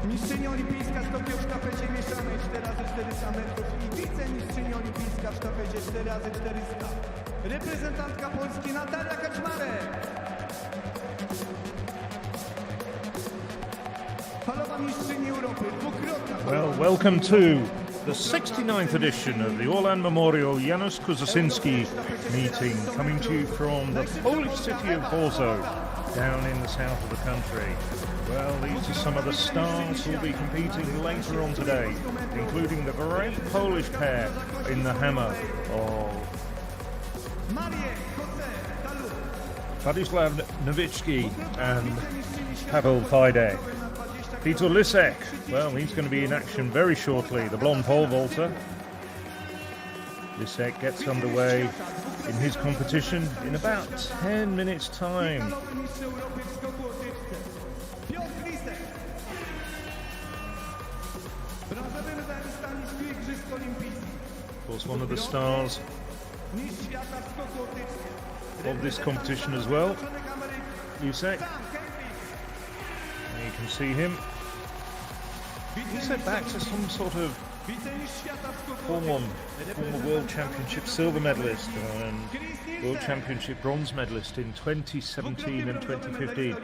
Mistrzyni olimpijska w Tokio w sztafecie mieszanej 4x400 metrów i wicemistrzyni olimpijska w sztafecie 4x400. Reprezentantka Polski Natalia Kaczmarek. Falowa mistrzyni Europy, dwukrotna. Well, welcome to the 69th edition of the ORLEN Memorial Janusz Kusocinski meeting, coming to you from the Polish city of Chorzow, down in the south of the country. Well, these are some of the stars who will be competing later on today, including the great Polish pair in the hammer of Władysław Nowicki and Paweł Fajdek. Peter Lisek, well, he's going to be in action very shortly, the blonde pole vaulter. Lisek gets underway in his competition in about 10 minutes' time. Of course, one of the stars of this competition as well, Lisek. You can see him. He's set back to some sort of former World Championship silver medalist and World Championship bronze medalist in 2017 and 2015.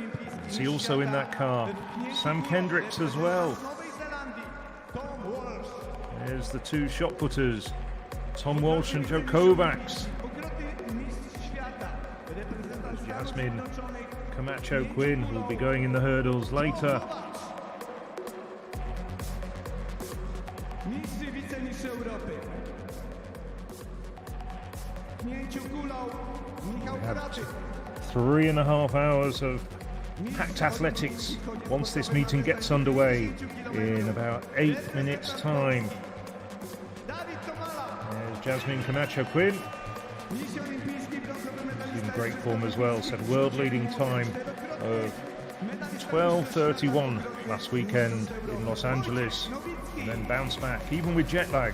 See also in that car Sam Kendricks as well. There's the two shot putters, Tom Walsh and Joe Kovacs. Jasmine Camacho Quinn, who will be going in the hurdles later. We have 3.5 hours of packed athletics once this meeting gets underway in about 8 minutes' time. There's Jasmine Camacho Quinn. She's in great form as well, set a world-leading time of 12:31 last weekend in Los Angeles, and then bounced back, even with jet lag,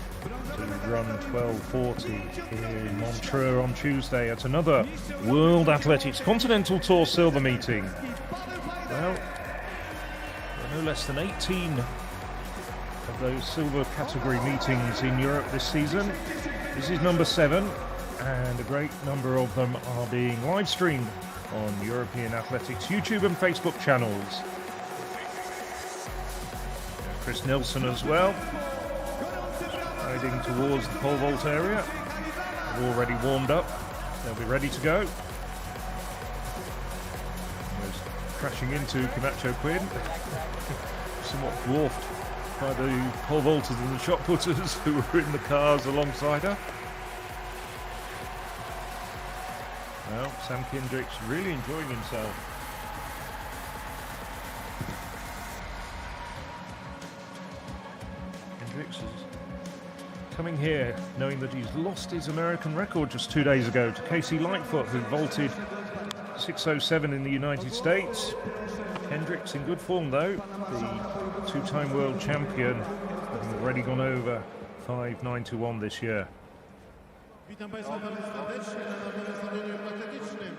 to run 12:40 in Montreux on Tuesday at another World Athletics Continental Tour silver meeting. Well, there are no less than 18 of those silver category meetings in Europe this season. This is number 7. And a great number of them are being live streamed on European Athletics YouTube and Facebook channels. Chris Nilsson as well, heading towards the pole vault area. They've already warmed up, they'll be ready to go. There's crashing into Camacho Quinn, somewhat dwarfed by the pole vaulters and the shot putters who were in the cars alongside her. Well, Sam Kendricks really enjoying himself. Kendricks is coming here knowing that he's lost his American record just 2 days ago to Casey Lightfoot, who vaulted 6:07 in the United States. Kendricks in good form though, the two-time world champion, having already gone over 5.921 this year. Witam Państwa bardzo serdecznie na Narodowym Stadionie Atletycznym.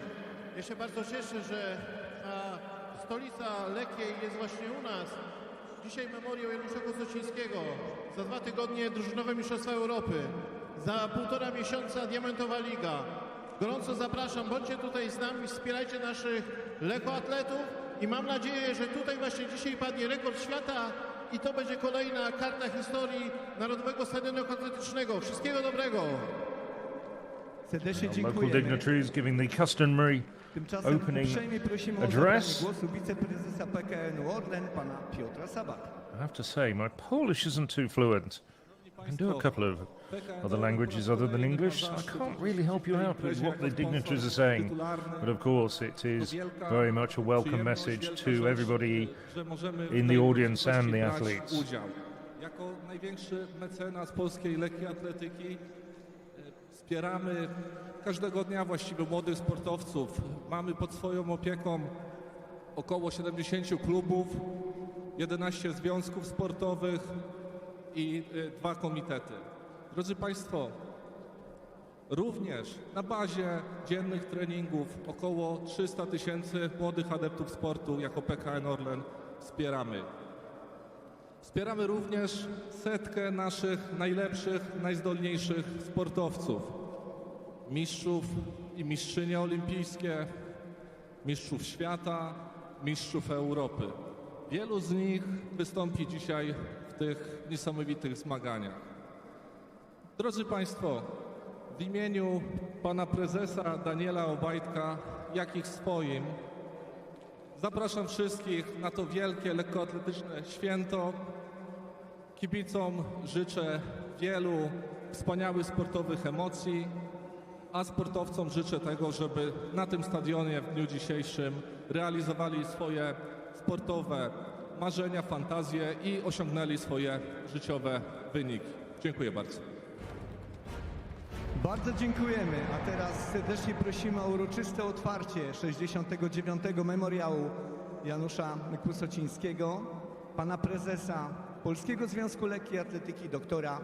Ja się bardzo cieszę, że stolica lekkiej jest właśnie u nas. Dzisiaj memoriał Janusza Kusocińskiego. Za 2 tygodnie drużynowe Mistrzostwa Europy. Za 1,5 miesiąca Diamentowa Liga. Gorąco zapraszam, bądźcie tutaj z nami, wspierajcie naszych lekkoatletów i mam nadzieję, że tutaj właśnie dzisiaj padnie rekord świata i to będzie kolejna karta historii Narodowego Stadionu Atletycznego. Wszystkiego dobrego! Serdecznie Local dziękujemy. dignitaries giving the customary Tymczasem opening uprzejmie prosimy o address. zabranie głosu wiceprezesa PKN-u ORLEN, pana Piotra Sabata. I have to say, my Polish isn't too fluent. I can do a couple of other languages other than English. I can't really help you out with what the dignitaries are saying. But of course, it is very much a welcome message to everybody in the audience and the athletes. Jako największy mecenas polskiej lekkiej atletyki wspieramy każdego dnia właściwie młodych sportowców. Mamy pod swoją opieką około 70 klubów, 11 związków sportowych i 2 komitety. Drodzy Państwo, również na bazie dziennych treningów około 300 000 młodych adeptów sportu jako PKN ORLEN wspieramy. Wspieramy również 100 naszych najlepszych, najzdolniejszych sportowców. Mistrzów i mistrzynie olimpijskie, mistrzów świata, mistrzów Europy. Wielu z nich wystąpi dzisiaj w tych niesamowitych zmaganiach. Drodzy Państwo, w imieniu pana prezesa Daniela Obajtka, jak i swoim, zapraszam wszystkich na to wielkie lekkoatletyczne święto. Kibicom życzę wielu wspaniałych sportowych emocji, a sportowcom życzę tego, żeby na tym stadionie w dniu dzisiejszym realizowali swoje sportowe marzenia, fantazje i osiągnęli swoje życiowe wyniki. Dziękuję bardzo. Bardzo dziękujemy, a teraz serdecznie prosimy o uroczyste otwarcie 69. memoriału Janusza Kusocińskiego, pana prezesa Polskiego Związku Lekkiej Atletyki doktora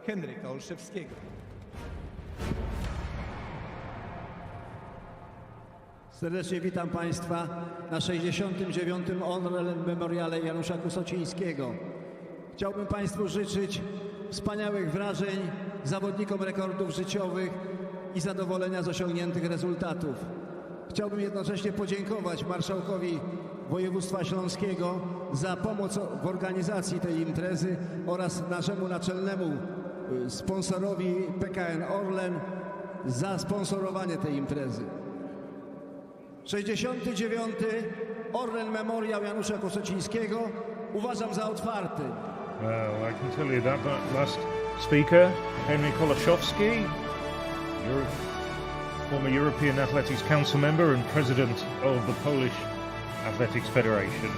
Henryka Olszewskiego. Serdecznie witam Państwa na 69. ORLEN Memoriale Janusza Kusocińskiego. Chciałbym Państwu życzyć wspaniałych wrażeń, zawodnikom rekordów życiowych i zadowolenia z osiągniętych rezultatów. Chciałbym jednocześnie podziękować marszałkowi województwa śląskiego za pomoc w organizacji tej imprezy oraz naszemu naczelnemu sponsorowi PKN ORLEN za sponsorowanie tej imprezy. 69. ORLEN Memoriał Janusza Kusocińskiego uważam za otwarty. Well, I can tell you that last speaker, Henryk Olszewski, former European Athletics Council member and president of the Polish Athletics Federation.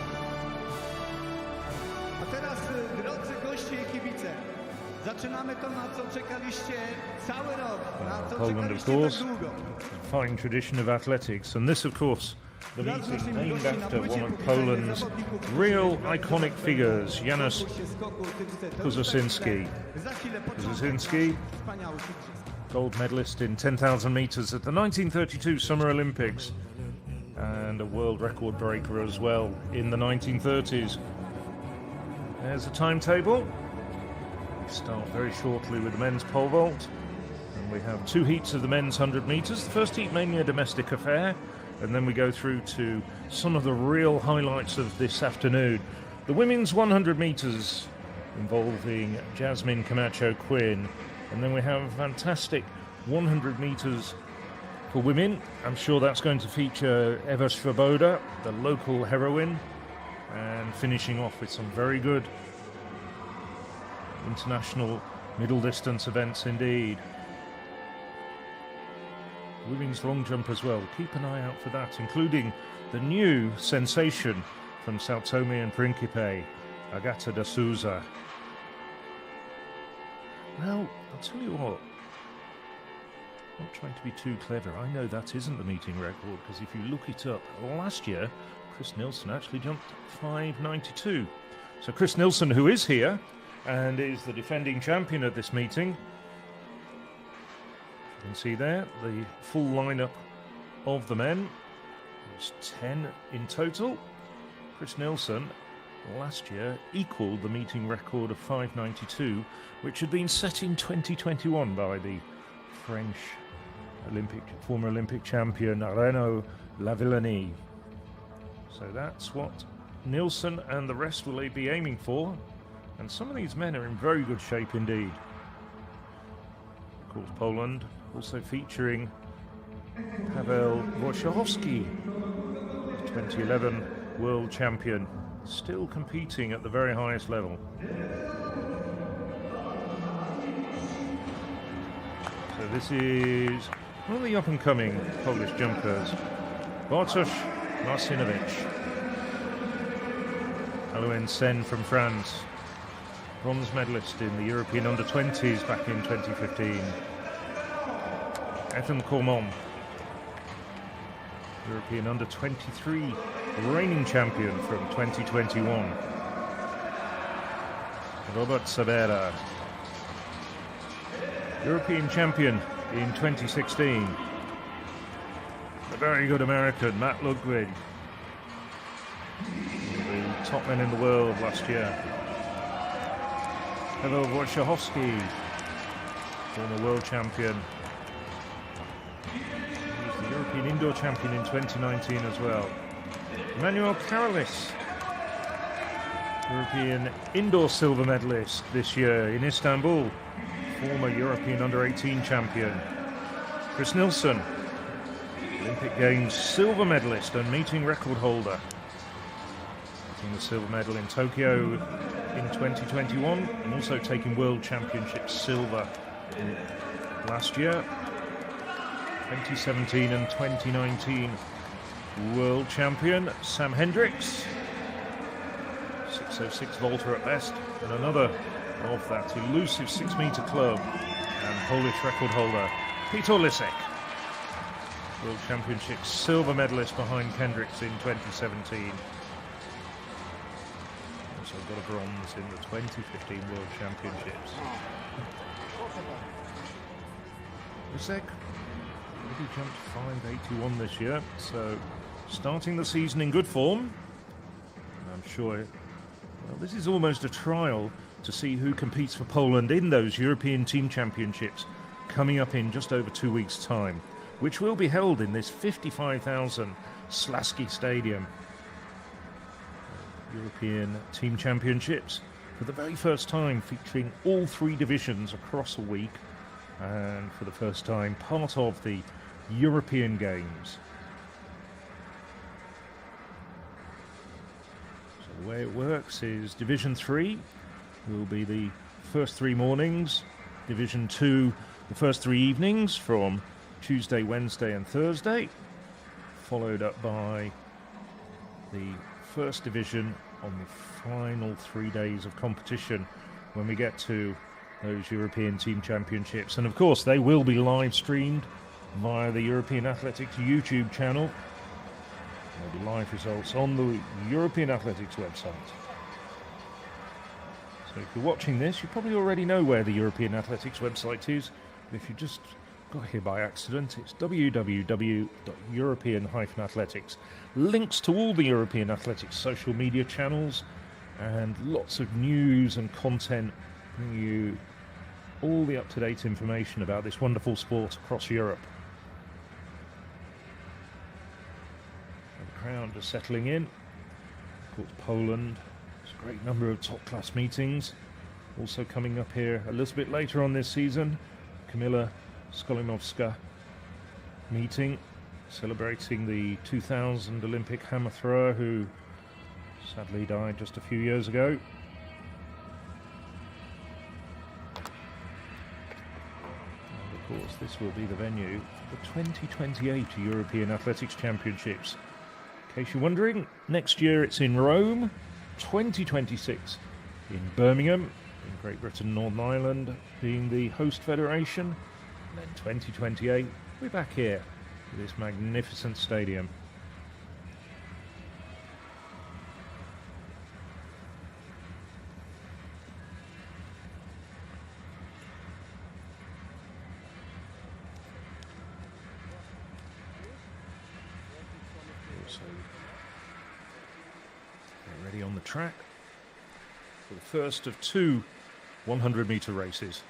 A teraz, drodzy goście i kibice, zaczynamy to, na co czekaliście cały rok, na co Poland, of czekaliście course, tak długo. fine tradition of athletics, and this, of course, the meeting named after one of Poland's real iconic figures, Janusz Kusocinski. Kusocinski, gold medalist in 10,000 meters at the 1932 Summer Olympics, and a world record breaker as well in the 1930s. There's a timetable. We start very shortly with the men's pole vault, and we have 2 heats of the men's 100 meters. The first heat mainly a domestic affair, and then we go through to some of the real highlights of this afternoon. The women's 100 meters involving Jasmine Camacho Quinn, and then we have a fantastic 100 meters for women. I'm sure that's going to feature Eva Svoboda, the local heroine, and finishing off with some very good international middle distance events indeed. Women's long jump as well. Keep an eye out for that, including the new sensation from Sao Tome and Principe, Agata da Souza. Well, I'll tell you what, not trying to be too clever, I know that isn't the meeting record, because if you look it up, last year Chris Nilsson actually jumped 5.92. So Chris Nilsson, who is here and is the defending champion of this meeting, You can see there the full lineup of the men. There's 10 in total. Chris Nielsen last year equalled the meeting record of 5:92, which had been set in 2021 by the French former Olympic champion Renaud Lavillenie. So that's what Nielsen and the rest will be aiming for, and some of these men are in very good shape indeed. Of course, Poland also featuring Paweł Wojciechowski, 2011 world champion, still competing at the very highest level. So this is one of the up-and-coming Polish jumpers, Bartosz Marcinowicz. Alain Sen from France, bronze medalist in the European under-20s back in 2015. Ethan Cormon, European under-23 reigning champion from 2021. Robert Sabera, European champion in 2016. The very good American Matt Ludwig, the top men in the world last year. Paweł Wojciechowski, former world champion. He was the European indoor champion in 2019 as well. Emmanuel Karalis, European indoor silver medalist this year in Istanbul, former European under-18 champion. Chris Nielsen, Olympic Games silver medalist and meeting record holder. Getting the silver medal in Tokyo in 2021 and also taking World Championship silver last year. 2017 and 2019 world champion Sam Hendricks, 606 vaulter at best, and another of that elusive 6-meter club and Polish record holder Peter Lisek, World Championship silver medalist behind Hendricks in 2017. Also got a bronze in the 2015 World Championships. Lisek already jumped 5:81 this year, so starting the season in good form. And I'm sure, well, this is almost a trial to see who competes for Poland in those European Team Championships coming up in just over 2 weeks' time, which will be held in this 55,000 Slaski Stadium. European Team Championships for the very first time, featuring all 3 divisions across a week, and for the first time part of the European Games. So the way it works is Division 3 will be the first 3 mornings, Division 2 the first 3 evenings from Tuesday, Wednesday and Thursday, followed up by the first division on the final 3 days of competition when we get to those European Team Championships. And of course they will be live streamed via the European Athletics YouTube channel. There'll be live results on the European Athletics website. So if you're watching this, you probably already know where the European Athletics website is. If you just got here by accident, it's www.european-athletics. Links to all the European Athletics social media channels and lots of news and content, bringing you all the up-to-date information about this wonderful sport across Europe. And the crowd are settling in. Of course, Poland, there's a great number of top-class meetings. Also coming up here a little bit later on this season, Kamila Skolimowska meeting, celebrating the 2000 Olympic hammer thrower who sadly died just a few years ago. And of course this will be the venue for the 2028 European Athletics Championships. In case you're wondering, next year it's in Rome, 2026 in Birmingham, in Great Britain, Northern Ireland being the host federation. And then 2028, we're back here with this magnificent stadium. So get ready on the track for the first of two 100-meter races.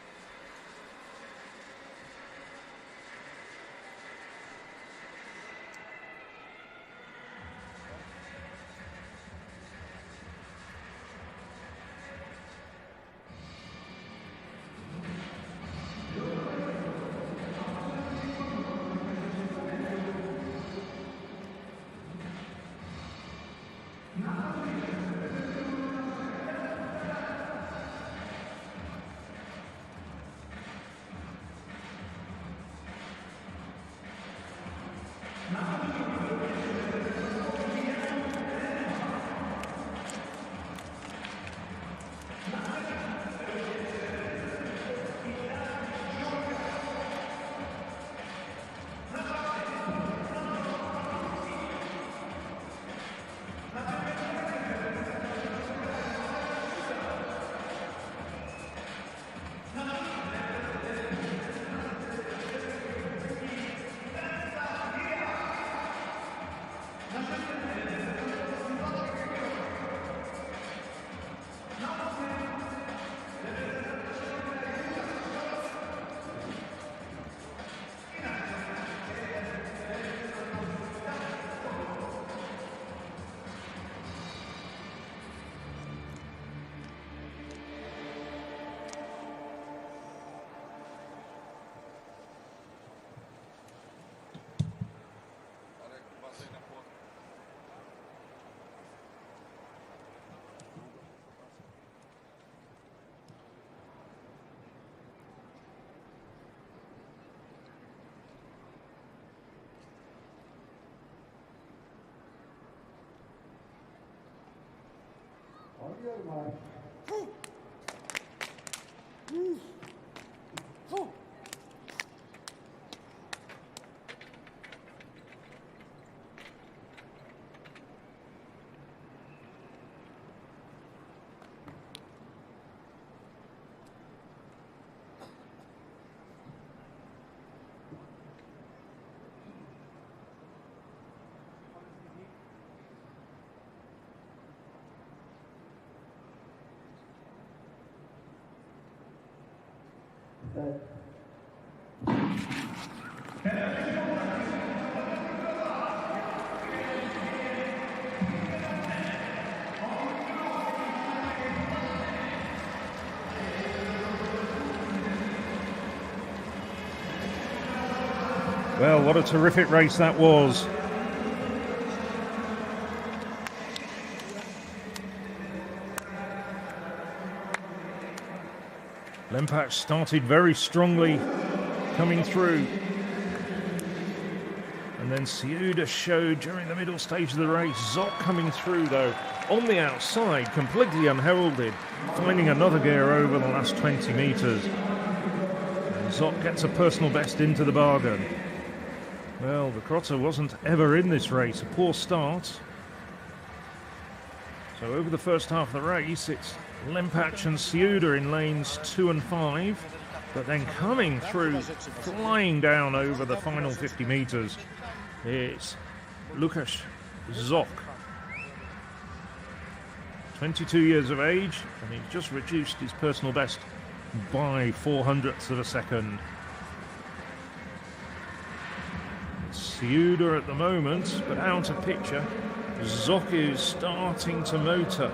Well, what a terrific race that was. Lempach started very strongly coming through. And then Ciuda showed during the middle stage of the race. Zoc coming through, though, on the outside, completely unheralded, finding another gear over the last 20 metres. And Zoc gets a personal best into the bargain. Well, the Crotter wasn't ever in this race. A poor start. So over the first half of the race, it's Lempach and Ciuda in lanes 2 and 5. But then coming through, flying down over the final 50 metres, it's Lukasz Zoc. 22 years of age, and he's just reduced his personal best by 0.04 of a second. Ciuda at the moment, but out of picture. Zoc is starting to motor.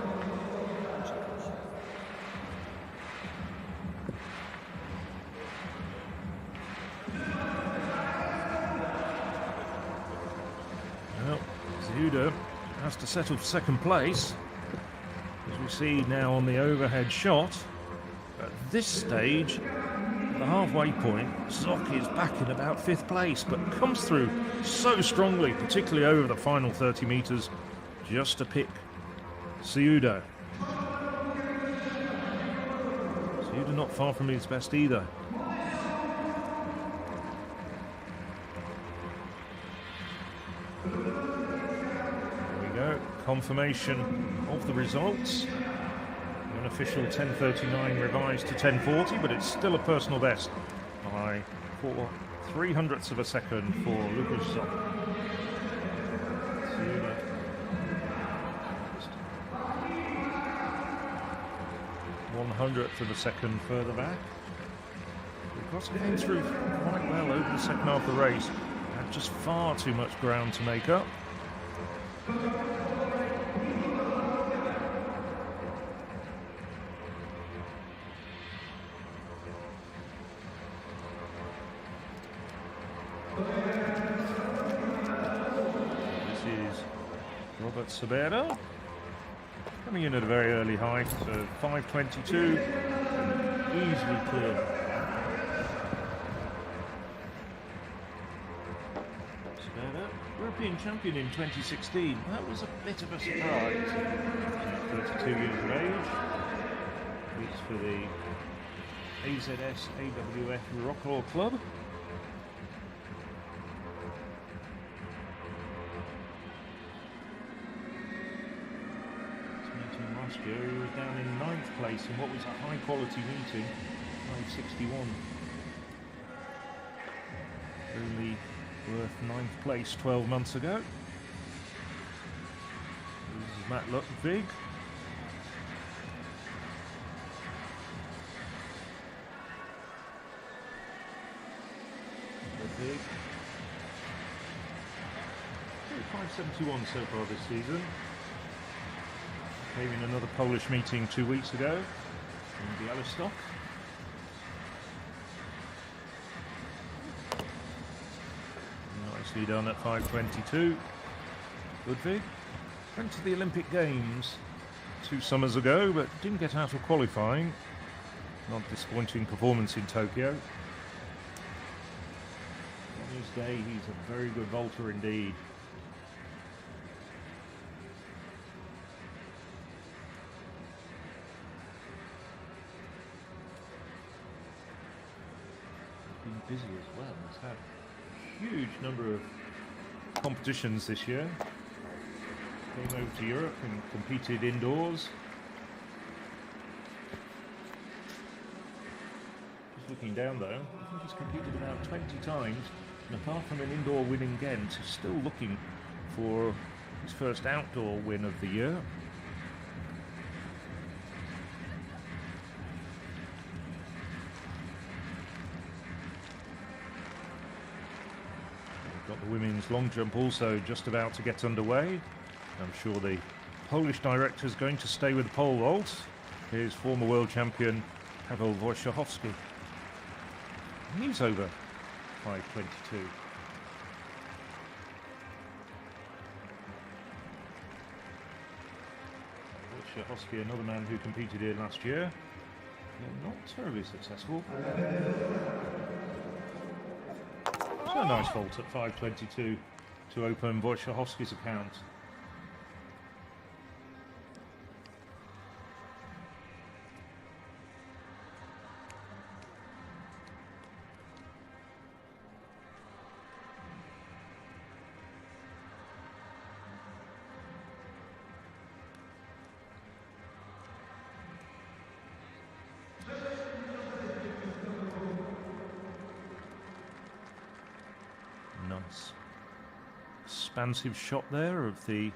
Well, Ciuda has to settle for second place, as we see now on the overhead shot. At this stage, the halfway point, Zoc is back in about 5th place, but comes through so strongly, particularly over the final 30 metres, just to pick Ciuda. Ciuda not far from his best either. There we go, confirmation of the results. An official 10:39 revised to 10:40, but it's still a personal best by 0.03 of a second for Lukasz Zoc. 1/100th of a second further back. Rossi came through quite well over the second half of the race. Had just far too much ground to make up. This is Robert Sabera coming in at a very early height, so 5:22, easily clear. European champion in 2016. That was a bit of a surprise. 32 years of age. It's for the AZS AWF Rockall Club. This meeting last year, he was down in 9th place in what was a high quality meeting, 561. Only worth 9th place 12 months ago. This is Matt Ludwig. Ludwig. 571 so far this season. Came in another Polish meeting 2 weeks ago in Białystok. Nicely done at 5:22. Ludwig went to the Olympic Games 2 summers ago, but didn't get out of qualifying. Not disappointing performance in Tokyo. On his day, he's a very good vaulter indeed. He's been busy as well. He's had huge number of competitions this year. Came over to Europe and competed indoors. Just looking down though, I think he's competed about 20 times, and apart from an indoor win in Ghent, he's still looking for his first outdoor win of the year. Got the women's long jump also just about to get underway. I'm sure the Polish director is going to stay with the pole vault. Here's former world champion Paweł Wojciechowski. He's over 5:22. Wojciechowski, another man who competed here last year. Not terribly successful. So a nice vault at 5:22 to open Wojciechowski's account. Nice expansive shot there of the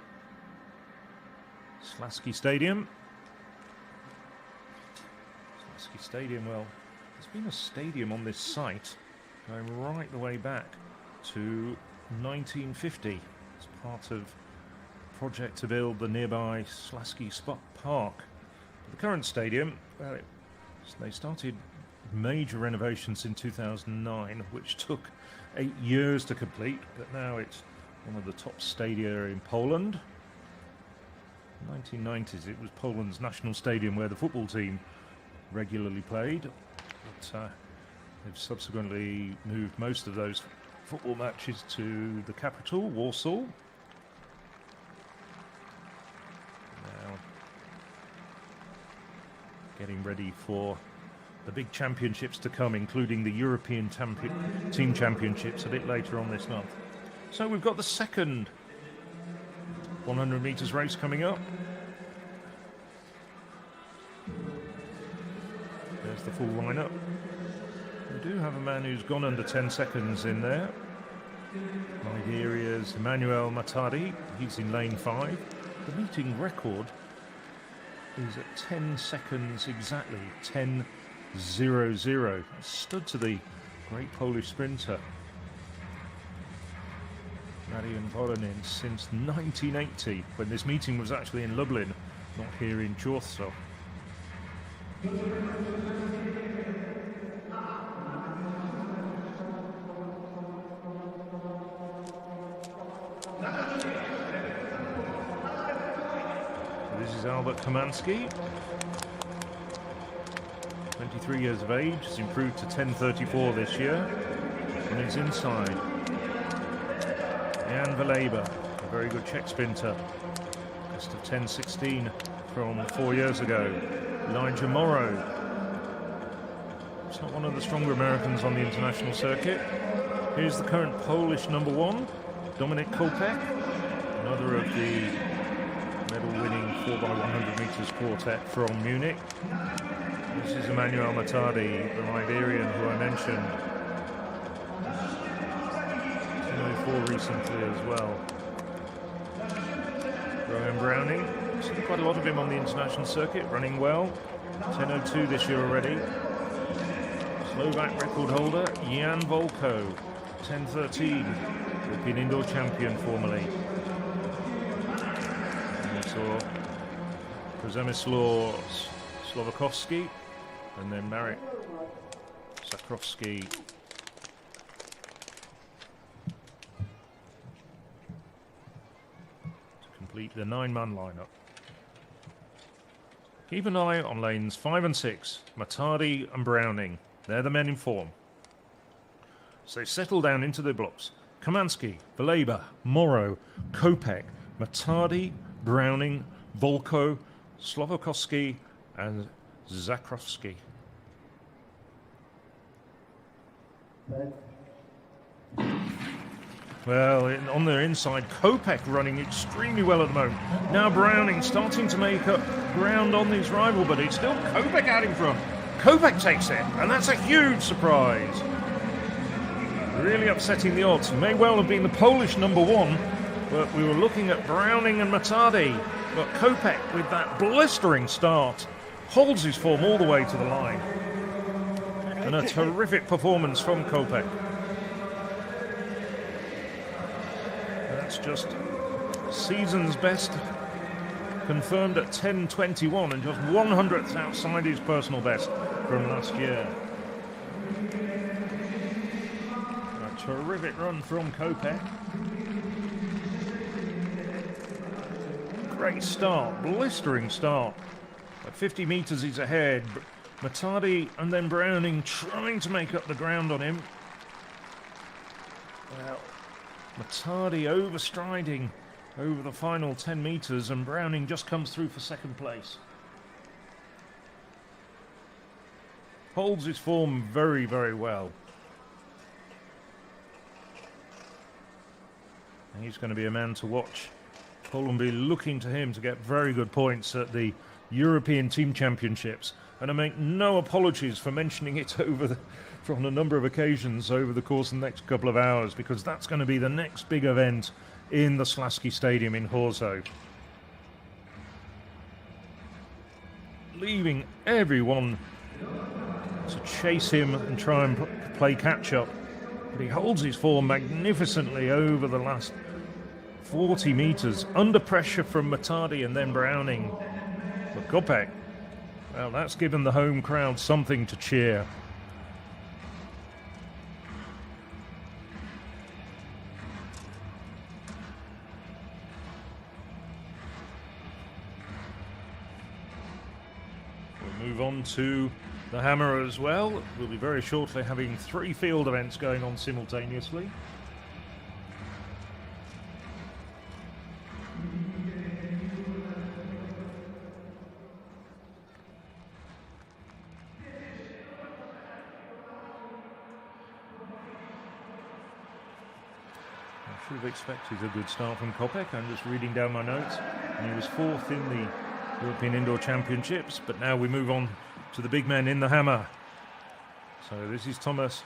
Śląski Stadium. Śląski Stadium, well, there's been a stadium on this site going right the way back to 1950. It's part of a project to build the nearby Śląski Park. The current stadium, well, they started major renovations in 2009, which took 8 years to complete, but now it's one of the top stadia in Poland. In the 1990s, it was Poland's national stadium where the football team regularly played, but they've subsequently moved most of those football matches to the capital, Warsaw. Now, getting ready for the big championships to come, including the European Team Championships a bit later on this month. So we've got the second 100 metres race coming up. There's the full lineup. We do have a man who's gone under 10 seconds in there. Nigeria's Emmanuel Matadi. He's in lane 5. The meeting record is at 10 seconds exactly, 10:00. Stood to the great Polish sprinter Marian Voronin since 1980, when this meeting was actually in Lublin, not here in Chorzow. This is Albert Kusocinski, 23 years of age, has improved to 10:34 this year, and is inside. Jan Veleba, a very good Czech sprinter, best of 10:16 from 4 years ago. Elijah Morrow, it's not one of the stronger Americans on the international circuit. Here's the current Polish number one, Dominik Kopek, another of the medal-winning 4x100 meters quartet from Munich. This is Emmanuel Matadi, the Liberian who I mentioned. 10:04 recently as well. Rowan Browning, seen quite a lot of him on the international circuit, running well. 10:02 this year already. Slovak record holder Jan Volko, 10:13, European indoor champion formerly. Przemysław Słowakowski and then Marek Zakrowski. To complete the 9-man lineup. Keep an eye on lanes 5 and 6, Matadi and Browning. They're the men in form. So they settle down into their blocks. Kusocinski, Veleba, Morrow, Kopek, Matadi, Browning, Volko, Słowakowski and Zakrowski. Well, on their inside, Kopek running extremely well at the moment. Now Browning starting to make up ground on his rival, but it's still Kopek out in front. Kopek takes it, and that's a huge surprise. Really upsetting the odds. May well have been the Polish number one, but we were looking at Browning and Matadi. But Kopek, with that blistering start, holds his form all the way to the line. And a terrific performance from Kopek. That's just season's best, confirmed at 10:21 and just 100th outside his personal best from last year. A terrific run from Kopek. Great start, blistering start. At 50 metres he's ahead. Matadi and then Browning trying to make up the ground on him. Well, Matadi overstriding over the final 10 metres and Browning just comes through for second place. Holds his form very, very well. And he's going to be a man to watch. Poland will be looking to him to get very good points at the European Team Championships. And I make no apologies for mentioning it on a number of occasions over the course of the next couple of hours, because that's going to be the next big event in the Śląski Stadium in Chorzow. Leaving everyone to chase him and try and play catch-up. But he holds his form magnificently over the last 40 metres, under pressure from Matadi and then Browning. But Kopek, well, that's given the home crowd something to cheer. We'll move on to the hammer as well. We'll be very shortly having 3 field events going on simultaneously. I should have expected a good start from Kopek. I'm just reading down my notes. And he was 4th in the European Indoor Championships, but now we move on to the big men in the hammer. So this is Tomasz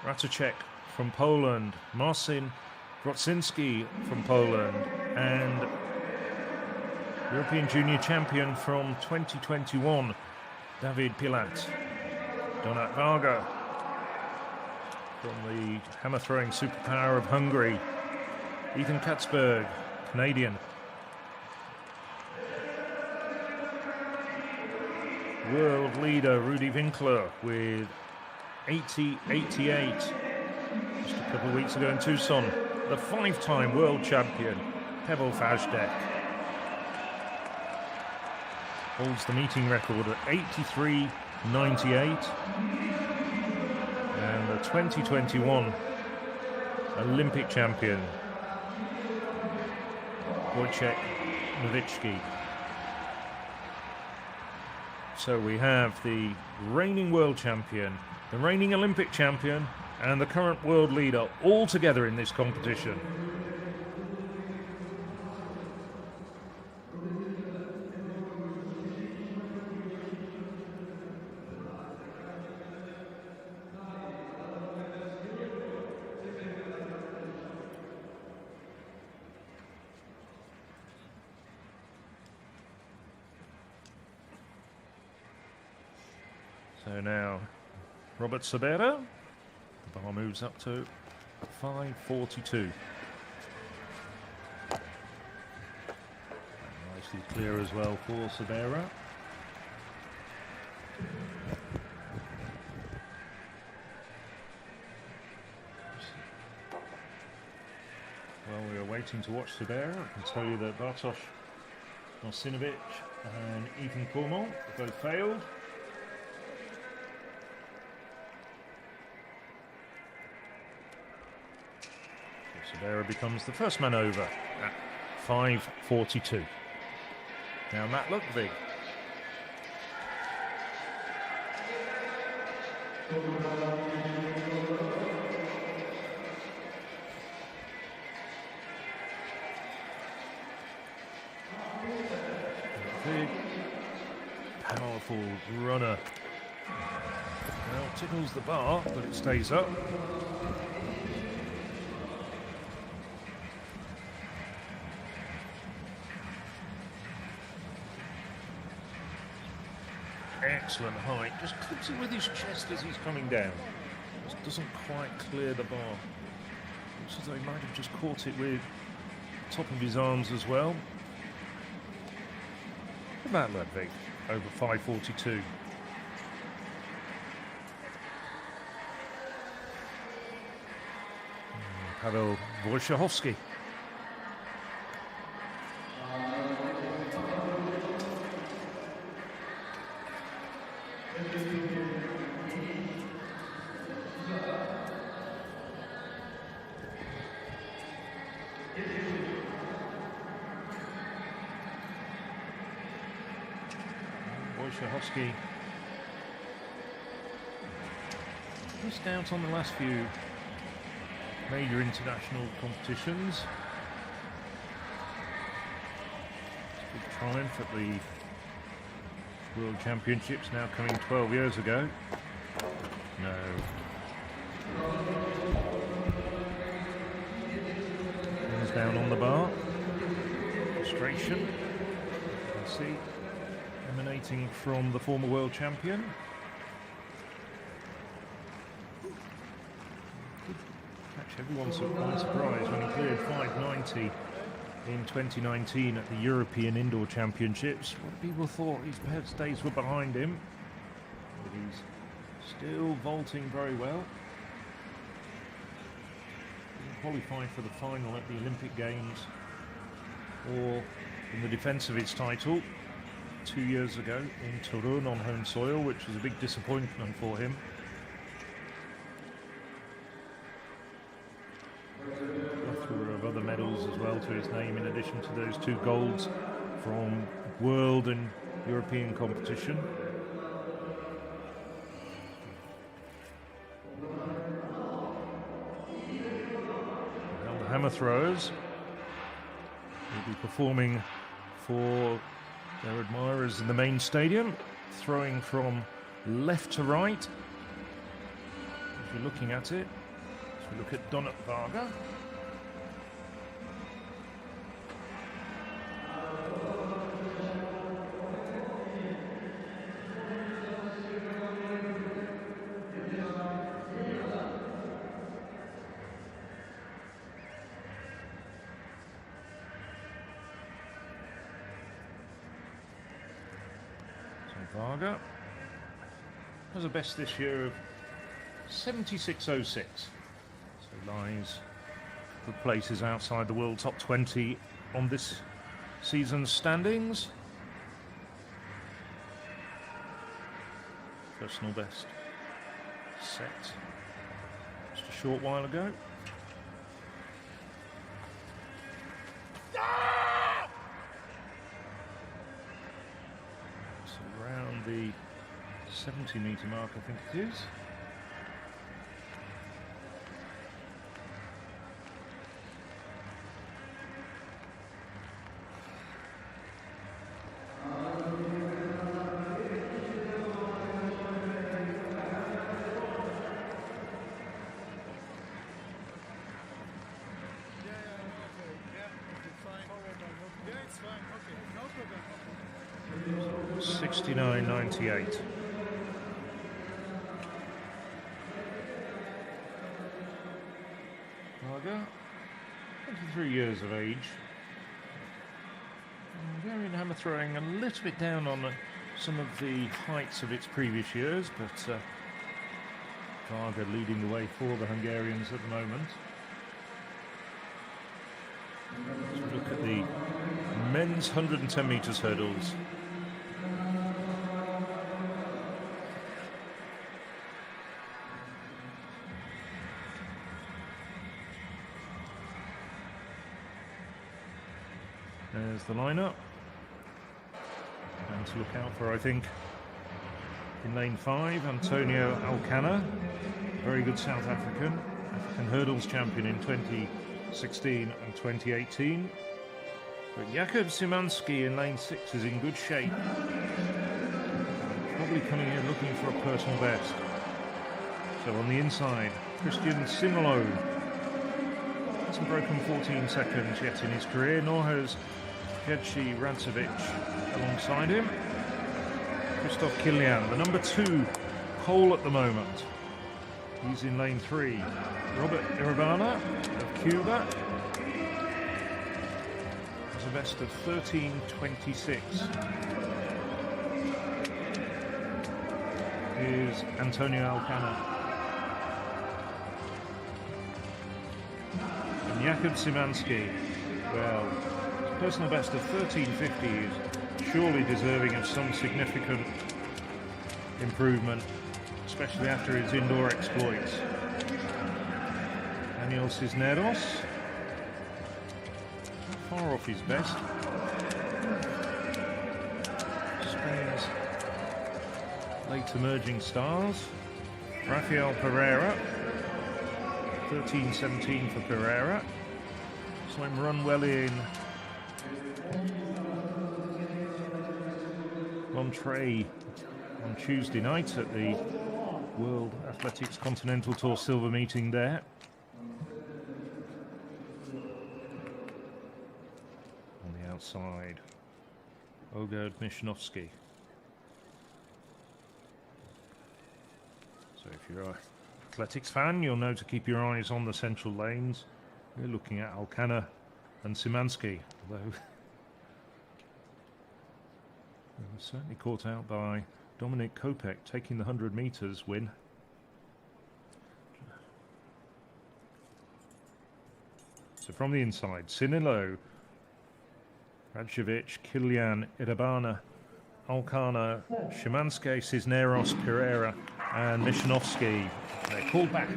Ratacek from Poland, Marcin Kusocinski from Poland, and European Junior Champion from 2021, David Pilat. Donat Varga from the hammer-throwing superpower of Hungary. Ethan Katzberg, Canadian. World leader Rudi Winkler with 80.88 just a couple of weeks ago in Tucson. The 5-time world champion Pavel Fajdek holds the meeting record at 83.98. And the 2021 Olympic champion Wojciech Nowicki. So we have the reigning world champion, the reigning Olympic champion, and the current world leader all together in this competition. So now, Robert Sabera, the bar moves up to 5.42. Nicely clear as well for Sabera. Well, we are waiting to watch Sabera. I can tell you that Bartosz Marcinovic and Ethan Cormont both failed. Sabera becomes the first man over at 5.42. Now Matt Ludwig. Big, powerful runner. Well, tickles the bar, but it stays up. Excellent height, just clips it with his chest as he's coming down. Just doesn't quite clear the bar. Looks as though he might have just caught it with the top of his arms as well. Matt Ludwig over 5.42. Pavel Wojciechowski. Wojciechowski missed out on the last few major international competitions. Big triumph at the World Championships now coming 12 years ago. No. Hands down on the bar. Frustration. You can see emanating from the former world champion. Catch everyone's quite surprised when he cleared 5.90 in 2019 at the European Indoor Championships. What people thought his best days were behind him, but he's still vaulting very well. Didn't qualify for the final at the Olympic Games or in the defence of his title 2 years ago in Torun on home soil, which was a big disappointment for him. A plethora of other medals as well to his name in addition to those 2 golds from world and European competition. Now the hammer throwers will be performing for their admirers in the main stadium, throwing from left to right. If you're looking at it, so we look at Donat Varga. Varga has a best this year of 76.06. So lies good places outside the world top 20 on this season's standings. Personal best set just a short while ago. So around the 70-meter mark, I think it is. Yeah, it's fine. Okay, no problem. 69.98. Varga, 23 years of age. Hungarian hammer throwing a little bit down on some of the heights of its previous years, but Varga leading the way for the Hungarians at the moment. Let's look at the men's 110 metres hurdles. There's the lineup. And to look out for, I think, in lane 5, Antonio Alcana, very good South African hurdles champion in 2016 and 2018. But Jakub Szymanski in lane 6 is in good shape. Probably coming in looking for a personal best. So on the inside, Christian Simolo hasn't broken 14 seconds yet in his career, nor has Jerzy Radzovic alongside him. Christoph Kilian, the number 2 pole at the moment. He's in lane 3. Robert Irabana of Cuba has a best of 13.26. Is Antonio Alcana. And Jakub Szymanski, well, his personal best of 13.50 is surely deserving of some significant improvement, especially after his indoor exploits. Daniel Cisneros, far off his best. Spain's late emerging stars. Rafael Pereira, 13.17 for Pereira. Saw him run well in Monterey on Tuesday night at the World Athletics Continental Tour Silver meeting there. On the outside, Ogard Mishinovsky. So if you're an athletics fan, you'll know to keep your eyes on the central lanes. We're looking at Alcana and Szymanski, although he was certainly caught out by Dominik Kopek taking the 100 metres win. So from the inside, Sinilo, Radzovic, Kilian, Irabana, Alcana, Szymanski, Cisneros, Pereira and Mishinovsky. They're called back.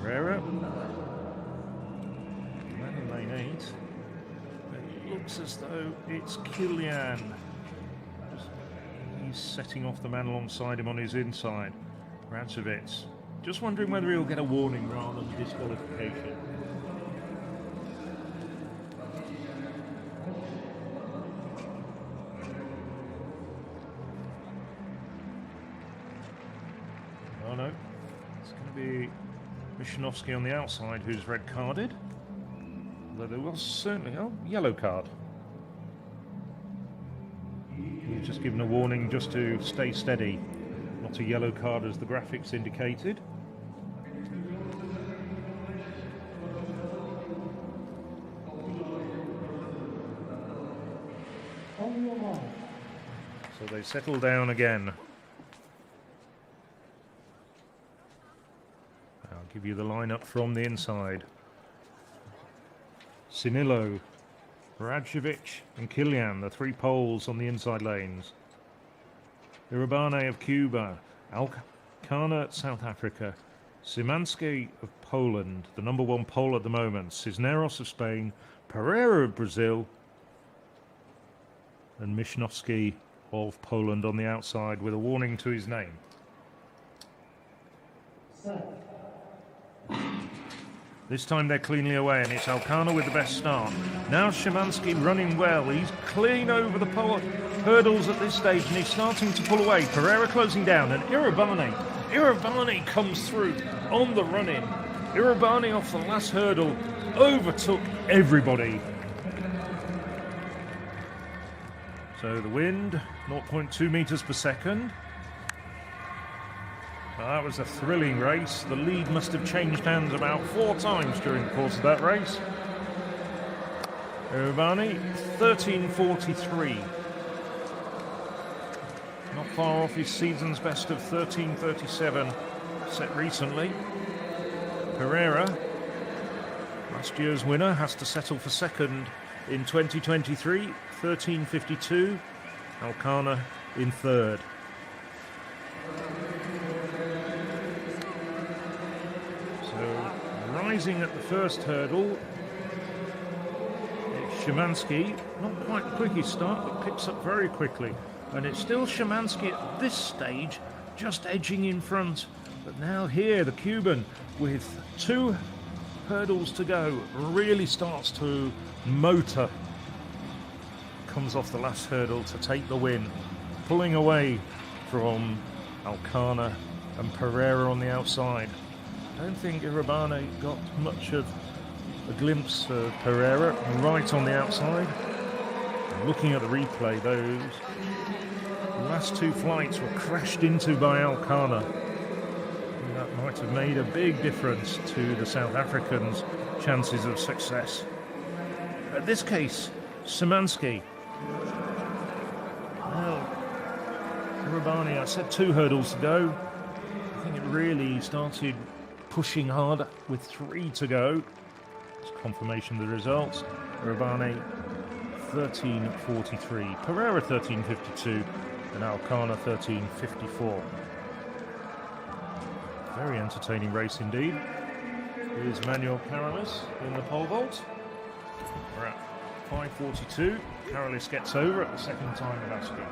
Pereira, man in lane 8. It looks as though it's Kilian. He's setting off the man alongside him on his inside. Radzovic. Just wondering whether he'll get a warning rather than disqualification. Oh no, it's going to be Mishinovsky on the outside who's red carded. Although there was certainly, yellow card. He's just given a warning just to stay steady. not a yellow card as the graphics indicated. So they settle down again. I'll give you the lineup from the inside. Sinilo, Radjevic and Kilian, the three Poles on the inside lanes. Irabane of Cuba, Alcana, South Africa, Szymanski of Poland, the number one Pole at the moment, Cisneros of Spain, Pereira of Brazil, and Mishnowski of Poland on the outside with a warning to his name. This time they're cleanly away, and it's Alcana with the best start. Now Szymanski running well. He's clean over the hurdles at this stage, and he's starting to pull away. Pereira closing down, and Irabane comes through on the run-in. Irabane off the last hurdle overtook everybody. So the wind, 0.2 meters per second. That was a thrilling race. The lead must have changed hands about 4 times during the course of that race. Irabane, 13:43. Not far off his season's best of 13:37 set recently. Pereira, last year's winner, has to settle for second in 2023, 13:52. Alcana in third. Rising at the first hurdle, it's Szymanski, not quite the quickest start, but picks up very quickly. And it's still Szymanski at this stage, just edging in front. But now here, the Cuban, with 2 hurdles to go, really starts to motor. Comes off the last hurdle to take the win, pulling away from Alcana and Pereira on the outside. I don't think Irabane got much of a glimpse of Pereira right on the outside. Looking at the replay, those last 2 flights were crashed into by Alcana. And that might have made a big difference to the South Africans' chances of success. In this case, Szymanski. Well, Irabane, I said 2 hurdles to go. I think it really started pushing hard with 3 to go. It's confirmation of the results. Irabane 13:43, Pereira 13:52, and Alcana 13:54. Very entertaining race indeed. Here's Manuel Caralis in the pole vault. We're at 5:42. Caralis gets over at the second time of asking.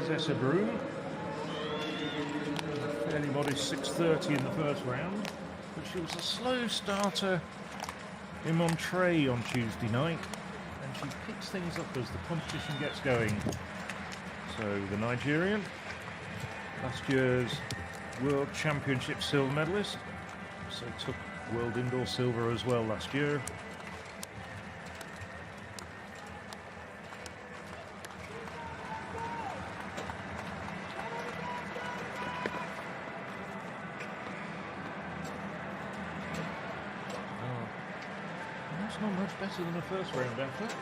This is Broom. Fairly modest 6:30 in the first round, but she was a slow starter in Monterey on Tuesday night, and she picks things up as the competition gets going. So the Nigerian, last year's World Championship silver medalist, so took World Indoor silver as well last year. Not much better than the first round effort.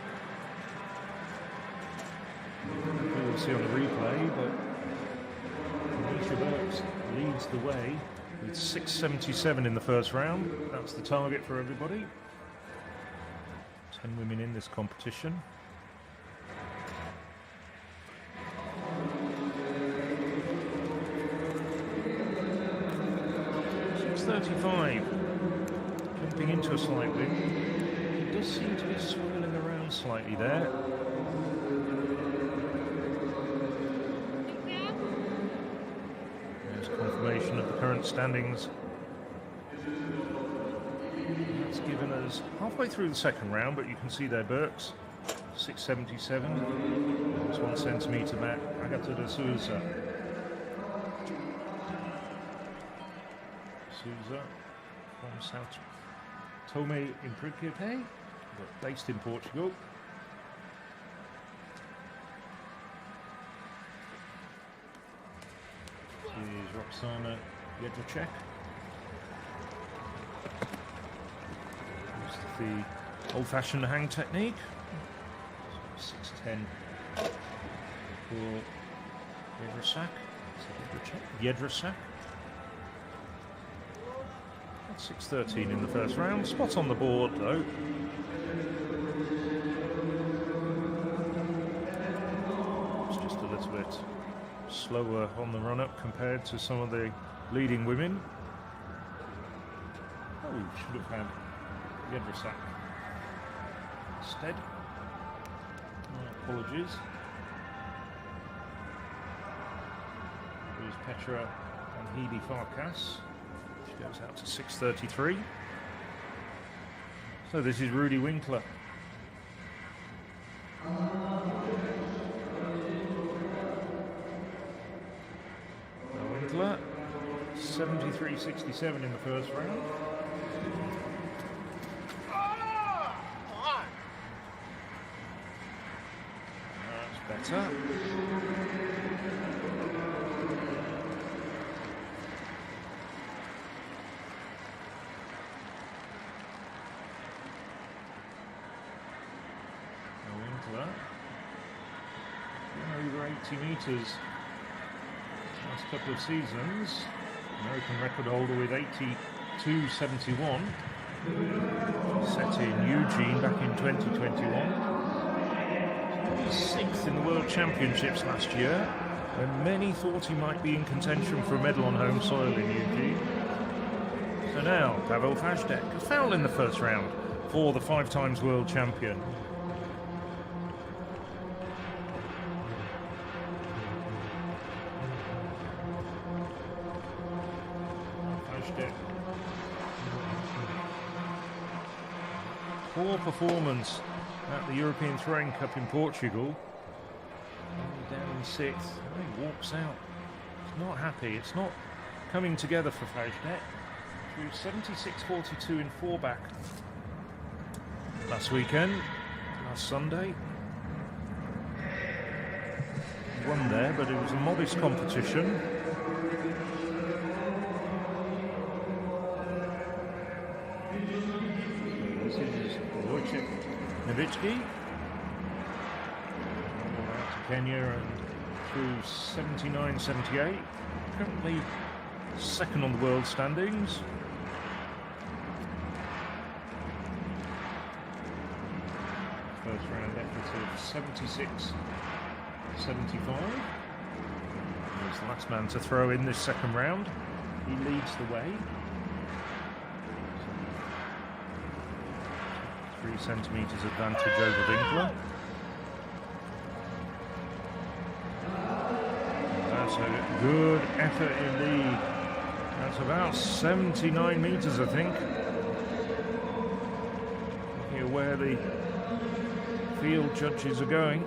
We'll see on the replay, but Misha Burks leads the way with 6:77 in the first round. That's the target for everybody. 10 women in this competition. .35, jumping into a slight wind. Seem to be swirling around slightly there. Olympic standings. That's given us halfway through the second round, but you can see their Burks, 677. That's 1 centimetre back. Agata de Souza. Souza from South Tome and Principe, but based in Portugal. Here's Roxana Jedrzejczyk. Used the old-fashioned hang technique. 6'10" for Jedrzejczyk. 6'13" in the first round. Spot on the board though. It's just a little bit slower on the run-up compared to some of the leading women. Oh, we should have had Jedrzejczyk instead. My apologies. Here's Petra and Heidi Farkas. She goes out to 6'33". So this is Rudy Winkler. Winkler, 73.67 in the first round. That's better. Over 80 metres last couple of seasons. American record holder with 82.71. Set in Eugene back in 2021. 6th in the World Championships last year, when many thought he might be in contention for a medal on home soil in Eugene. So now, Pavel Fajdek, a foul in the first round for the 5 times world champion. Poor performance at the European Throwing Cup in Portugal. Only down in 6th. He walks out. He's not happy. It's not coming together for Fajdek. Through 76.42 in 4 back last weekend, last Sunday. He won there, but it was a modest competition. Nowitzki out to Kenya and through 79.78, currently 2nd on the world standings. First round effort of 76.75. He's the last man to throw in this second round. He leads the way. 3 centimetres advantage over Winkler. That's a good effort indeed. That's about 79 metres, I think. Looking at where the field judges are going.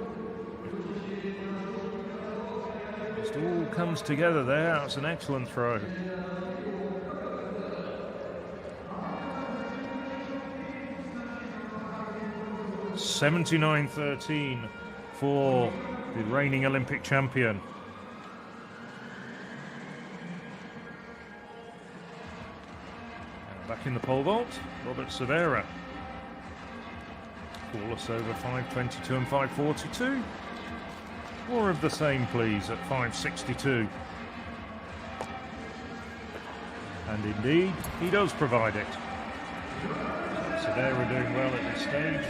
Just all comes together there. That's an excellent throw. 79.13 for the reigning Olympic champion. Back in the pole vault, Robert Severa. Flawless over 5.22 and 5.42. More of the same, please, at 5.62. And indeed, he does provide it. Severa doing well at this stage.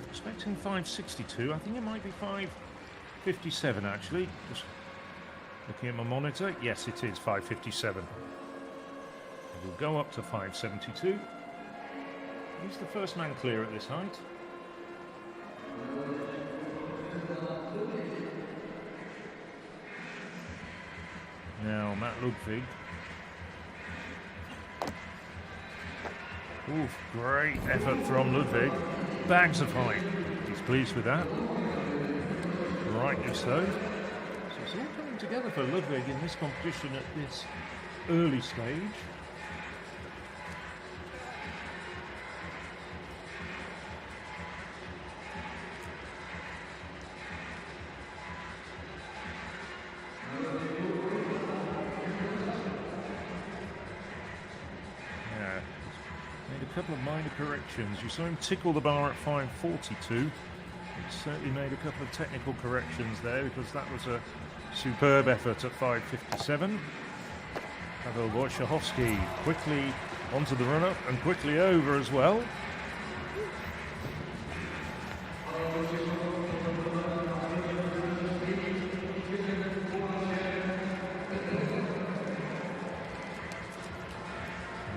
Expecting 5.62. I think it might be 5.58 5:57 actually. Just looking at my monitor. Yes, it is 5:57. We'll go up to 5:72. He's the first man clear at this height. Now Matt Ludwig. Oof, great effort from Ludwig. Bags of height. He's pleased with that. Rightly so. So it's all coming together for Ludwig in this competition at this early stage. Couple of minor corrections. You saw him tickle the bar at 5:42. He certainly made a couple of technical corrections there because that was a superb effort at 5:57. Pavel Wojciechowski quickly onto the run-up and quickly over as well.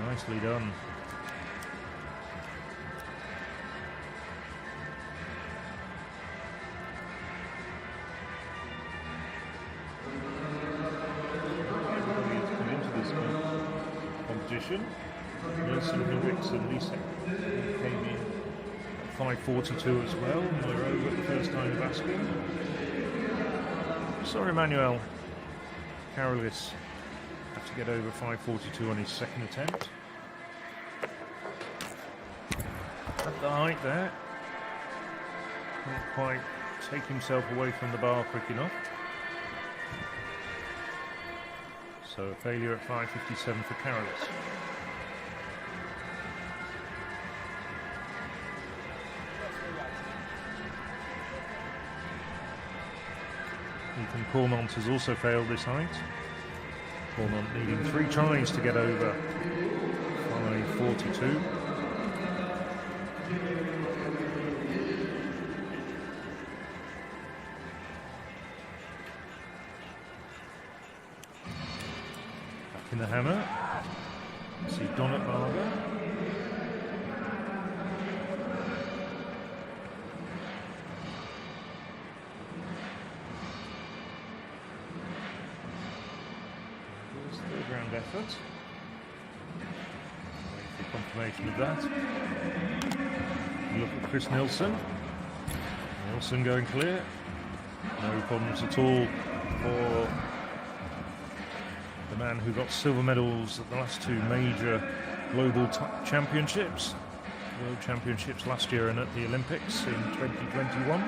Nicely done. Wilson, Hendricks and Lisek came in at 5:42 as well, and we're over at the first time of asking. Sorry, Manuel. Karolis have to get over 5:42 on his second attempt. At the height there. Can't quite take himself away from the bar quick enough. So a failure at 5:57 for Karolis. Ethan Cormont has also failed this height. Cormont needing 3 tries to get over 5:42. Back in the hammer. See Donut Barber. Effort. Wait for confirmation of that. Look at Chris Nilsson. Nilsson going clear. No problems at all for the man who got silver medals at the last 2 major global championships. World Championships last year and at the Olympics in 2021.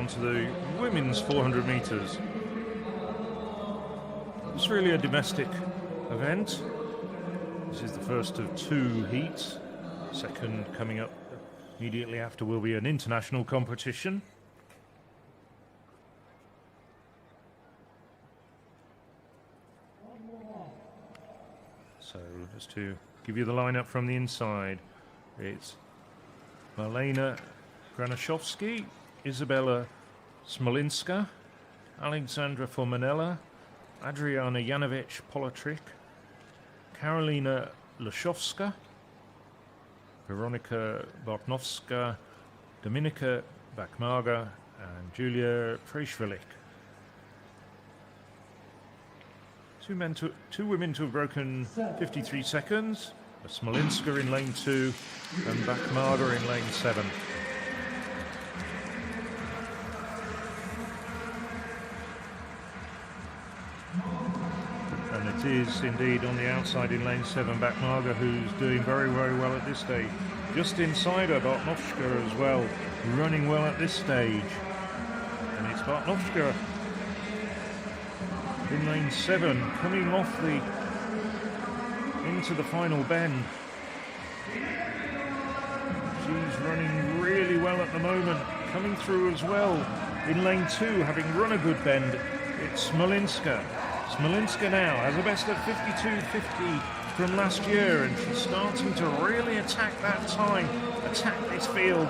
To the women's 400 metres. It's really a domestic event. This is the first of 2 heats. Second coming up immediately after will be an international competition. So just to give you the lineup from the inside, it's Marlena Granaszowski, Izabela Smolinska, Alexandra Formanella, Adriana Janovic-Polotrik, Karolina Leszowska, Veronika Bartnowska, Dominika Bakmaga, and Julia Frejšvelik. Two women to have broken 53 seconds. Smolinska in lane 2 and Bakmaga in lane 7. It is indeed on the outside in lane 7, Bakmaga, who's doing very, very well at this stage. Just inside her, Bartnowska as well, running well at this stage. And it's Bartnowska in lane 7, coming off into the final bend. She's running really well at the moment, coming through as well in lane 2, having run a good bend. It's Smolinska. Smolinska now has a best of 52.50 from last year, and she's starting to really attack that time, attack this field.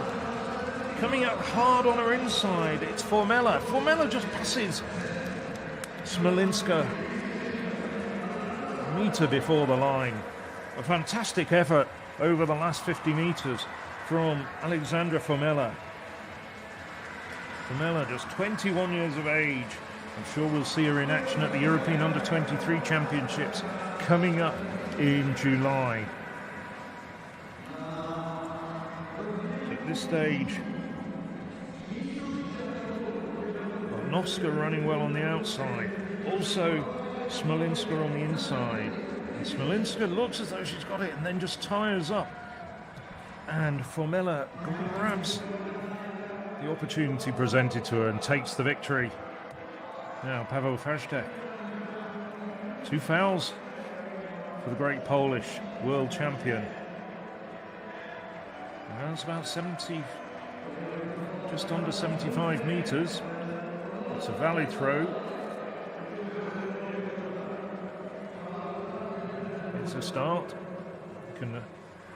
Coming up hard on her inside, it's Formella. Formella just passes Smolinska a metre before the line. A fantastic effort over the last 50 metres from Alexandra Formella. Formella, just 21 years of age. I'm sure we'll see her in action at the European Under-23 Championships coming up in July. At this stage, Bartnowska running well on the outside. Also, Smolinska on the inside. And Smolinska looks as though she's got it and then just tires up. And Formella grabs the opportunity presented to her and takes the victory. Now, Paweł Fajtek. 2 fouls for the great Polish world champion. Now it's about 70, just under 75 metres. It's a valid throw. It's a start. You can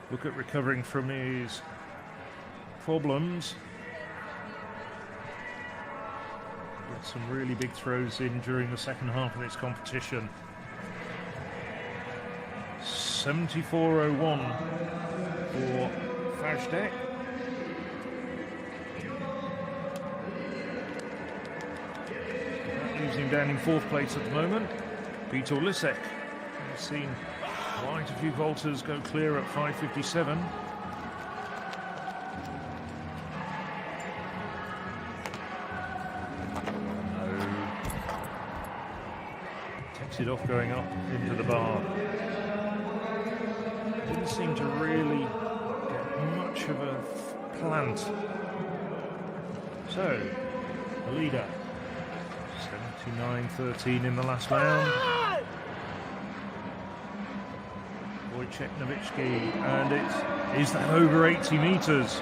look at recovering from his problems. Got some really big throws in during the second half of this competition. 74.01 for Fajtek. That leaves him down in 4th place at the moment. Peter Lisek has seen quite a few vaulters go clear at 5.57. Takes it off going up into the bar. Didn't seem to really get much of a plant. So, the leader, 79.13 in the last round. Wojciech Nowicki, and is that over 80 metres?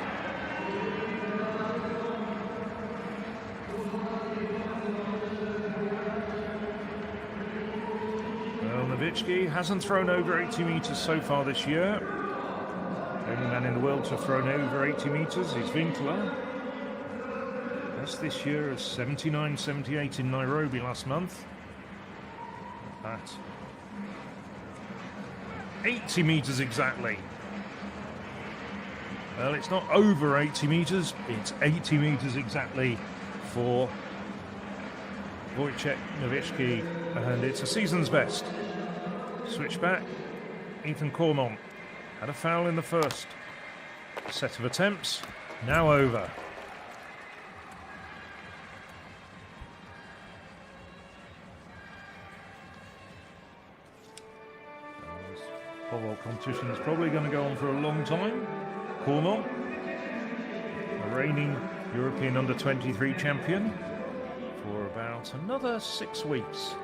Well, Nowicki hasn't thrown over 80 metres so far this year. The only man in the world to have thrown over 80 metres is Winkler. Best this year is 79.78 in Nairobi last month. That 80 metres exactly. Well, it's not over 80 metres, it's 80 metres exactly for Wojciech Nowicki, and it's a season's best. Switch back, Ethan Cormont had a foul in the first set of attempts, now over. Pole competition is probably going to go on for a long time. Cormont, the reigning European Under-23 champion, for about another 6 weeks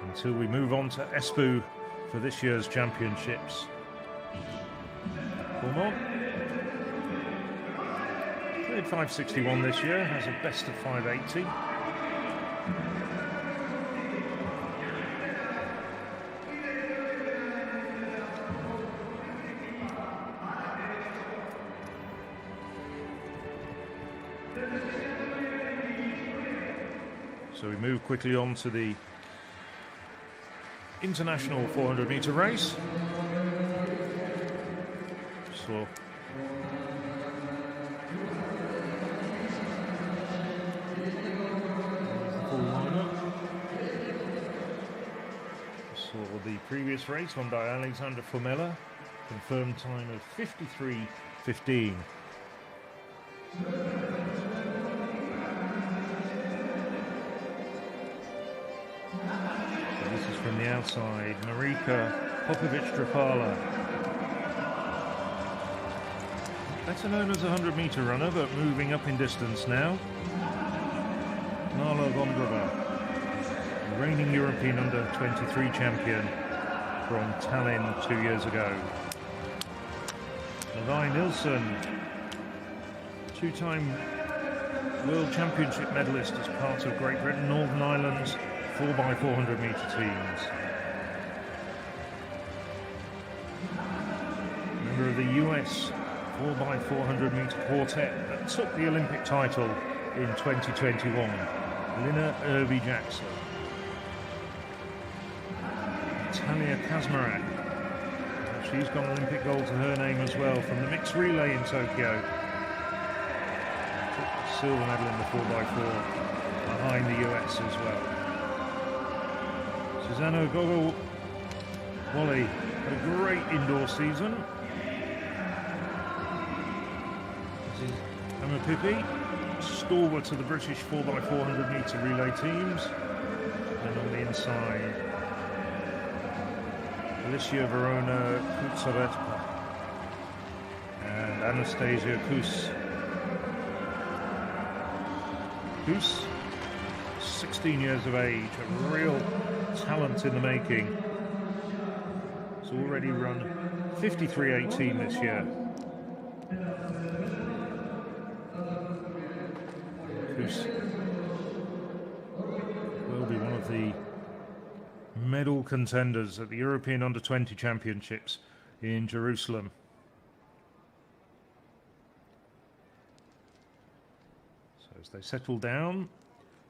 until we move on to Espoo for this year's championships. Cormont played 5.61 this year, has a best of 5.80. So we move quickly on to the international 400-metre race. So full lineup. So the previous race won by Alexandra Formella, confirmed time of 53.15. from the outside, Marika Popovic-Drapala. Better known as a 100-meter runner, but moving up in distance now. Marla Vondrova, reigning European under-23 champion from Tallinn 2 years ago. Levi Nilsson, two-time World Championship medalist as part of Great Britain Northern Ireland's 4x400 metre teams. Member of the US 4x400 metre quartet that took the Olympic title in 2021, Lina Irby-Jackson. Natalia Kazmarek, she's got an Olympic gold to her name as well from the mixed relay in Tokyo. Took the silver medal in the 4x4 behind the US as well. Susanna Gogo-Wally had a great indoor season. This is Emma Pippi, stalwart of the British 4x400 metre relay teams. And on the inside, Alicia Verona Kutsavetka and Anastasia Kus. Kus, 16 years of age, a real talent in the making. Has already run 53.18 this year. Kus will be one of the medal contenders at the European Under-20 Championships in Jerusalem. So as they settle down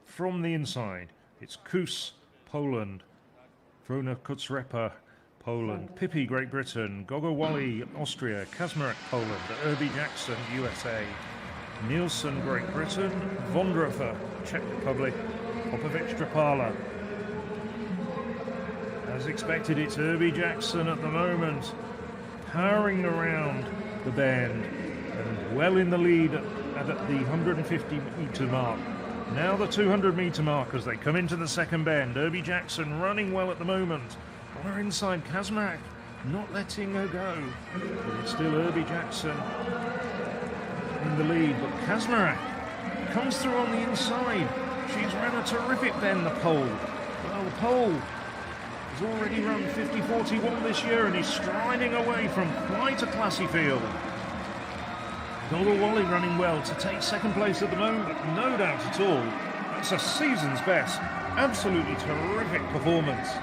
from the inside, it's Kus, Poland, Vrona Kutsrepa, Poland, Pippi, Great Britain, Gogo-Wally, Austria, Kazmarek, Poland, Irby-Jackson, USA, Nielsen, Great Britain, Vondrova, Czech Republic, Popovic-Drapala. As expected, it's Irby-Jackson at the moment, powering around the bend and well in the lead at the 150-metre mark. Now the 200-metre mark as they come into the second bend. Irby-Jackson running well at the moment. On her inside, Kazmarek not letting her go. But it's still Irby-Jackson in the lead, but Kazmarek comes through on the inside. She's ran a terrific bend, the pole. Well, the pole has already run 50.41 this year and is striding away from quite a classy field. Gogo-Wally running well to take second place at the moment, no doubt at all. That's a season's best. Absolutely terrific performance.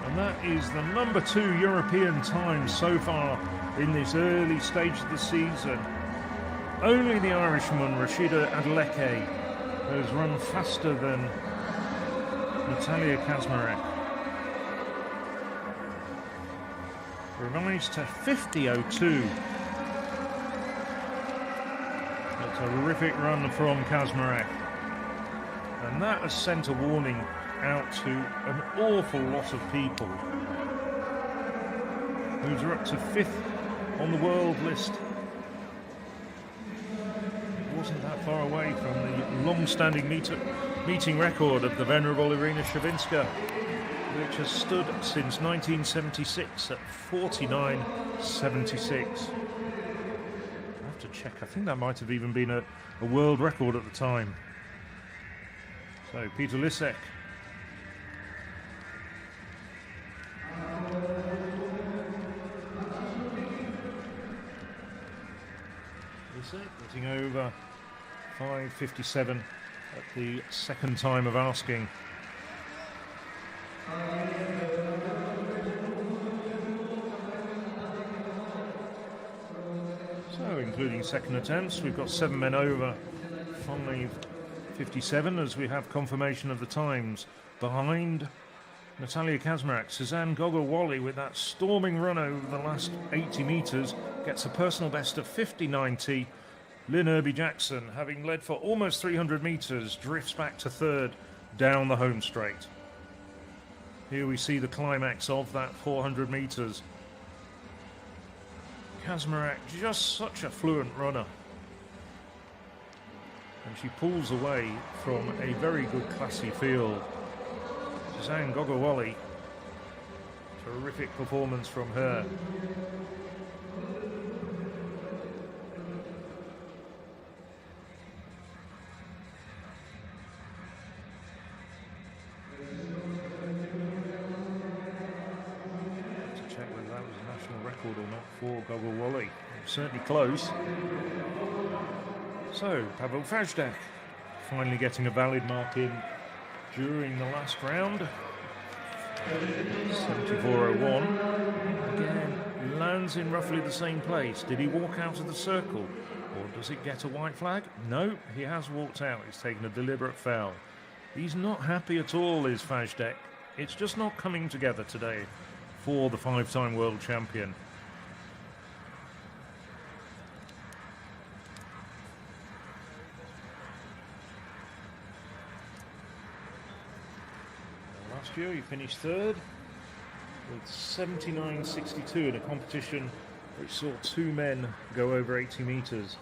And that is the number 2 European time so far in this early stage of the season. Only the Irishwoman Rashida Adeleke has run faster than Natalia Kazmarek. Revised to 50.02. A terrific run from Kazmarek. And that has sent a warning out to an awful lot of people. Moves her up to 5th on the world list. Wasn't that far away from the long-standing meeting record of the venerable Irina Shevchenko, which has stood since 1976 at 49.76. I have to check. I think that might have even been a world record at the time. So Peter Lisek. Getting over 5.57 at the second time of asking. So, including second attempts, we've got 7 men over 5.57 as we have confirmation of the times. Behind Natalia Kazmarek, Suzanne Gogo-Wally with that storming run over the last 80 metres gets a personal best of 50.90. Lynn Irby-Jackson, having led for almost 300 metres, drifts back to 3rd down the home straight. Here we see the climax of that 400 metres. Kazmarek, just such a fluent runner. And she pulls away from a very good classy field. Suzanne Gogowoli. Terrific performance from her. To check whether that was a national record or not for Gogowoli. Certainly close. So, Pavel Fajdek finally getting a valid mark in during the last round. 74.01. Again, lands in roughly the same place. Did he walk out of the circle? Or does it get a white flag? No, he has walked out. He's taken a deliberate foul. He's not happy at all, is Fajdek. It's just not coming together today for the five-time world champion. Last year he finished third with 79.62 in a competition which saw two men go over 80 metres,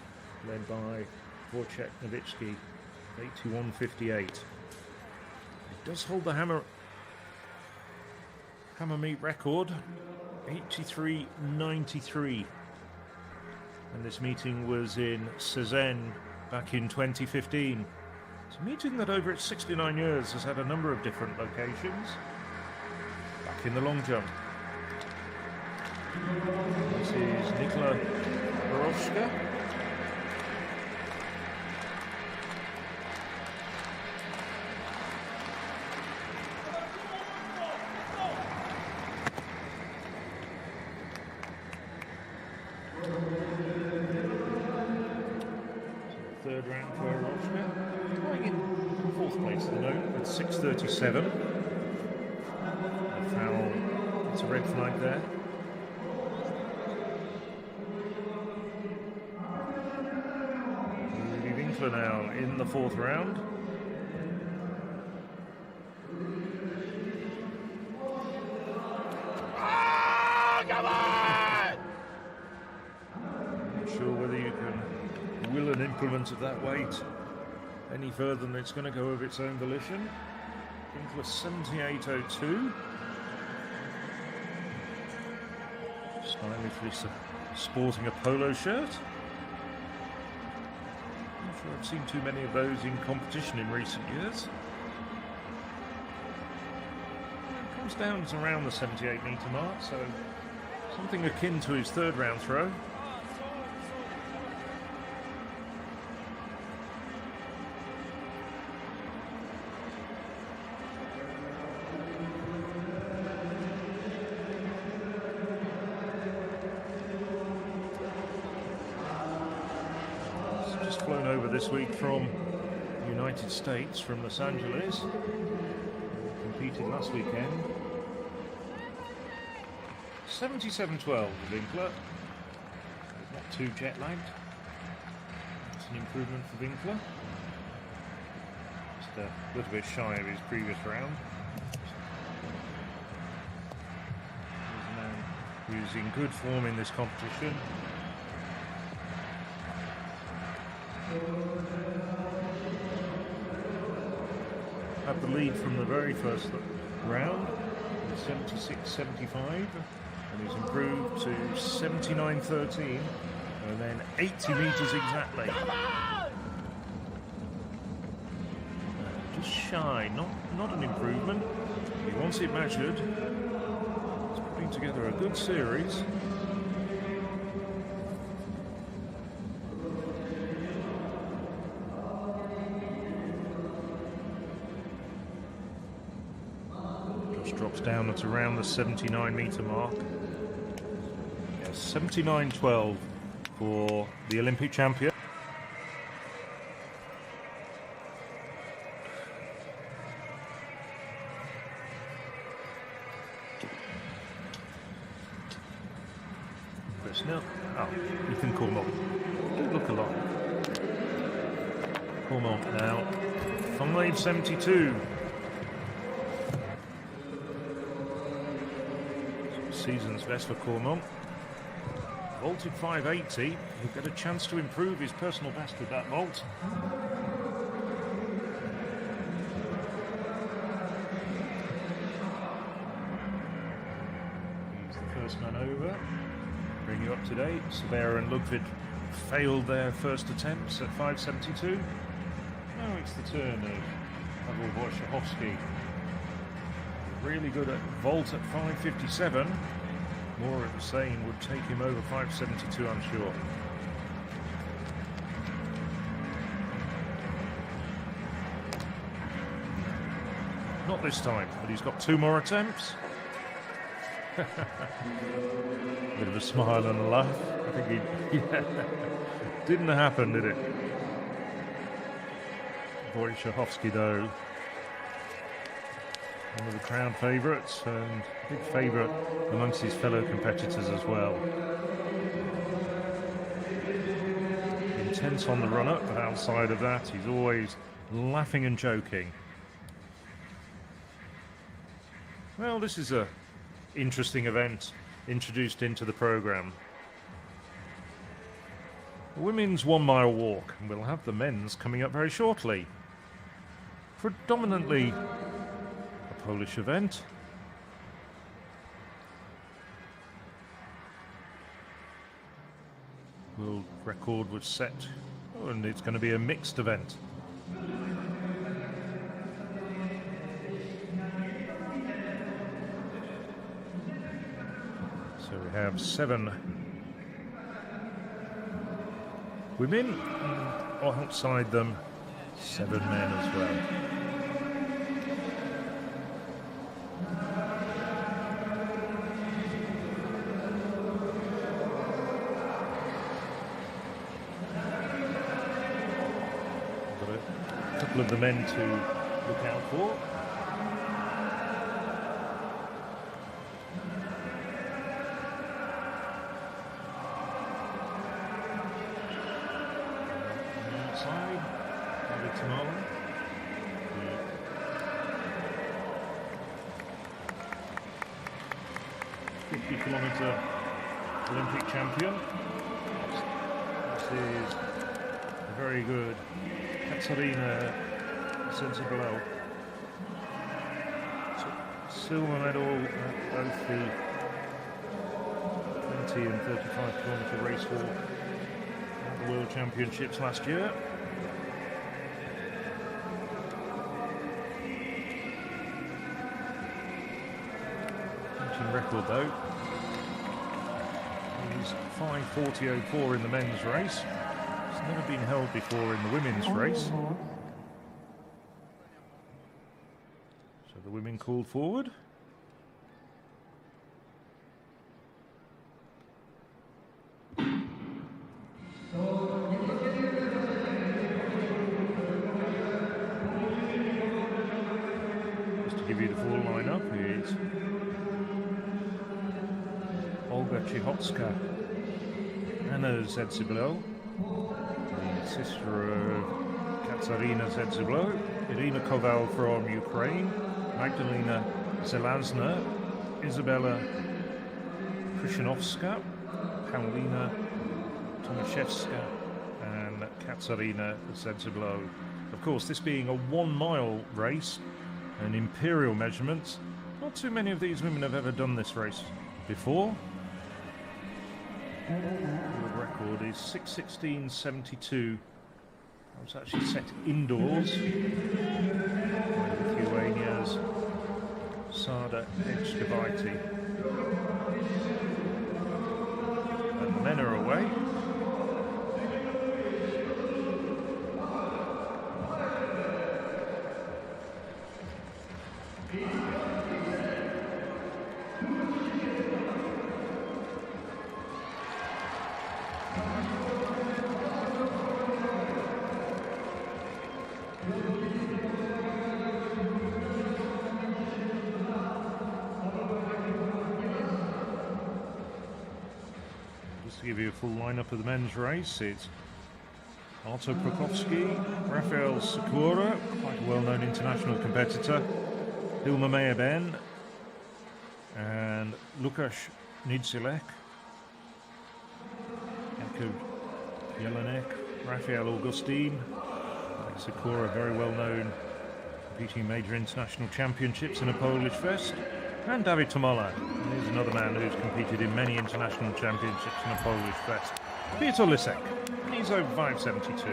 led by Wojciech Nowicki, 81.58. He does hold the hammer meet record, 83.93. And this meeting was in Cezanne back in 2015. It's a meeting that over its 69 years has had a number of different locations. Back in the long jump. This is Nikola Borowska. Third round for Borowska. Going in fourth place at the moment with 6.37. A foul, it's a red flag there. Rudy Winkler now in the fourth round. Come on! Not sure whether you can will an implement of that weight any further than it's going to go of its own volition. Winkler 78.02. Stylishly sporting a polo shirt. Not sure I've seen too many of those in competition in recent years. It comes down to around the 78 metre mark, so something akin to his third round throw. Flown over this week from the United States, from Los Angeles. Competed last weekend. 77.12 Winkler. Not too jet lagged. It's an improvement for Winkler. Just a little bit shy of his previous round. Here's a man who's in good form in this competition. Had the lead from the very first round with 76.75, and he's improved to 79.13, and then 80 metres exactly. Just shy, not an improvement. He wants it measured. He's putting together a good series. Drops down at around the 79 metre mark. Yes, 79.12 for the Olympic champion. Chris Nil. Oh, Ethan Cormont. Do look alike. Cormont now. 5.72. Season's best for Cormont. Vaulted 5.80. He'll get a chance to improve his personal best with that vault. over. Bring you up to date. Severa and Ludwig failed their first attempts at 5.72. Now it's the turn of Pavel Wojciechowski. Really good at vault at 5.57. More of the same would take him over 5.72, I'm sure. Not this time, but he's got 2 more attempts. Bit of a smile and a laugh. I think he didn't happen, did it? Wojciechowski, though, one of the crowd favourites and a big favourite amongst his fellow competitors as well. Intense on the run-up, but outside of that, he's always laughing and joking. Well, this is a interesting event introduced into the programme. The women's 1 mile walk, and we'll have the men's coming up very shortly. Predominantly a Polish event. World record was set, and it's going to be a mixed event. So we have 7 women, and outside them 7 men as well. Got a couple of the men to look out for. Olympic champion. This is a very good Katarina Sensibelow. Silver medal at both the 20 and 35 kilometre race walk at the World Championships last year. Record though is 5:40.04 in the men's race. It's never been held before in the women's race. So the women called forward. Just to give you the full lineup, is Olga Chihotska, Anna Zedziblo, the sister of Katarina Zedziblo, Irina Koval from Ukraine, Magdalena Zelazna, Isabella Kryshanovska, Paulina Tomaszewska, and Katarina Zedziblo. Of course, this being a 1 mile race, an imperial measurement, not too many of these women have ever done this race before. The record is 6:16.72. That was actually set indoors by Lithuania's Sada Edgegabaiti. And the men are away. To give you a full lineup of the men's race, it's Artur Prokofsky, Rafael Sakura, quite a well-known international competitor, Hilma Meyer-Ben, and Lukasz Nidzilek, Jakub Jelenek, Rafael Augustin, Sakura, very well-known, competing in major international championships in a Polish vest, and David Tomola. is another man who's competed in many international championships and a Polish best. Peter Lisek. He's over 5.72.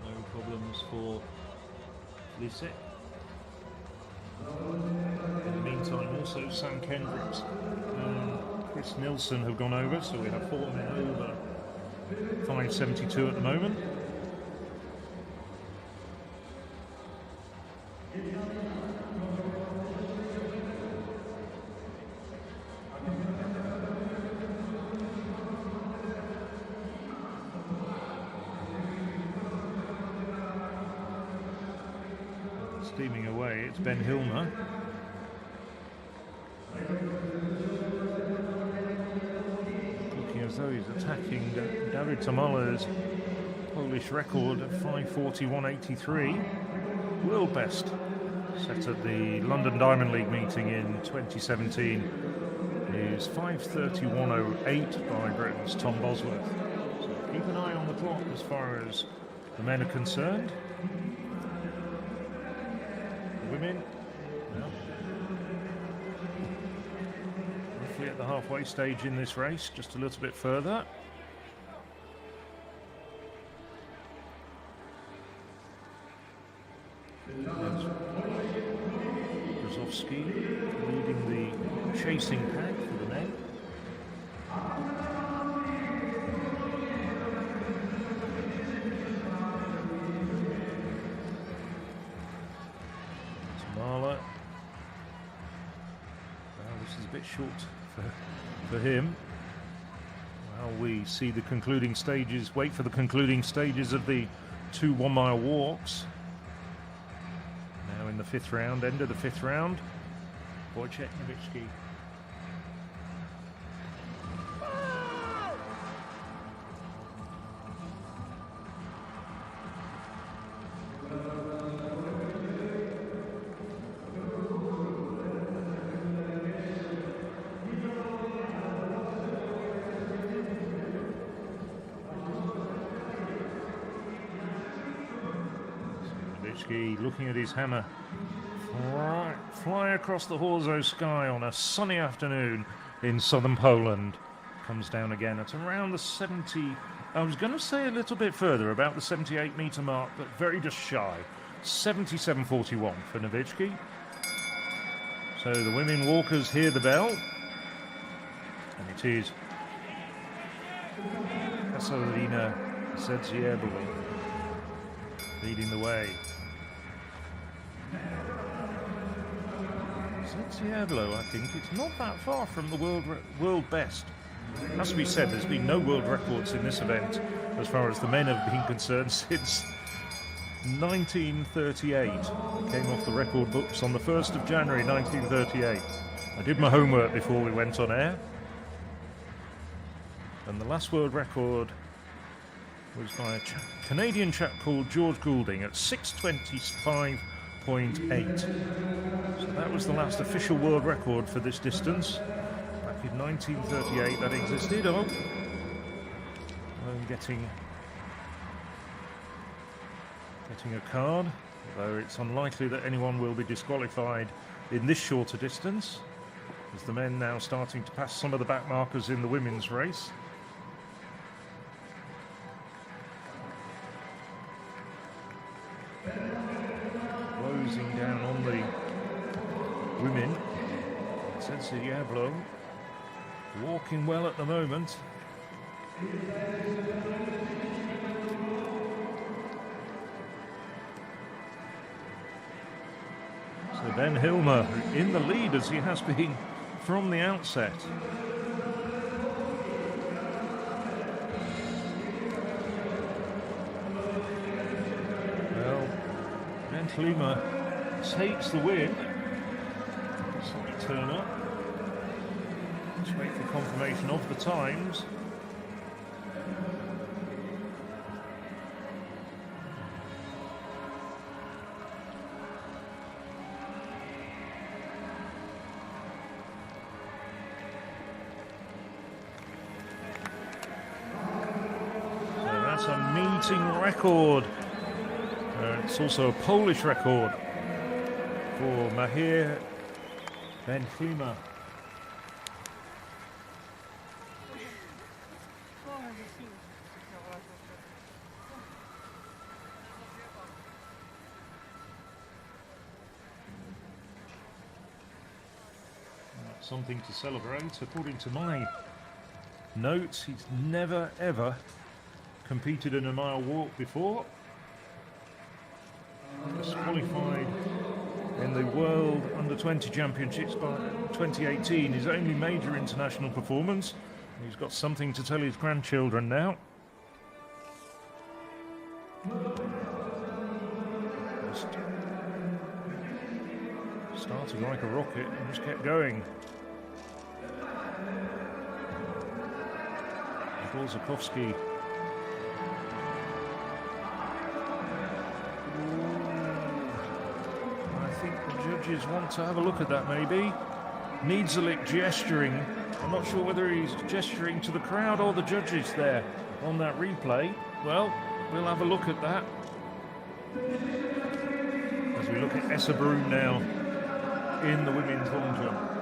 No problems for Lisek. In the meantime, also Sam Kendricks and Chris Nilsson have gone over, so we have 4 men over 5.72 at the moment. Steaming away, it's Ben Hilmer. Looking as though he's attacking David Tomala's Polish record of 5:41.83. World best set at the London Diamond League meeting in 2017 is 5:31.08 by Britain's Tom Bosworth. So keep an eye on the clock as far as the men are concerned. Women, well, roughly at the halfway stage in this race, just a little bit further. There's Kusocinski leading the chasing pack for the men. A bit short for him. Well, we see the concluding stages, wait for the concluding stages of the 2 1-mile walks. Now in the 5th round, end of the 5th round. Wojciech Nowicki. Looking at his hammer fly across the Chorzow sky on a sunny afternoon in southern Poland. Comes down again at around the 70, I was going to say a little bit further, about the 78-metre mark, but very just shy. 77.41 for Nowicki. So the women walkers hear the bell, and it is Katarzyna Zdziebla leading the way. Zdziebla, I think, it's not that far from the world best. It has to be said, there's been no world records in this event as far as the men have been concerned since 1938. Came off the record books on the 1st of January 1938. I did my homework before we went on air, and the last world record was by a Canadian chap called George Goulding at 6:25.8. So that was the last official world record for this distance. Back in 1938 that existed. I'm getting a card, though it's unlikely that anyone will be disqualified in this shorter distance, as the men now starting to pass some of the back markers in the women's race. Closing down on the women. Zdziebla walking well at the moment. So Ben Hilmer in the lead, as he has been from the outset. Well, Ben Hilmer takes the win. Slight turn up. Let's wait for confirmation of the times. It's a meeting record. It's also a Polish record for Mahir Ben Klima. Something to celebrate. According to my notes, he's never ever competed in a mile walk before. Just qualified in the World Under-20 Championships by 2018, his only major international performance. He's got something to tell his grandchildren now. Just started like a rocket and just kept going. Chorzow. I think the judges want to have a look at that maybe. Niedzalik gesturing. I'm not sure whether he's gesturing to the crowd or the judges there on that replay. Well, we'll have a look at that. As we look at Essa Broom now in the women's long jump.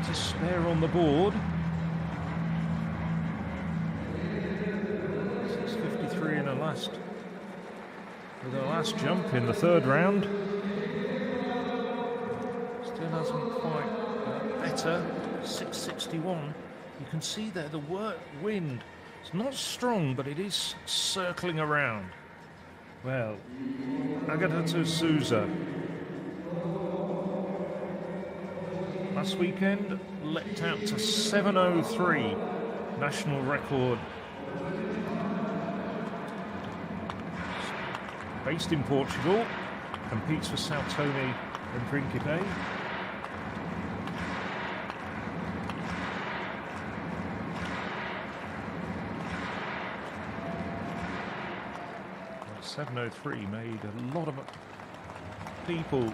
To spare on the board. 6:53 in a last, with a last jump in the third round. Still hasn't quite better. 6:61. You can see there the wind. It's not strong, but it is circling around. Well, Agata Souza. Last weekend, leapt out to 7:03, national record. Based in Portugal, competes for Sao Tome and Principe. Well, 7:03 made a lot of people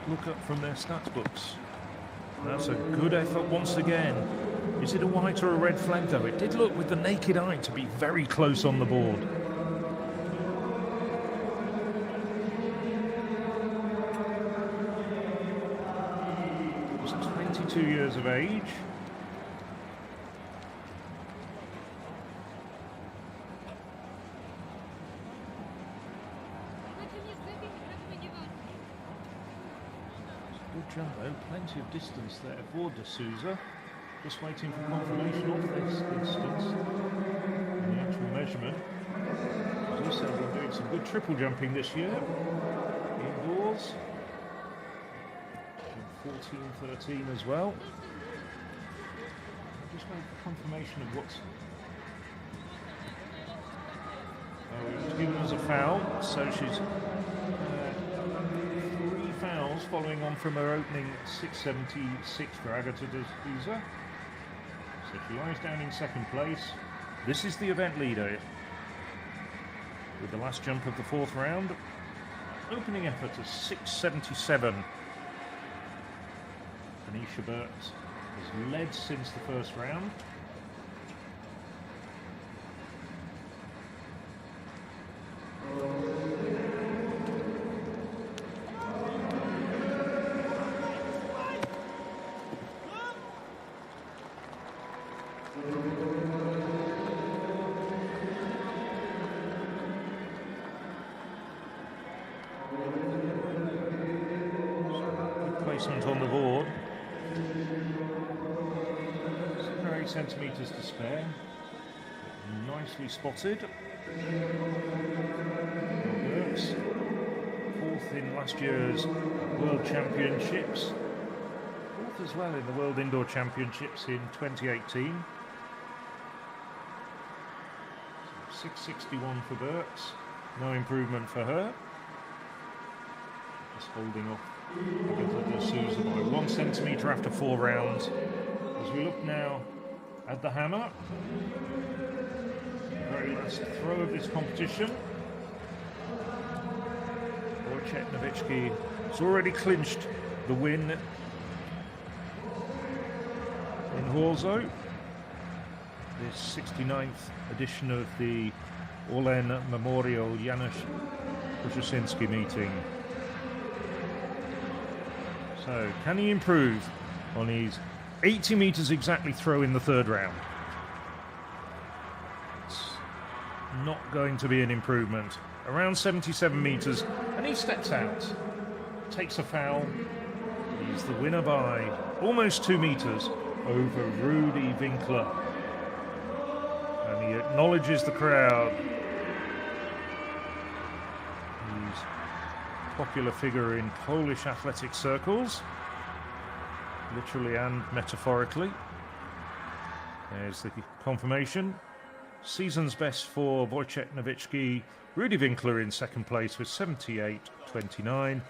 look up from their stats books. That's a good effort once again. Is it a white or a red flag though? It did look with the naked eye to be very close on the board. He was 22 years of age. Good jump though, plenty of distance there for De Souza. Just waiting for confirmation of this distance and the actual measurement. He's also been doing some good triple jumping this year, indoors. 14-13 as well. I'll just wait for confirmation of what's... Oh, it was given as a foul, so she's... fouls following on from her opening 6:76 for Agata De Souza. So she lies down in second place. This is the event leader with the last jump of the fourth round. Opening effort is 6:77. Anisha Burks has led since the first round. Placement on the board. 7 or 8 centimetres to spare. Nicely spotted. Works. Fourth in last year's World Championships. Fourth as well in the World Indoor Championships in 2018. 6:61 for Burks. No improvement for her. Just holding off de Souza by 1 centimetre after 4 rounds. As we look now at the hammer, the very last throw of this competition. Wojciech Nowitzki has already clinched the win in Chorzow. This 69th edition of the ORLEN Memorial Janusz Kusocinski meeting. So, can he improve on his 80 metres exactly throw in the 3rd round? It's not going to be an improvement. Around 77 metres, and he steps out, takes a foul. He's the winner by almost 2 metres over Rudy Winkler. And he acknowledges the crowd. He's a popular figure in Polish athletic circles, literally and metaphorically. There's the confirmation. Season's best for Wojciech Nowitzki. Rudy Winkler in 2nd place with 78.29.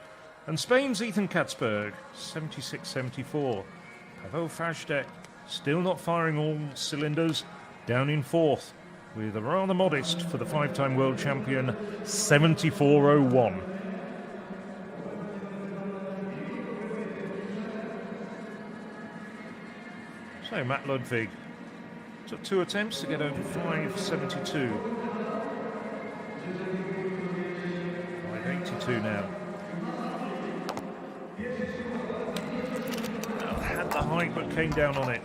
And Spain's Ethan Katzberg, 76.74. Pavel Fajdek still not firing all cylinders, down in 4th with a rather modest, for the 5-time world champion, 74.01. So Matt Ludwig took 2 attempts to get over 5.72. 5.82 now. Had the height but came down on it.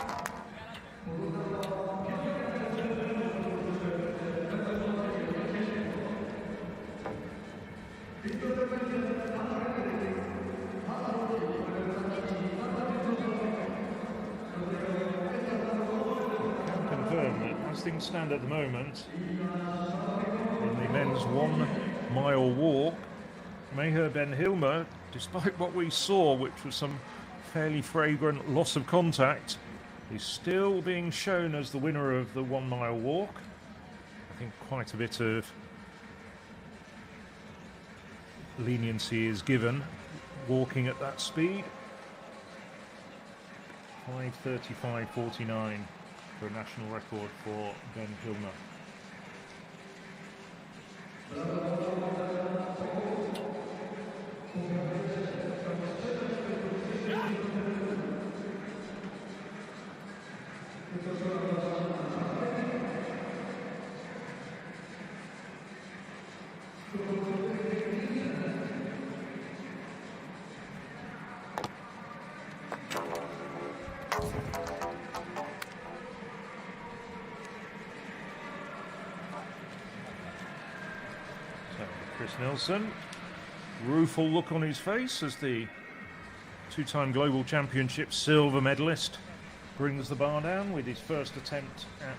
As things stand at the moment, in the men's 1 mile walk, Meher Ben Hilmer, despite what we saw, which was some fairly flagrant loss of contact, is still being shown as the winner of the 1 mile walk. I think quite a bit of leniency is given walking at that speed. 5:35.49 for a national record for Ben Hilmer. Chris Nelson, rueful look on his face as the 2-time global championship silver medalist brings the bar down with his first attempt at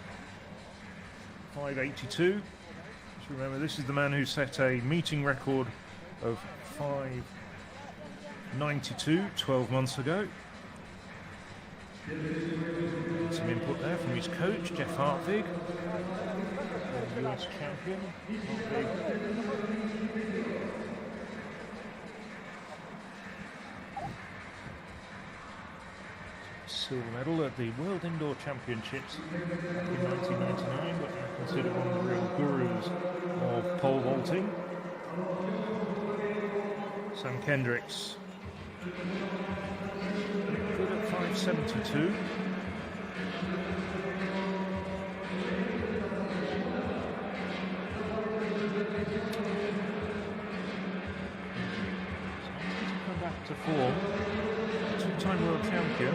5.82. Just remember, this is the man who set a meeting record of 5.92 12 months ago. Some input there from his coach, Jeff Hartvig, the US champion. Silver medal at the World Indoor Championships back in 1999, but considered one of the real gurus of pole vaulting. Sam Kendricks, good at 5.72. Come back to form. 2-time world champion.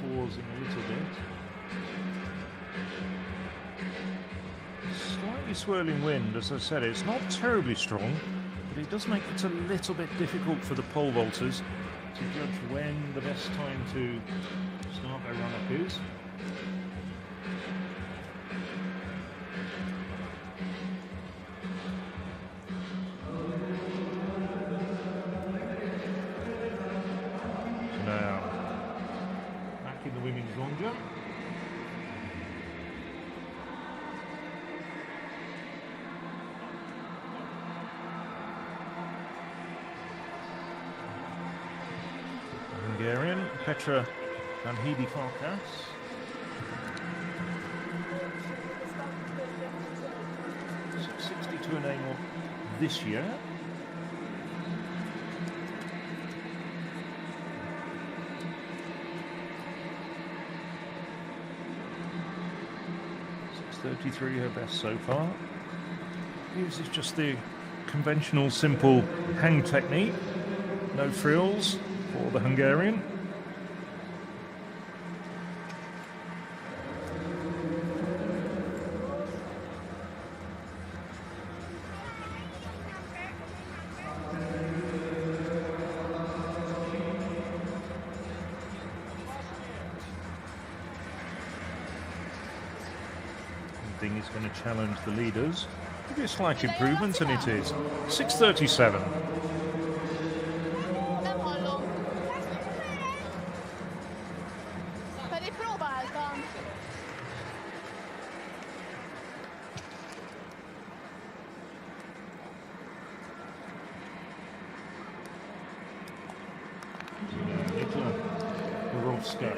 Pausing a little bit. Slightly swirling wind, as I said, it's not terribly strong, but it does make it a little bit difficult for the pole vaulters to judge when the best time to start their run-up is. him in his long jump. Hungarian, Petra and Hedi Farkas. .62 an aim this year. .633 her best so far. Uses just the conventional simple hang technique. No frills for the Hungarian. Thing is going to challenge the leaders. Maybe a slight improvement, and it is. 6:37. Nem hallom. Pedig próbáltam. Nikla Borovska.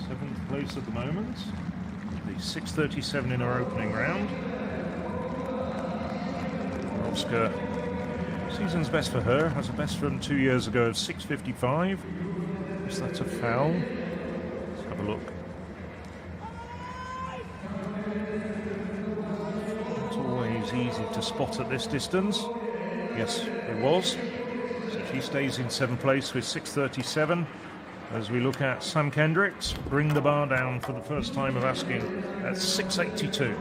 Seventh place at the moment. The 6:37 in her opening round. Borovska, season's best for her, has a best from 2 years ago of 6:55. Is that a foul? Let's have a look. It's always easy to spot at this distance. Yes, it was. So she stays in 7th place with 6:37. As we look at Sam Kendricks, bring the bar down for the first time of asking at 6:82.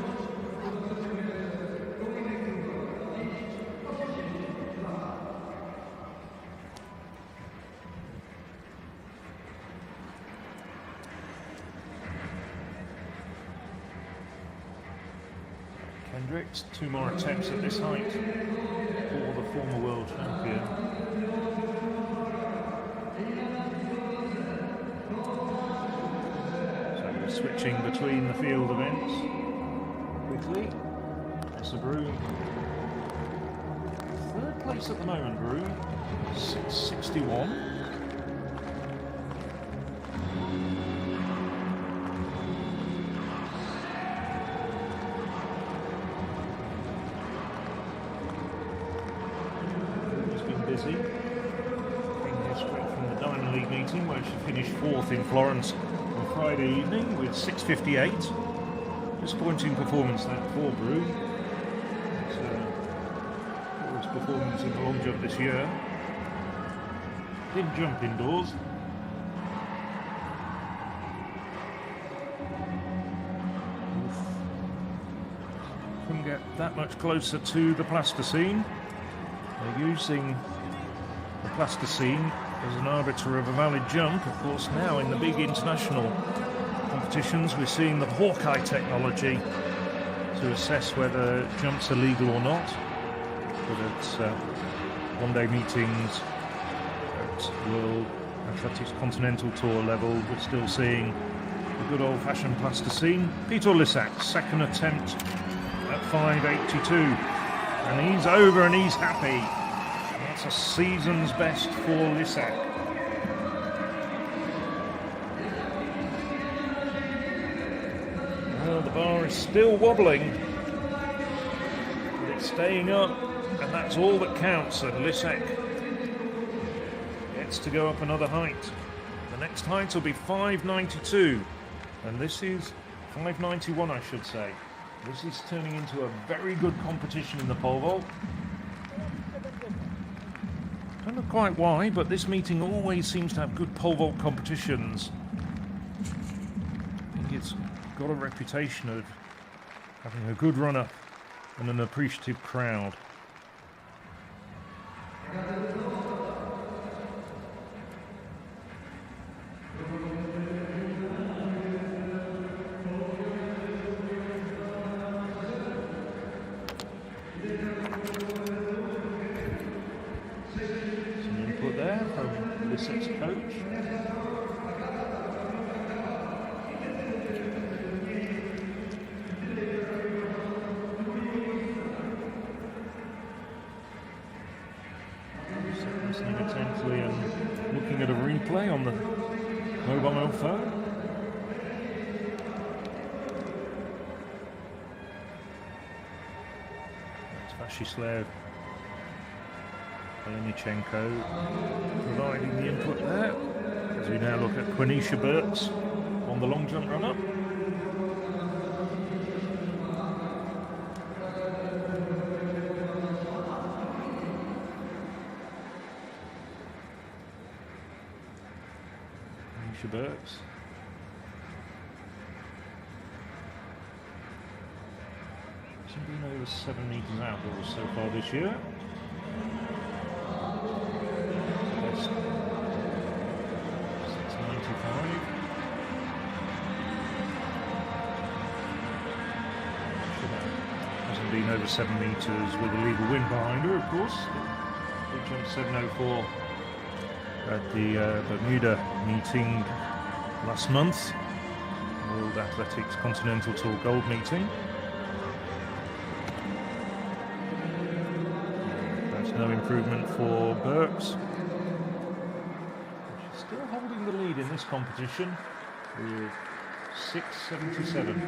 Kendricks, 2 more attempts at this height for the former world champion. Switching between the field events quickly. It's a Broom. 3rd place at the moment, Broom. 6:61. She's been busy. Came here straight from the Diamond League meeting where she finished 4th in Florence Friday evening with 6:58. Disappointing performance that for Broom. It's poorest performance in the long jump this year. Didn't jump indoors. Couldn't get that much closer to the plasticine. They're using the plasticine as an arbiter of a valid jump. Of course, now in the big international competitions we're seeing the Hawkeye technology to assess whether jumps are legal or not. But at one-day meetings at World Athletics Continental Tour level, we're still seeing the good old-fashioned plasticine. Peter Lissak, 2nd attempt at 5:82, and he's over and he's happy. That's a season's best for Lissak. Well, the bar is still wobbling, but it's staying up, and that's all that counts. And Lissak gets to go up another height. The next height will be 5:92, and this is 5:91, I should say. This is turning into a very good competition in the pole vault. Don't know quite why, but this meeting always seems to have good pole vault competitions. I think it's got a reputation of having a good run-up and an appreciative crowd. Lisic's coach. Listening intently and looking at a replay on the mobile phone. That's Vashislev Olenichenko providing the input there. As we now look at Quenisha Burks on the long jump run-up. Quenisha Burks. Hasn't been over 7 meters outdoors so far this year. That's 695. Hasn't been over 7 meters with a legal wind behind her, of course. Big jump 704 at the Bermuda meeting last month. World Athletics Continental Tour Gold meeting. No improvement for Burks. She's still holding the lead in this competition with 677.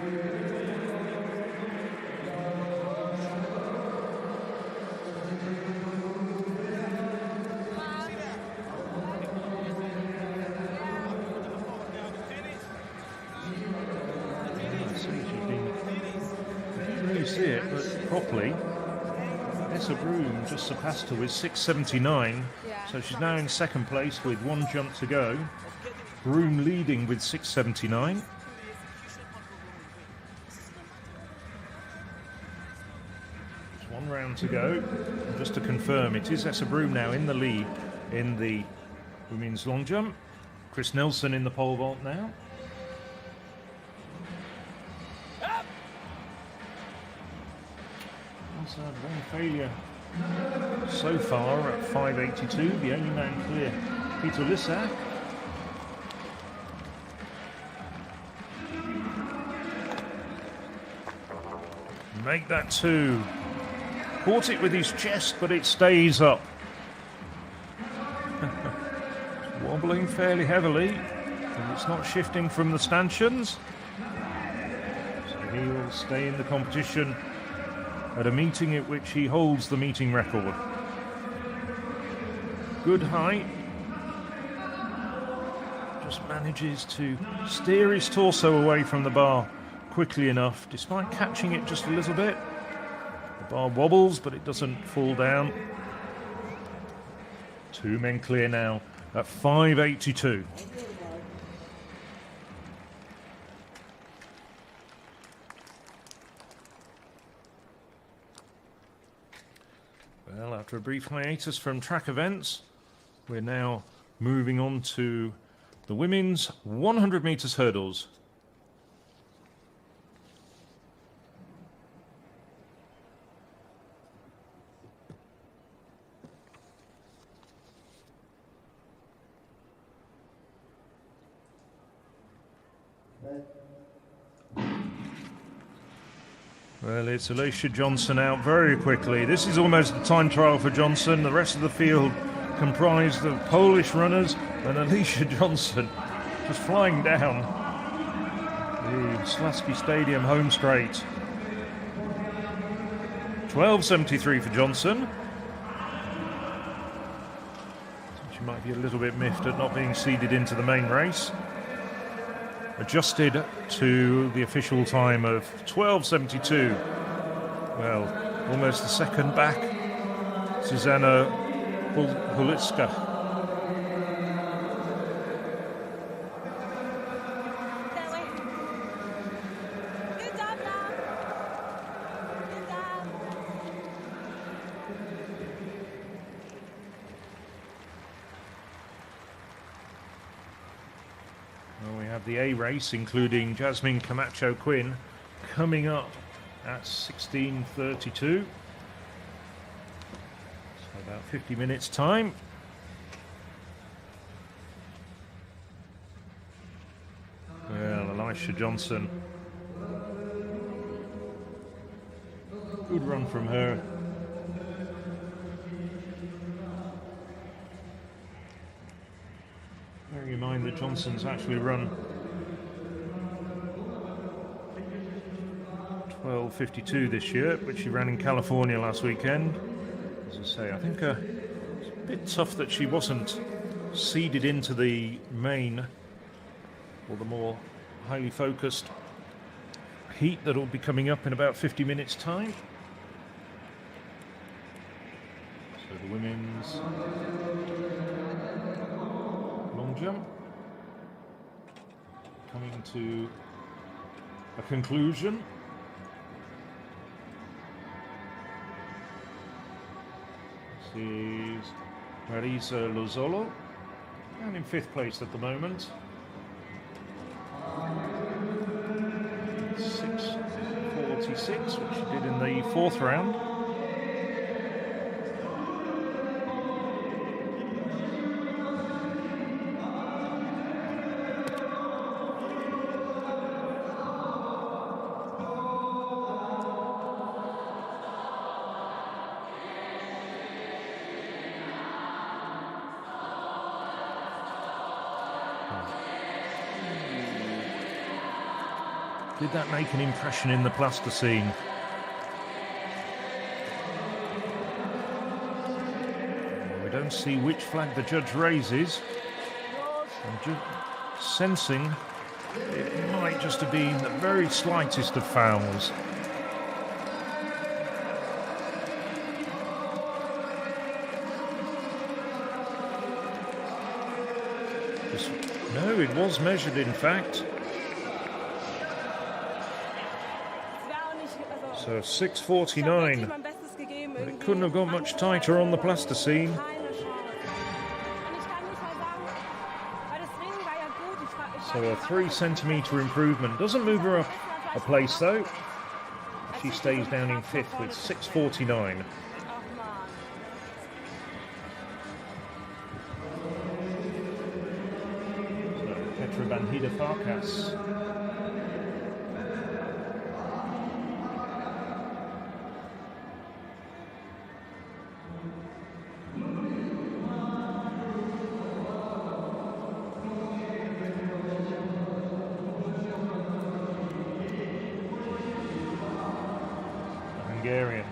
You didn't really see it, but properly. Essa Broom just surpassed her with 679, so she's now in second place with 1 jump to go. Broom leading with 679. Just 1 round to go. And just to confirm, it is Essa Broom now in the lead in the women's long jump. Chris Nelson in the pole vault now. One failure so far at 582, the only man clear, Peter Lisak. Make that 2. Caught it with his chest, but it stays up. Wobbling fairly heavily, and it's not shifting from the stanchions. So he will stay in the competition at a meeting at which he holds the meeting record. Good height. Just manages to steer his torso away from the bar quickly enough, despite catching it just a little bit. The bar wobbles, but it doesn't fall down. 2 men clear now at 582. Well, after a brief hiatus from track events, we're now moving on to the women's 100 meters hurdles. Well, it's Alicia Johnson out very quickly. This is almost a time trial for Johnson. The rest of the field comprised of Polish runners and Alicia Johnson just flying down the Slasky Stadium home straight. 12.73 for Johnson. She might be a little bit miffed at not being seeded into the main race. Adjusted to the official time of 12.72. Well, almost a second back. Susanna Hulitska. Good job, Lam. Good job. Well, we have the A race, including Jasmine Camacho Quinn, coming up at 16:32. So about 50 minutes time. Alicia Johnson. Good run from her. Bearing in mind that Johnson's actually run 12:52 this year, which she ran in California last weekend. As I say, I think it's a bit tough that she wasn't seeded into the main, or the more highly focused heat that will be coming up in about 50 minutes' time. So the women's long jump coming to a conclusion. This is Marisa Lozolo, and in 5th place at the moment. 6:46, which she did in the 4th round. Did that make an impression in the plasticine? We don't see which flag the judge raises. I'm just sensing it might just have been the very slightest of fouls. No, it was measured in fact. So 6:49, but it couldn't have got much tighter on the plasticine. So a 3 centimetre improvement. Doesn't move her up a place though. She stays down in 5th with 6:49. So Petra Banhida Farkas. Hungarian.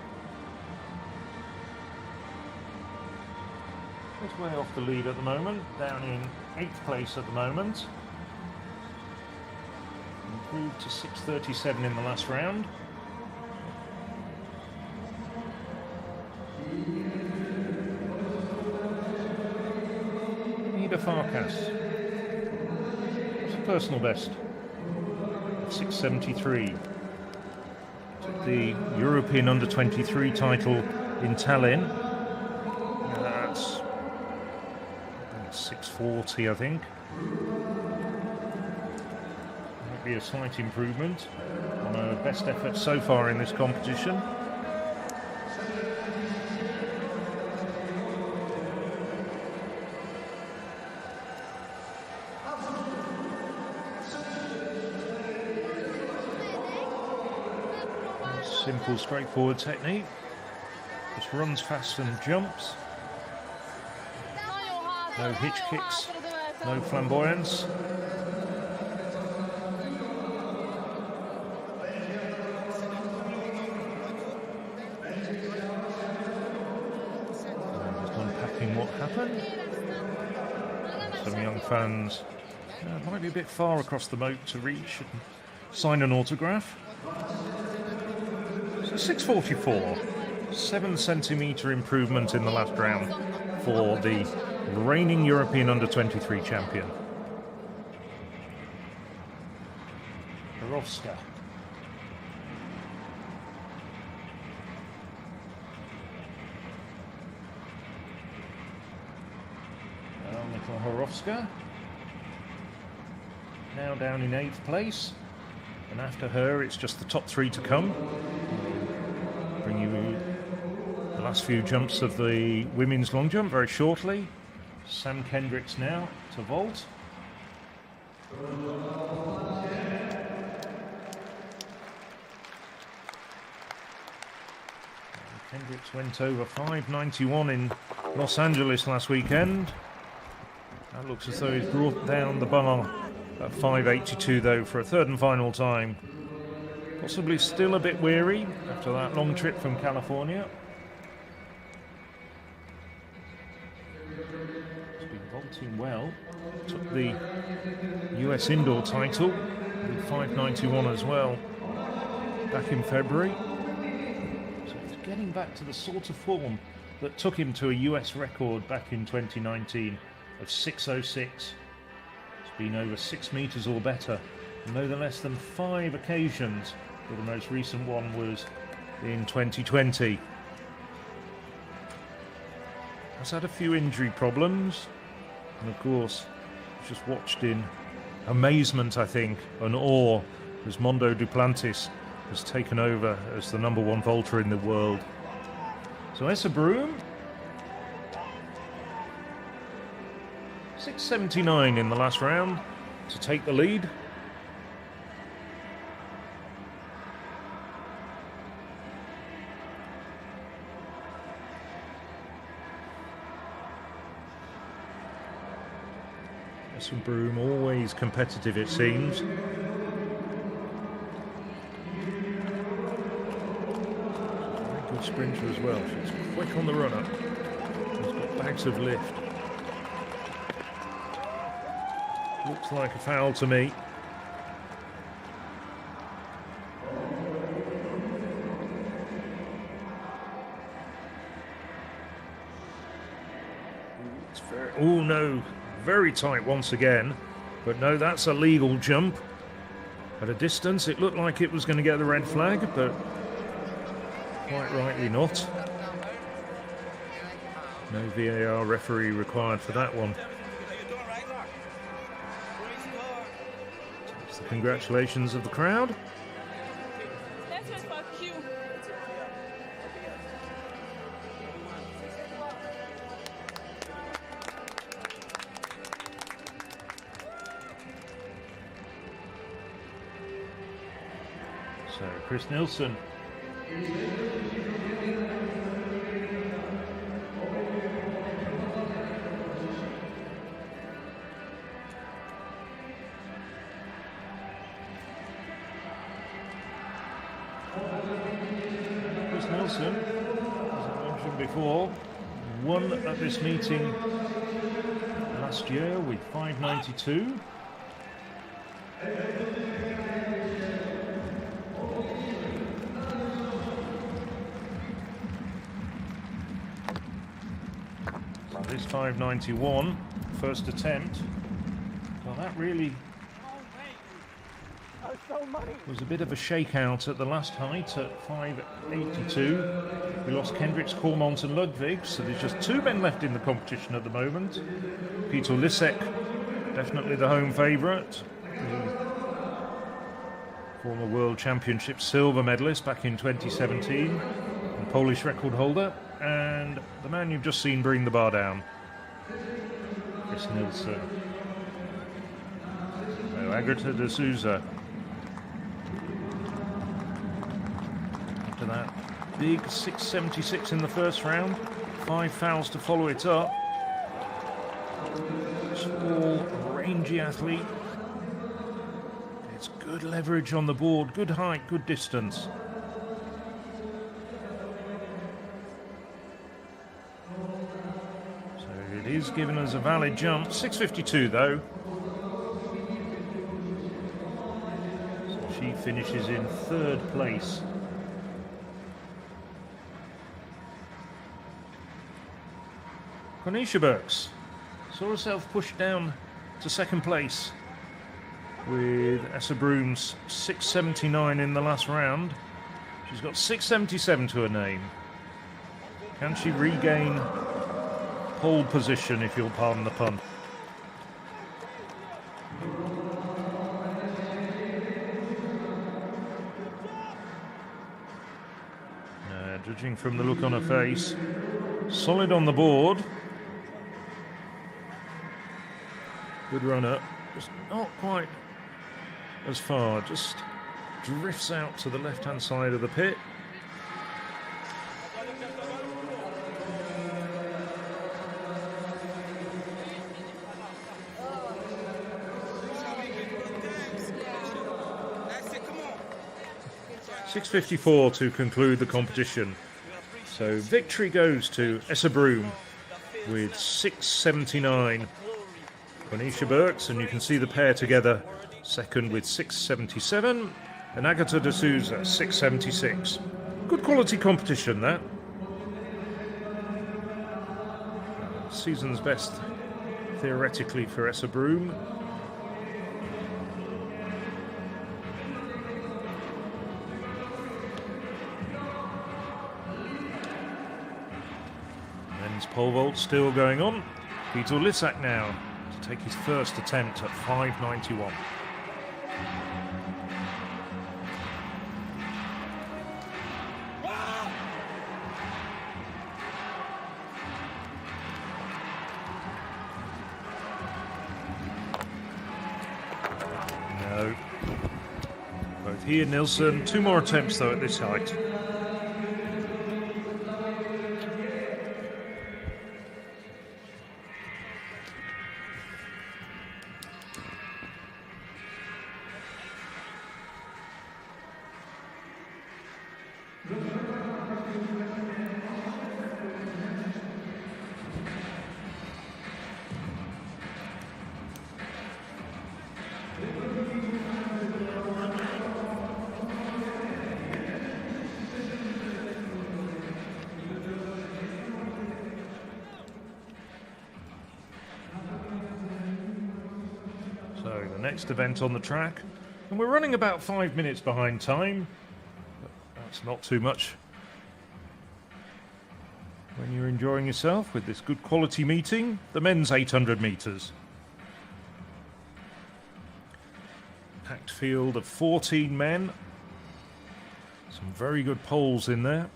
It's way off the lead at the moment, down in 8th place at the moment. Improved to 6:37 in the last round. Nida Farkas. It's a personal best of 6:73. Took the European Under-23 title in Tallinn. That's 6:40, I think. Might be a slight improvement on her best effort so far in this competition. Simple, straightforward technique. Just runs fast and jumps. No hitch kicks, no flamboyance. Just unpacking what happened. Some young fans might be a bit far across the moat to reach and sign an autograph. 6:44, 7 centimetre improvement in the last round for the reigning European Under-23 champion. Horovska. Little Horovska. Now down in 8th place, and after her it's just the top 3 to come. Bring you the last few jumps of the women's long jump very shortly. Sam Kendricks now to vault. Hendricks went over 5:91 in Los Angeles last weekend. That looks as though he's brought down the bar at 5:82 though for a third and final time. Possibly still a bit weary after that long trip from California. He's been vaulting well. Took the US indoor title with 5:91 as well back in February. So he's getting back to the sort of form that took him to a US record back in 2019 of 6:06. It's been over 6 meters or better on no less than 5 occasions, but the most recent one was in 2020. Has had a few injury problems, and of course just watched in amazement, I think, and awe as Mondo Duplantis has taken over as the #1 vaulter in the world. So Essa Broom, 6:79 in the last round to take the lead. Essa Broom always competitive, it seems. Very good sprinter as well. She's quick on the run up. She's got bags of lift. Looks like a foul to me. It's very, oh no, very tight once again. But no, that's a legal jump. At a distance, it looked like it was going to get the red flag, but quite rightly not. No VAR referee required for that one. The congratulations of the crowd. Let's wait for Q. So Chris Nilsson. Nelson, as I mentioned before, won at this meeting last year with 5:92. So this 5:91, first attempt. Well, that really was a bit of a shakeout at the last height at 5:82. We lost Kendricks, Cormont and Ludwig, so there's just 2 men left in the competition at the moment. Peter Lisek, definitely the home favourite. Former World Championship silver medalist back in 2017. And Polish record holder. And the man you've just seen bring the bar down, Chris Nilsson. So Agatha de Souza. That big 6:76 in the first round, 5 fouls to follow it up. Small, rangy athlete. It's good leverage on the board, good height, good distance. So it is given us a valid jump. 6:52 though. So she finishes in 3rd place. Cornelia Burks saw herself pushed down to 2nd place with Essa Broom's 6:79 in the last round. She's got 6:77 to her name. Can she regain pole position, if you'll pardon the pun? Judging from the look on her face, solid on the board. Good run up, just not quite as far, just drifts out to the left-hand side of the pit. 6:54 to conclude the competition. So victory goes to Esserbroom with 6:79. Quenisha Burks, and you can see the pair together, second with 6:77, and Agatha de Souza 6:76. Good quality competition, that. Season's best theoretically for Esserbroom. Men's pole vault still going on. Peter Lissak now to take his first attempt at 5:91. No. Both he and Nilsson, 2 more attempts though at this height. So the next event on the track, and we're running about 5 minutes behind time, but that's not too much when you're enjoying yourself with this good quality meeting. The men's 800 metres. Packed field of 14 men, some very good poles in there.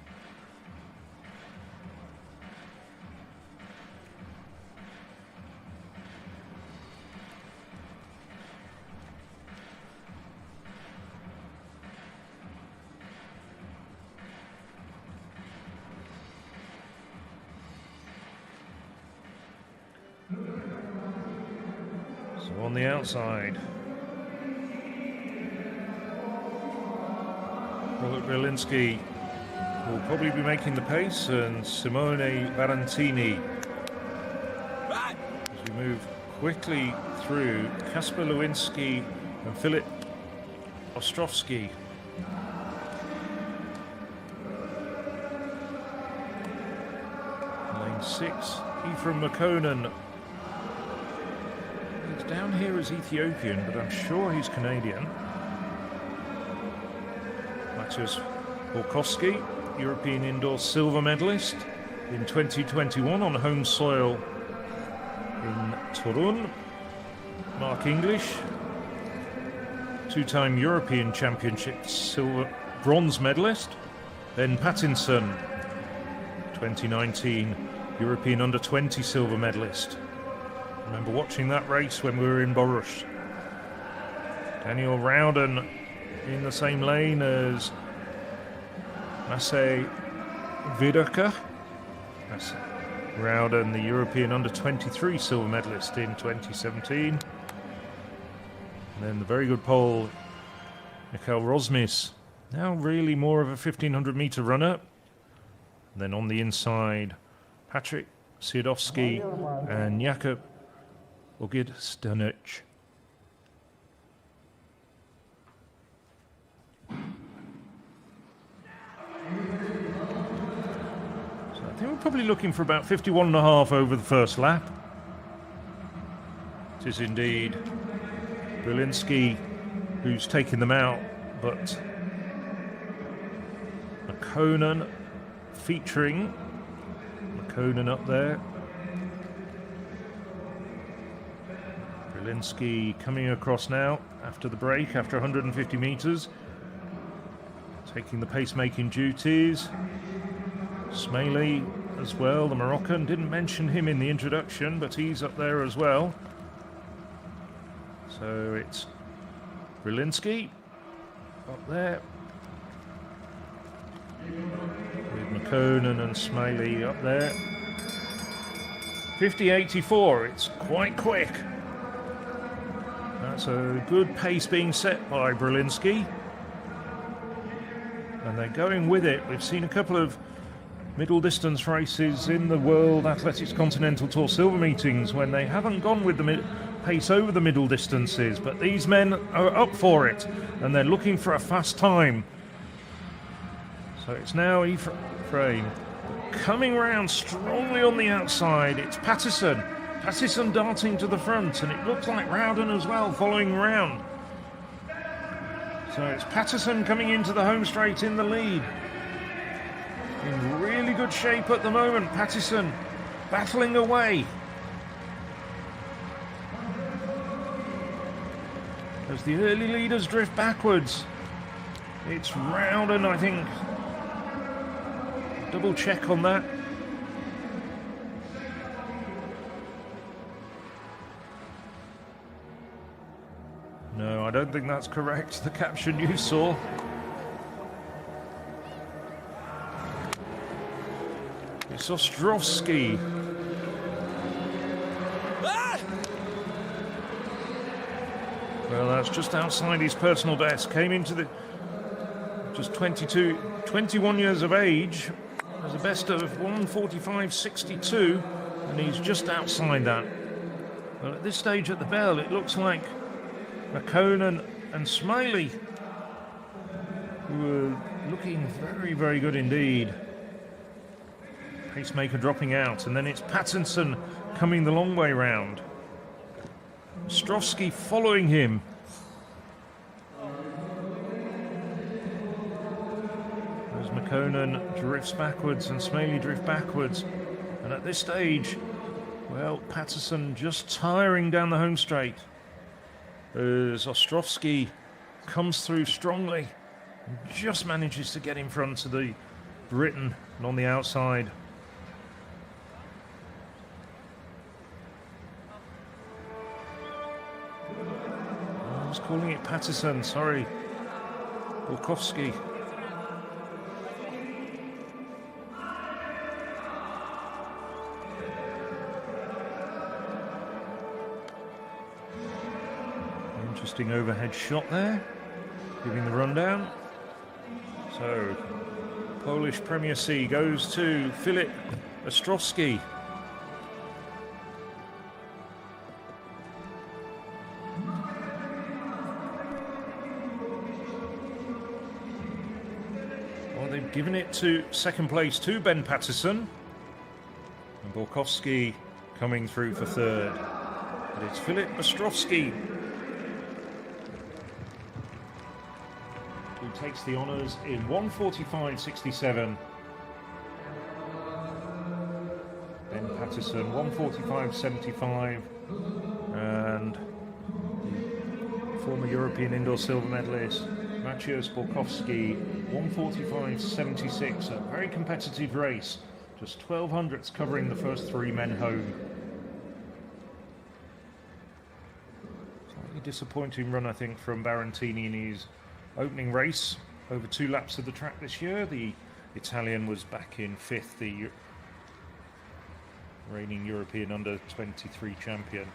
So on the outside, Robert Bielinski will probably be making the pace, and Simone Barantini. As we move quickly through Kasper Lewinsky and Filip Ostrovsky. Lane 6, Ephraim McConan. He's down here as Ethiopian, but I'm sure he's Canadian. Maciej Borkowski, European indoor silver medalist in 2021 on home soil in Torun. Mark English, 2-time European Championship bronze medalist. Ben Pattinson, 2019 European under-20 silver medalist. I remember watching that race when we were in Borush. Daniel Rowden in the same lane as Maciej Widerka. Rowden, the European under-23 silver medalist in 2017. And then the very good pole, Mikhail Rozmis, now really more of a 1500 meter runner. And then on the inside, Patrick Siedowski and Jakub Ogid-Stanich. I think we're probably looking for about 51.5 over the first lap. It is indeed Bielinski who's taken them out, but McConan featuring. McConan up there. Bielinski coming across now after the break, after 150 metres. Taking the pacemaking duties. Smaili as well, the Moroccan. Didn't mention him in the introduction, but he's up there as well. So it's Bielinski up there with McConan and Smaili up there. 50.84, it's quite quick. That's a good pace being set by Bielinski. and they're going with it. We've seen a couple of middle distance races in the World Athletics Continental Tour Silver meetings when they haven't gone with the pace over the middle distances, but these men are up for it and they're looking for a fast time. So it's now Ephraim coming round strongly on the outside. It's Patterson darting to the front, and it looks like Rowden as well following round. So it's Patterson coming into the home straight in the lead. In really good shape at the moment, Patterson battling away. As the early leaders drift backwards, it's Rowden, I think. Double check on that. No, I don't think that's correct, the caption you saw. It's Ostrovsky. Well, that's just outside his personal best. Came into the just 21 years of age. Has a best of 1:45.62, and he's just outside that. Well, at this stage at the bell, it looks like McConan and Smiley, who are looking very, very good indeed. Pacemaker dropping out, and then it's Pattinson coming the long way round. Ostrovsky following him. As McConan drifts backwards and Smiley drift backwards, and at this stage, well, Patterson just tiring down the home straight. As Ostrovsky comes through strongly and just manages to get in front of the Briton and on the outside. I was calling it Patterson, sorry. Borkowski. Interesting overhead shot there, giving the rundown. So, Polish Premier C goes to Filip Ostrovsky. Well, they've given it to second place to Ben Patterson. And Borkowski coming through for third. But it's Filip Ostrovsky who takes the honours in 1:45.67. Ben Patterson 1:45.75, and the former European indoor silver medalist Maciej Borkowski 1:45.76. A very competitive race, just 1200s covering the first three men home. Slightly disappointing run, I think, from Barantini in his opening race. Over 2 laps of the track this year. The Italian was back in 5th, the reigning European under-23 champion.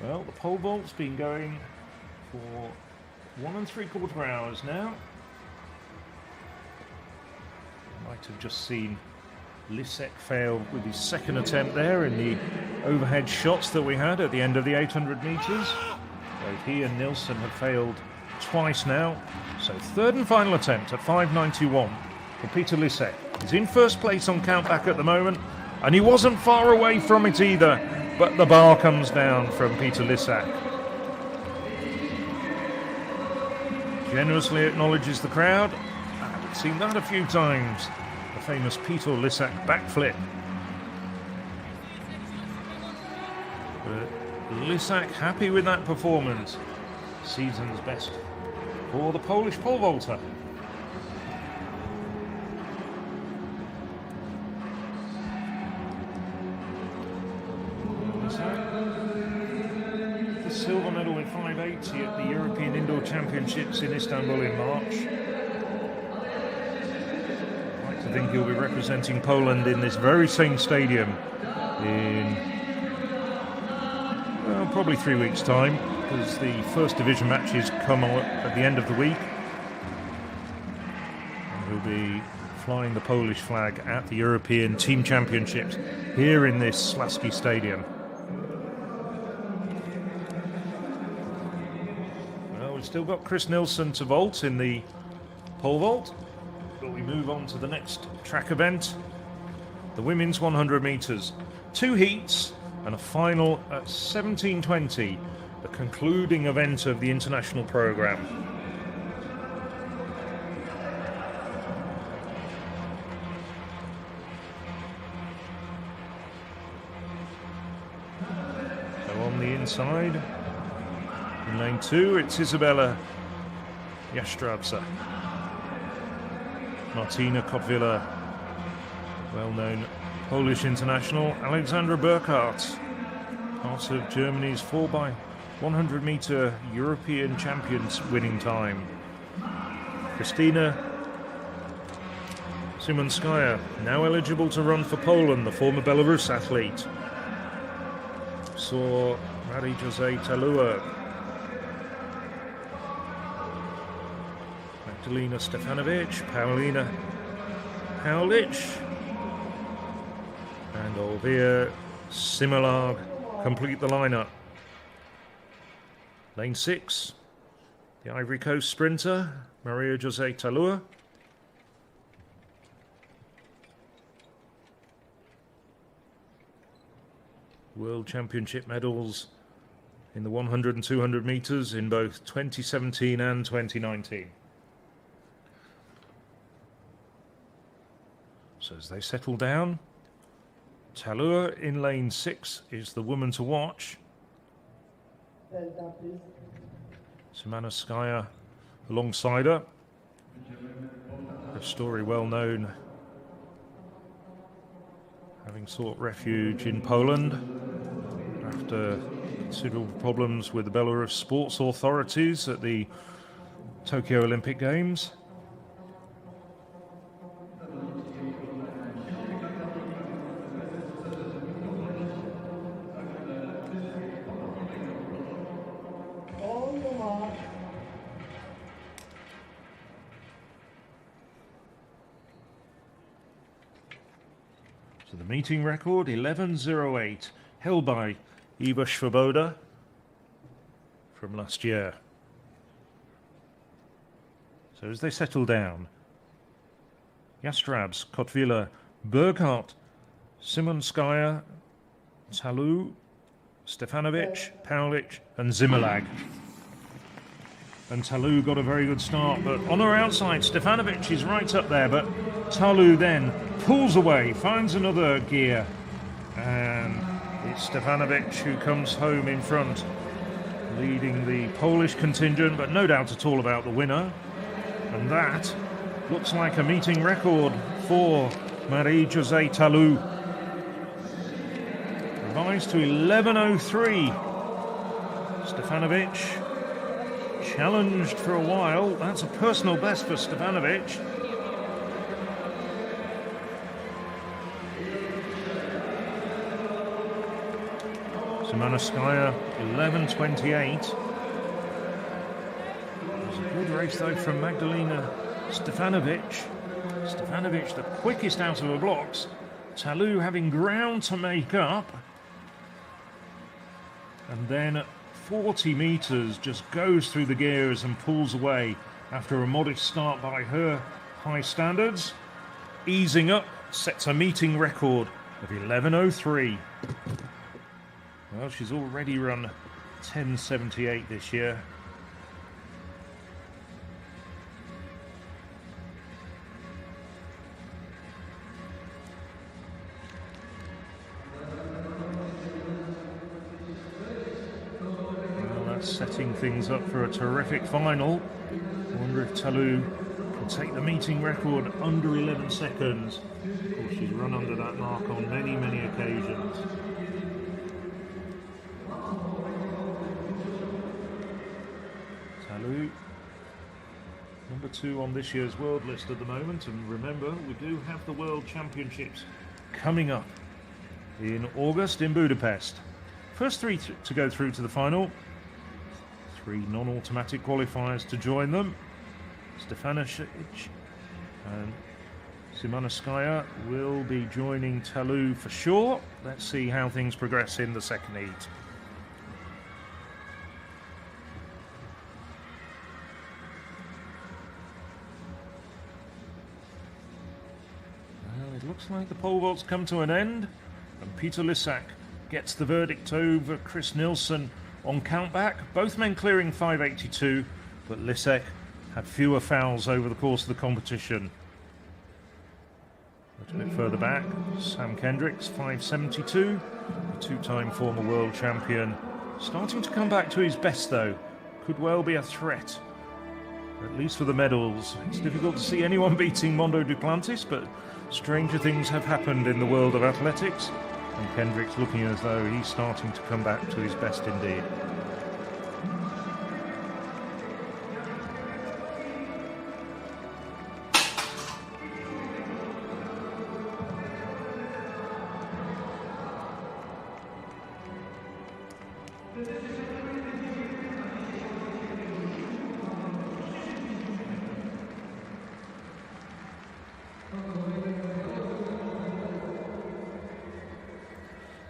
Well, the pole vault's been going for 1 3/4 hours now. Might have just seen Lisek fail with his second attempt there in the overhead shots that we had at the end of the 800 metres. Both he and Nilsson have failed twice now. So third and final attempt at 5:91 for Peter Lisek. He's in first place on countback at the moment, and he wasn't far away from it either, but the bar comes down from Peter Lisek. Generously acknowledges the crowd. I've seen that a few times. The famous Peter Lisek backflip. But Lisek happy with that performance. Season's best for the Polish pole vaulter. The silver medal in 580 at the European Indoor Championships in Istanbul in March. I think he'll be representing Poland in this very same stadium in probably 3 weeks' time, because the first division matches come on at the end of the week. And he'll be flying the Polish flag at the European Team Championships here in this Slaski Stadium. Well, we've still got Chris Nilsson to vault in the pole vault, but we move on to the next track event, the women's 100 metres. 2 heats and a final at 17:20, the concluding event of the international programme. So on the inside, in lane 2, it's Izabela Jastrzębska. Martina Kotwila, well-known Polish international. Alexandra Burkhardt, part of Germany's 4x100 metre European champions winning time. Kristina Simonskaya, now eligible to run for Poland, the former Belarus athlete. Saw Marie-José Talua, Magdalena Stefanovic, Paulina Paulich, and Olvia Similag complete the lineup. Lane 6, the Ivory Coast sprinter, Maria-José Talua. World Championship medals in the 100 and 200 metres in both 2017 and 2019. So as they settle down, Talua in lane 6 is the woman to watch. Simanowskaya alongside her. Her story well known, having sought refuge in Poland after considerable problems with the Belarus sports authorities at the Tokyo Olympic Games. So the meeting record, 11:08, held by Eva Svoboda from last year. So as they settle down, Jastrzębska, Kotwila, Burkhardt, Simonskaya, Talu, Stefanovic, Paulich and Zimilag. And Talu got a very good start, but on her outside, Stefanovic is right up there, but Talu then pulls away, finds another gear, and it's Stefanovic who comes home in front, leading the Polish contingent, but no doubt at all about the winner. And that looks like a meeting record for Marie-José Talu. Revised to 11:03. Stefanovic challenged for a while. That's a personal best for Stefanovic. Simanowskaya, 11:28. It was a good race though from Magdalena Stefanovic. Stefanovic the quickest out of the blocks. Talu having ground to make up. And then at 40 metres just goes through the gears and pulls away after a modest start by her high standards. Easing up, sets a meeting record of 11:03. Well, she's already run 10:78 this year. Setting things up for a terrific final. I wonder if Talu can take the meeting record under 11 seconds. Of course, she's run under that mark on many, many occasions. Talu, number 2 on this year's world list at the moment. And remember, we do have the World Championships coming up in August in Budapest. First three to go through to the final. 3 non-automatic qualifiers to join them. Stefanisic and Szymanowskaja will be joining Talou for sure. Let's see how things progress in the second heat. Well, it looks like the pole vault's come to an end, and Peter Lissak gets the verdict over Chris Nilsson on countback. Both men clearing 582, but Lissak had fewer fouls over the course of the competition. A little bit further back, Sam Kendricks, 572, a 2-time former world champion. Starting to come back to his best though. Could well be a threat, at least for the medals. It's difficult to see anyone beating Mondo Duplantis, but stranger things have happened in the world of athletics. And Kendricks looking as though he's starting to come back to his best indeed.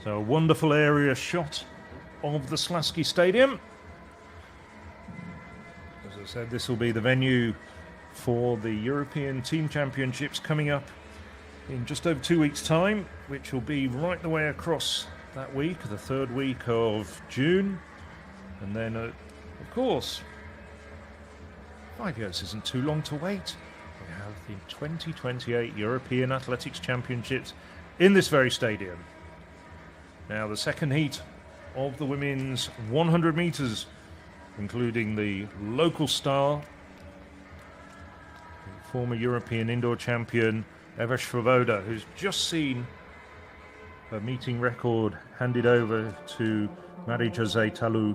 So a wonderful area shot of the Slasky Stadium. As I said, this will be the venue for the European Team Championships coming up in just over 2 weeks' time, which will be right the way across that week, the 3rd week of June. And then, of course, 5 years isn't too long to wait. We have the 2028 European Athletics Championships in this very stadium. Now, the second heat of the women's 100 metres, including the local star, the former European indoor champion Eva Svoboda, who's just seen her meeting record handed over to Marie-José Talou.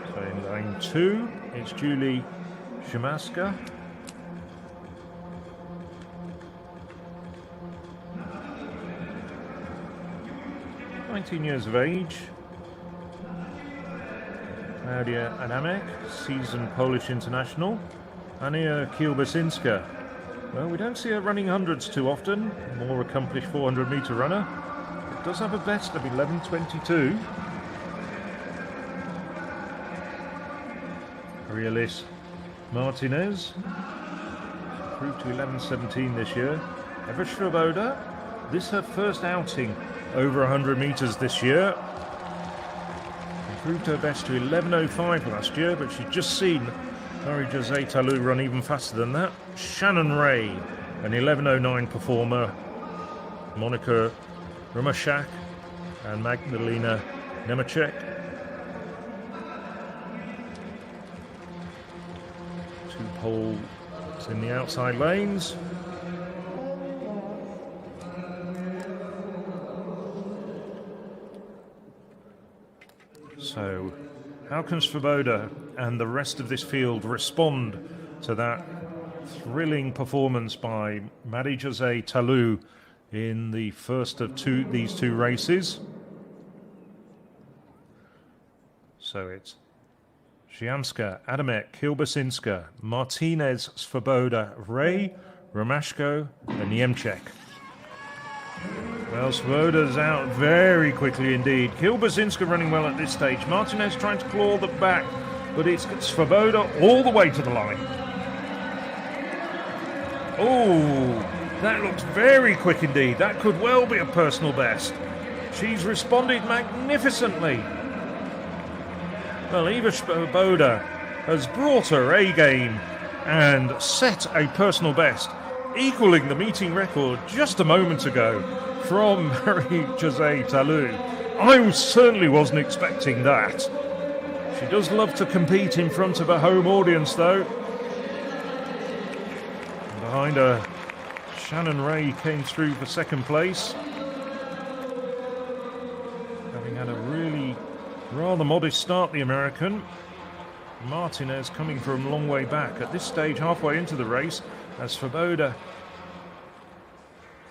So in lane 2, it's Julie Szymaska. 19 years of age. Klaudia Adamek, seasoned Polish international. Ania Kielbasinska. Well, we don't see her running hundreds too often. More accomplished 400-meter runner. It does have a best of 11:22. Arielys Martinez improved to 11:17 this year. Eva Svoboda, this her first outing over 100 metres this year. Improved her best to 11:05 last year, but she'd just seen Marie-José Talou run even faster than that. Shannon Ray, an 11:09 performer. Monika Rumaszak and Magdalena Nemeczek. Two poles in the outside lanes. So, how can Svoboda and the rest of this field respond to that thrilling performance by Marie-José Talou in the first of these two races? So it's Szymańska, Adamek, Kielbasinska, Martinez, Svoboda, Ray, Romashko and Niemczek. Well, Svoboda's out very quickly indeed. Kielbasinska running well at this stage. Martinez trying to claw the back, but it's Svoboda all the way to the line. Oh, that looks very quick indeed. That could well be a personal best. She's responded magnificently. Well, Eva Svoboda has brought her A game and set a personal best, equaling the meeting record just a moment ago from Marie-José Talou. I certainly wasn't expecting that. She does love to compete in front of a home audience, though. And behind her, Shannon Ray came through for second place, having had a really rather modest start, the American. Martinez coming from a long way back. At this stage, halfway into the race, as Svoboda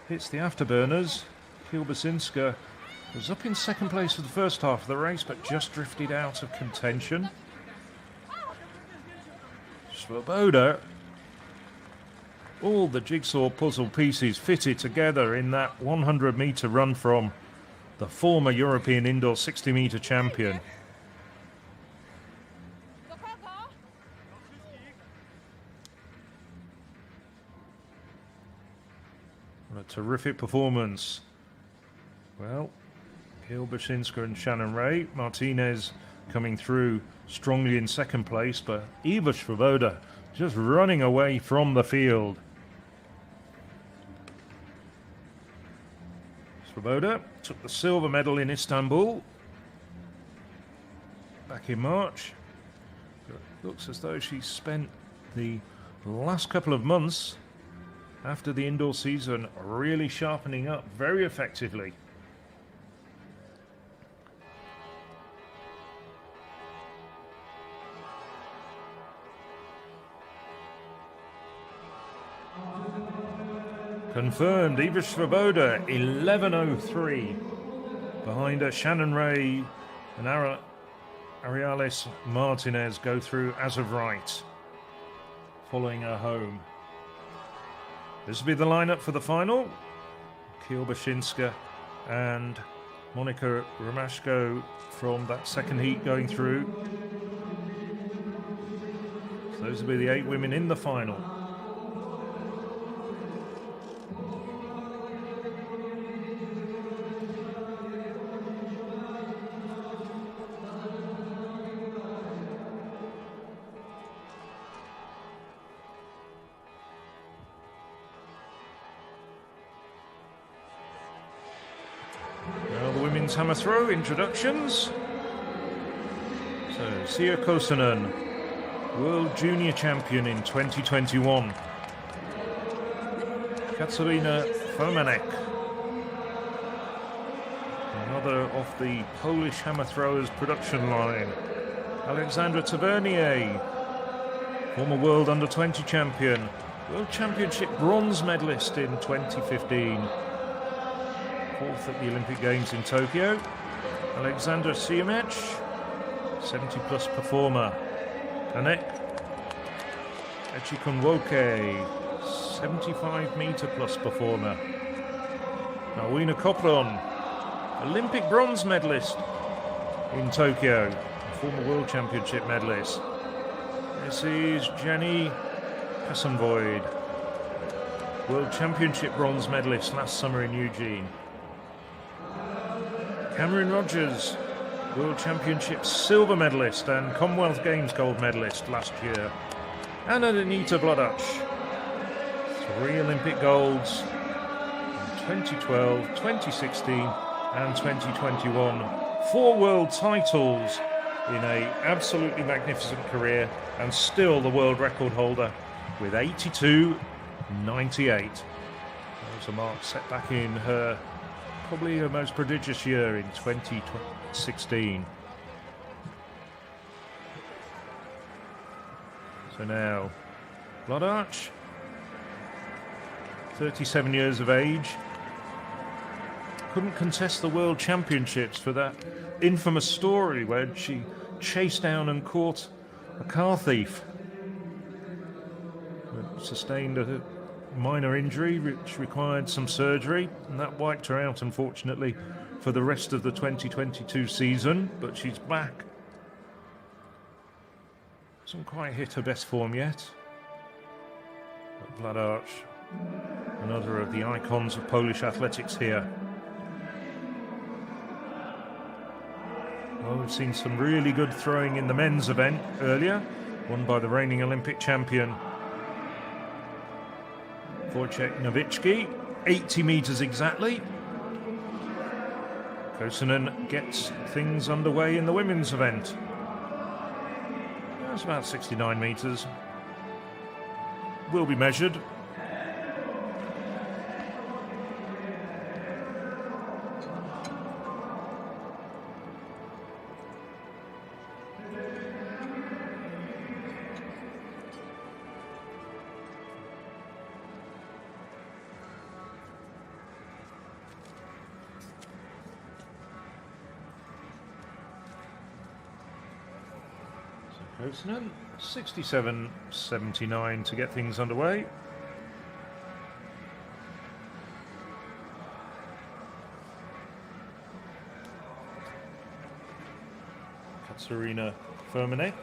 hits the afterburners. Kusocinski was up in second place for the first half of the race, but just drifted out of contention. Swoboda, all the jigsaw puzzle pieces fitted together in that 100-metre run from the former European indoor 60-metre champion. What a terrific performance. Well, Kusocinski and Shannon Ray. Martinez coming through strongly in second place, but Eva Swoboda just running away from the field. Swoboda took the silver medal in Istanbul back in March. It looks as though she spent the last couple of months after the indoor season really sharpening up very effectively. Confirmed, Eva Swoboda, 11:03. Behind her, Shannon Ray and Ariales Martinez go through as of right, following her home. This will be the lineup for the final. Kusocinski and Monika Romashko from that second heat going through. So those will be the 8 women in the final. Hammer throw introductions. So Sia Kosonen, World Junior Champion in 2021. Katarina Fomanek, another off the Polish hammer throwers production line. Alexandra Tavernier, former World Under-20 Champion, World Championship bronze medalist in 2015. 4th at the Olympic Games in Tokyo. Alexandra Siemec, 70-plus performer. Anek Echikunwoke, 75-metre-plus performer. Nawina Kopron, Olympic bronze medalist in Tokyo, former World Championship medalist. This is Jenny Kassenvoid, World Championship bronze medalist last summer in Eugene. Cameron Rogers, World Championship silver medalist and Commonwealth Games gold medalist last year. And Anita Blodac, 3 Olympic golds in 2012, 2016 and 2021. 4 world titles in an absolutely magnificent career, and still the world record holder with 82.98. That was a mark set back in her probably her most prodigious year in 2016. So now, Blodac, 37 years of age, couldn't contest the World Championships for that infamous story where she chased down and caught a car thief. Sustained a minor injury which required some surgery, and that wiped her out, unfortunately, for the rest of the 2022 season, but she's back. Hasn't quite hit her best form yet. But Blodac, another of the icons of Polish athletics here. Well, we've seen some really good throwing in the men's event earlier, won by the reigning Olympic champion Wojciech Nowicki, 80 metres exactly. Kosonen gets things underway in the women's event. That's about 69 metres. Will be measured. Continental 67.79 to get things underway. Katarina Firmanek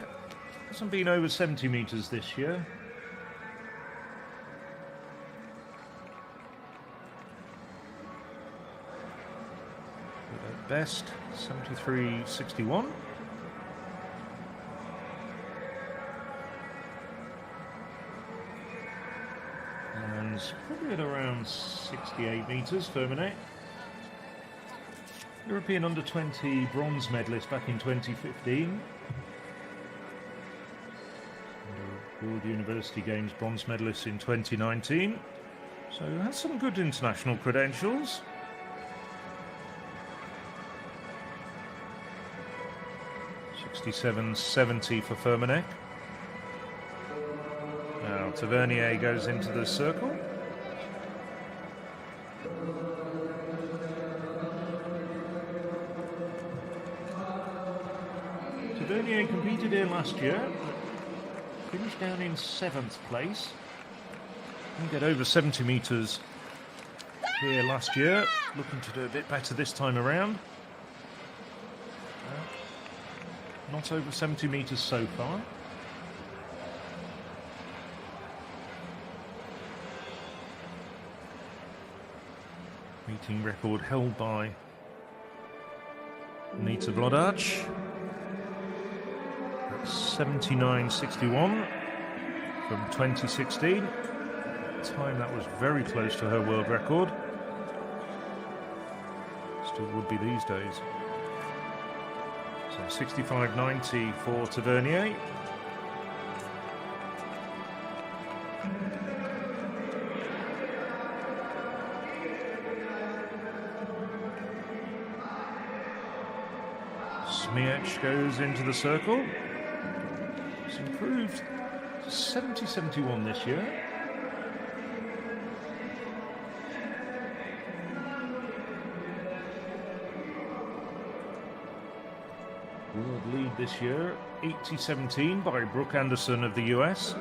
hasn't been over 70 meters this year. At best 73.61. And probably at around 68 meters, Firmanek. European under-20 bronze medalist back in 2015. And World University Games bronze medalist in 2019. So has some good international credentials. $67.70 for Firmanek. Now Tavernier goes into the circle. Tavernier competed here last year, finished down in 7th place. Didn't get over 70 metres here last year. Looking to do a bit better this time around. Not over 70 metres so far. Meeting record held by Anita Vlodach. 79.61 from 2016. Time that was very close to her world record. Still would be these days. So 65.90 for Tavernier. Smiech goes into the circle. It's improved to 70.71 this year. World lead this year, 80.17 by Brooke Anderson of the US.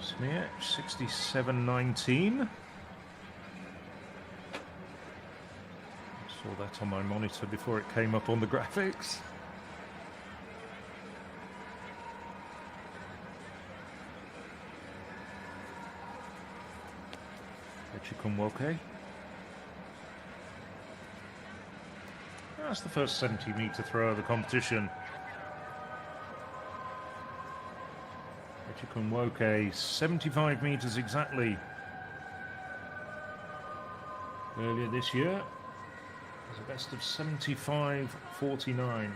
Smiech, 67.19. Saw that on my monitor before it came up on the graphics. Echikunwoke. That's the first 70-meter throw of the competition. Echikunwoke, 75 meters exactly. Earlier this year, it was a best of 75.49.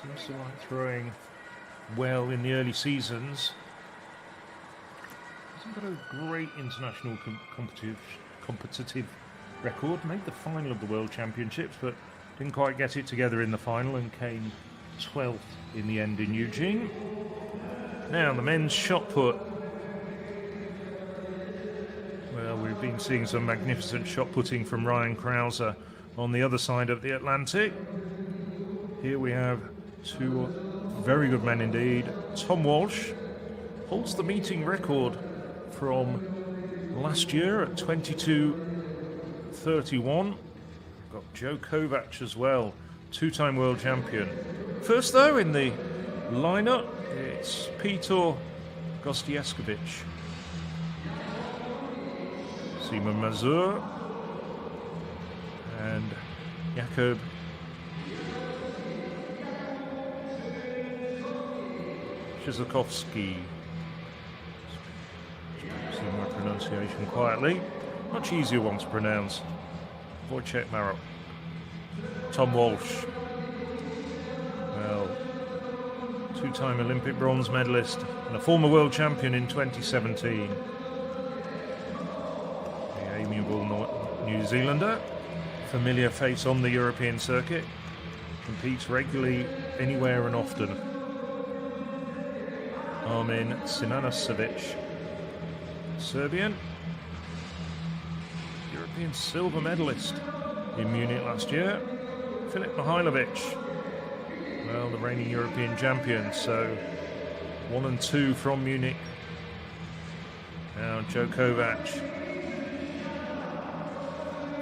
Seems to like throwing well in the early seasons. Hasn't got a great international competitive record. Made the final of the World Championships, but didn't quite get it together in the final and came 12th in the end in Eugene. Now the men's shot put. Well, we've been seeing some magnificent shot putting from Ryan Krauser on the other side of the Atlantic. Here we have two very good men indeed. Tom Walsh holds the meeting record from last year at 22.31. Got Joe Kovac as well, two-time world champion. First though in the lineup, it's Peter Gostieskovic, Simon Mazur, and Jakub Chrzokowski. See my pronunciation quietly. Much easier one to pronounce. Wojciech Marok. Tom Walsh. Well, two-time Olympic bronze medalist and a former world champion in 2017. The aim New Zealander, familiar face on the European circuit, competes regularly anywhere and often. Armin Sinanasevic, Serbian, European silver medalist in Munich last year. Filip Mihailovic, well, the reigning European champion, so 1 and 2 from Munich. Now Joe Kovac,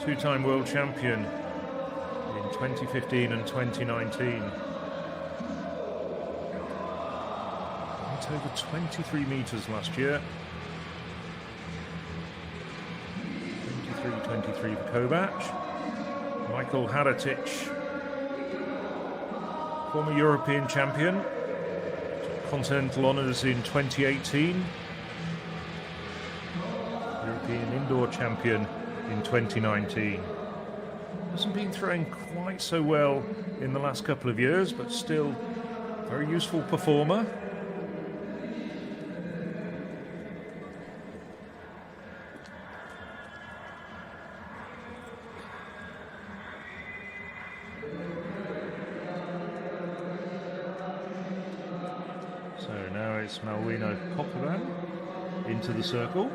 two-time world champion in 2015 and 2019. Went over 23 meters last year. 23 for Kovac. Michael Haratic, former European champion, Continental honours in 2018. European indoor champion in 2019. Hasn't been throwing quite so well in the last couple of years, but still very useful performer. So now it's Malwino Popovan into the circle.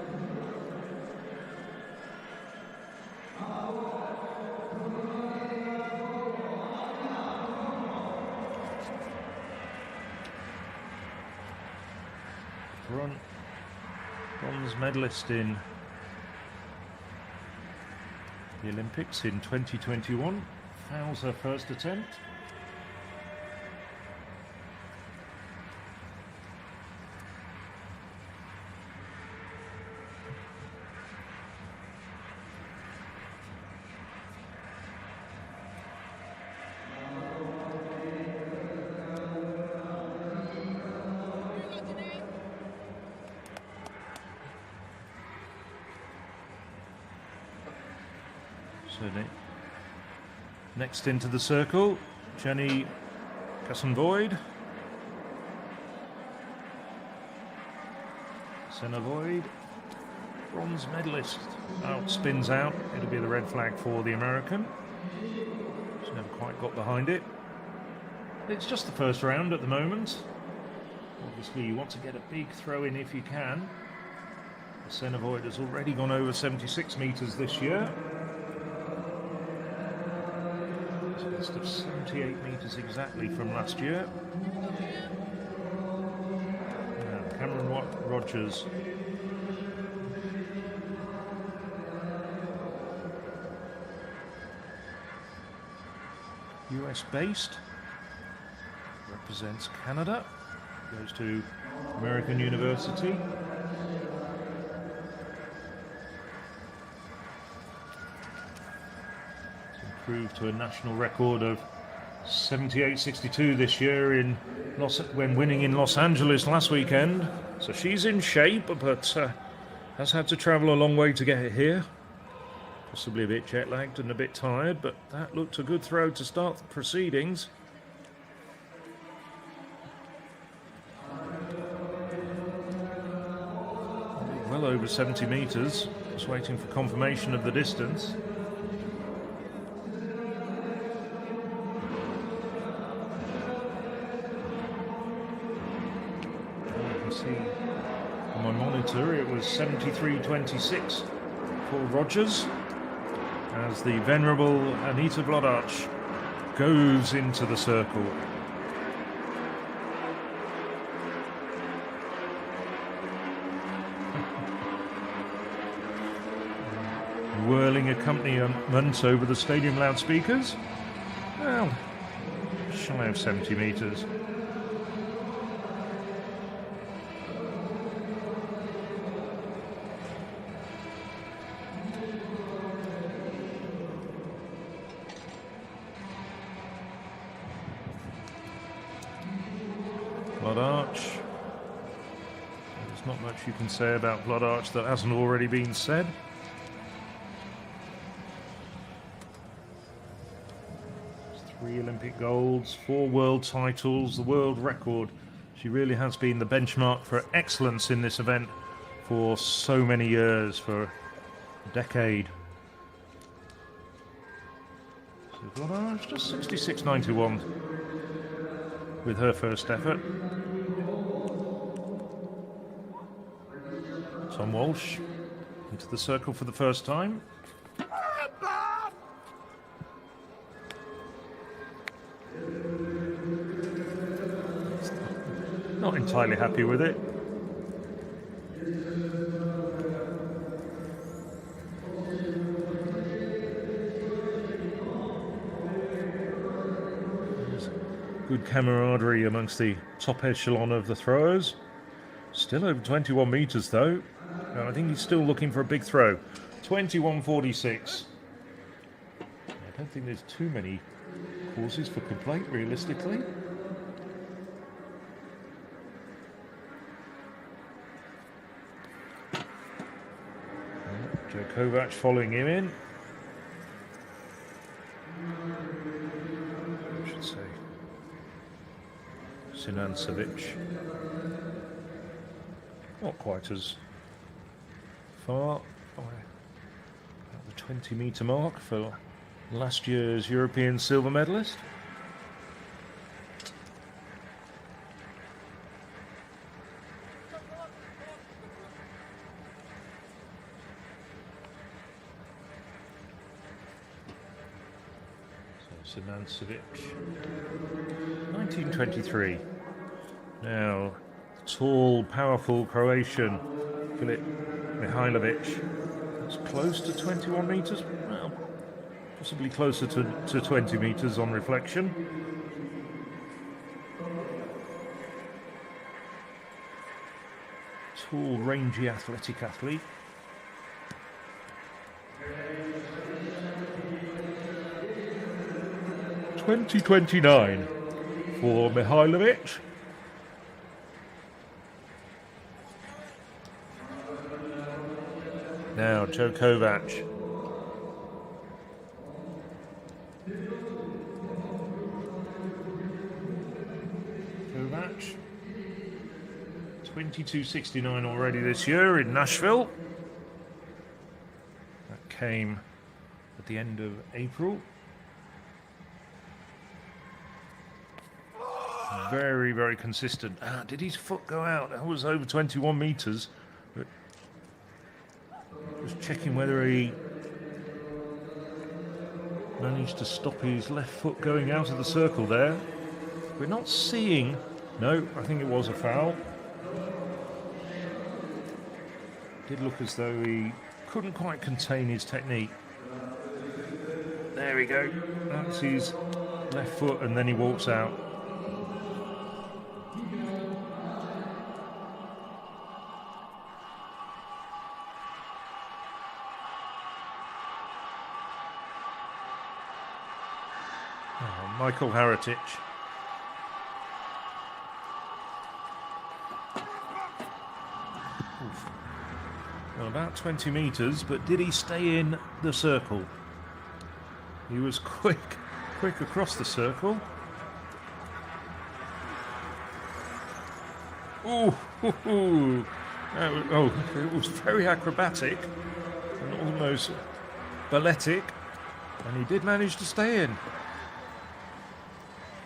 Bronze medalist in the Olympics in 2021. Fouls her first attempt. So next into the circle, Jenny Kassenvoid. Senna Void, bronze medalist, spins out. It'll be the red flag for the American. She's never quite got behind it. It's just the first round at the moment. Obviously you want to get a big throw in if you can. Senna Void has already gone over 76 meters this year. Best of 78 meters exactly from last year. Now, Cameron Rogers. US based, represents Canada, goes to American University. Improved to a national record of 78.62 this year when winning in Los Angeles last weekend. So she's in shape, but has had to travel a long way to get here. Possibly a bit jet lagged and a bit tired, but that looked a good throw to start the proceedings. Well over 70 meters, just waiting for confirmation of the distance. On my monitor it was 73.26 for Rogers as the venerable Anita Vlodarch goes into the circle. Whirling accompaniment over the stadium loudspeakers. Well, shy of 70 meters. Vlodarch. There's not much you can say about Vlodarch that hasn't already been said. Three Olympic golds, 4 world titles, the world record. She really has been the benchmark for excellence in this event for so many years, for a decade. Just 66.91 with her first effort. Tom Walsh into the circle for the first time. Not entirely happy with it. There's good camaraderie amongst the top echelon of the throwers. Still over 21 metres though. I think he's still looking for a big throw. 21.46. I don't think there's too many causes for complaint, realistically. Joe Kovac following him in. I should say Sinan Savic. Not quite as far, about the 20-metre mark for last year's European silver medalist. So Sinan Savic, 1923. Now, tall, powerful Croatian Filip Mihajlovic. It's close to 21 metres. Well, possibly closer to 20 metres on reflection. Tall, rangy, athletic athlete. .2029 for Mihajlovic. Now, Joe Kovac. Kovac. 22.69 already this year in Nashville. That came at the end of April. Very, very consistent. Did his foot go out? That was over 21 metres. But just checking whether he managed to stop his left foot going out of the circle there. We're not seeing... No, I think it was a foul. Did look as though he couldn't quite contain his technique. There we go. That's his left foot, and then he walks out. Michael Haratic. Well, about 20 metres, but did he stay in the circle? He was quick across the circle. Oh, it was very acrobatic and almost balletic, and he did manage to stay in.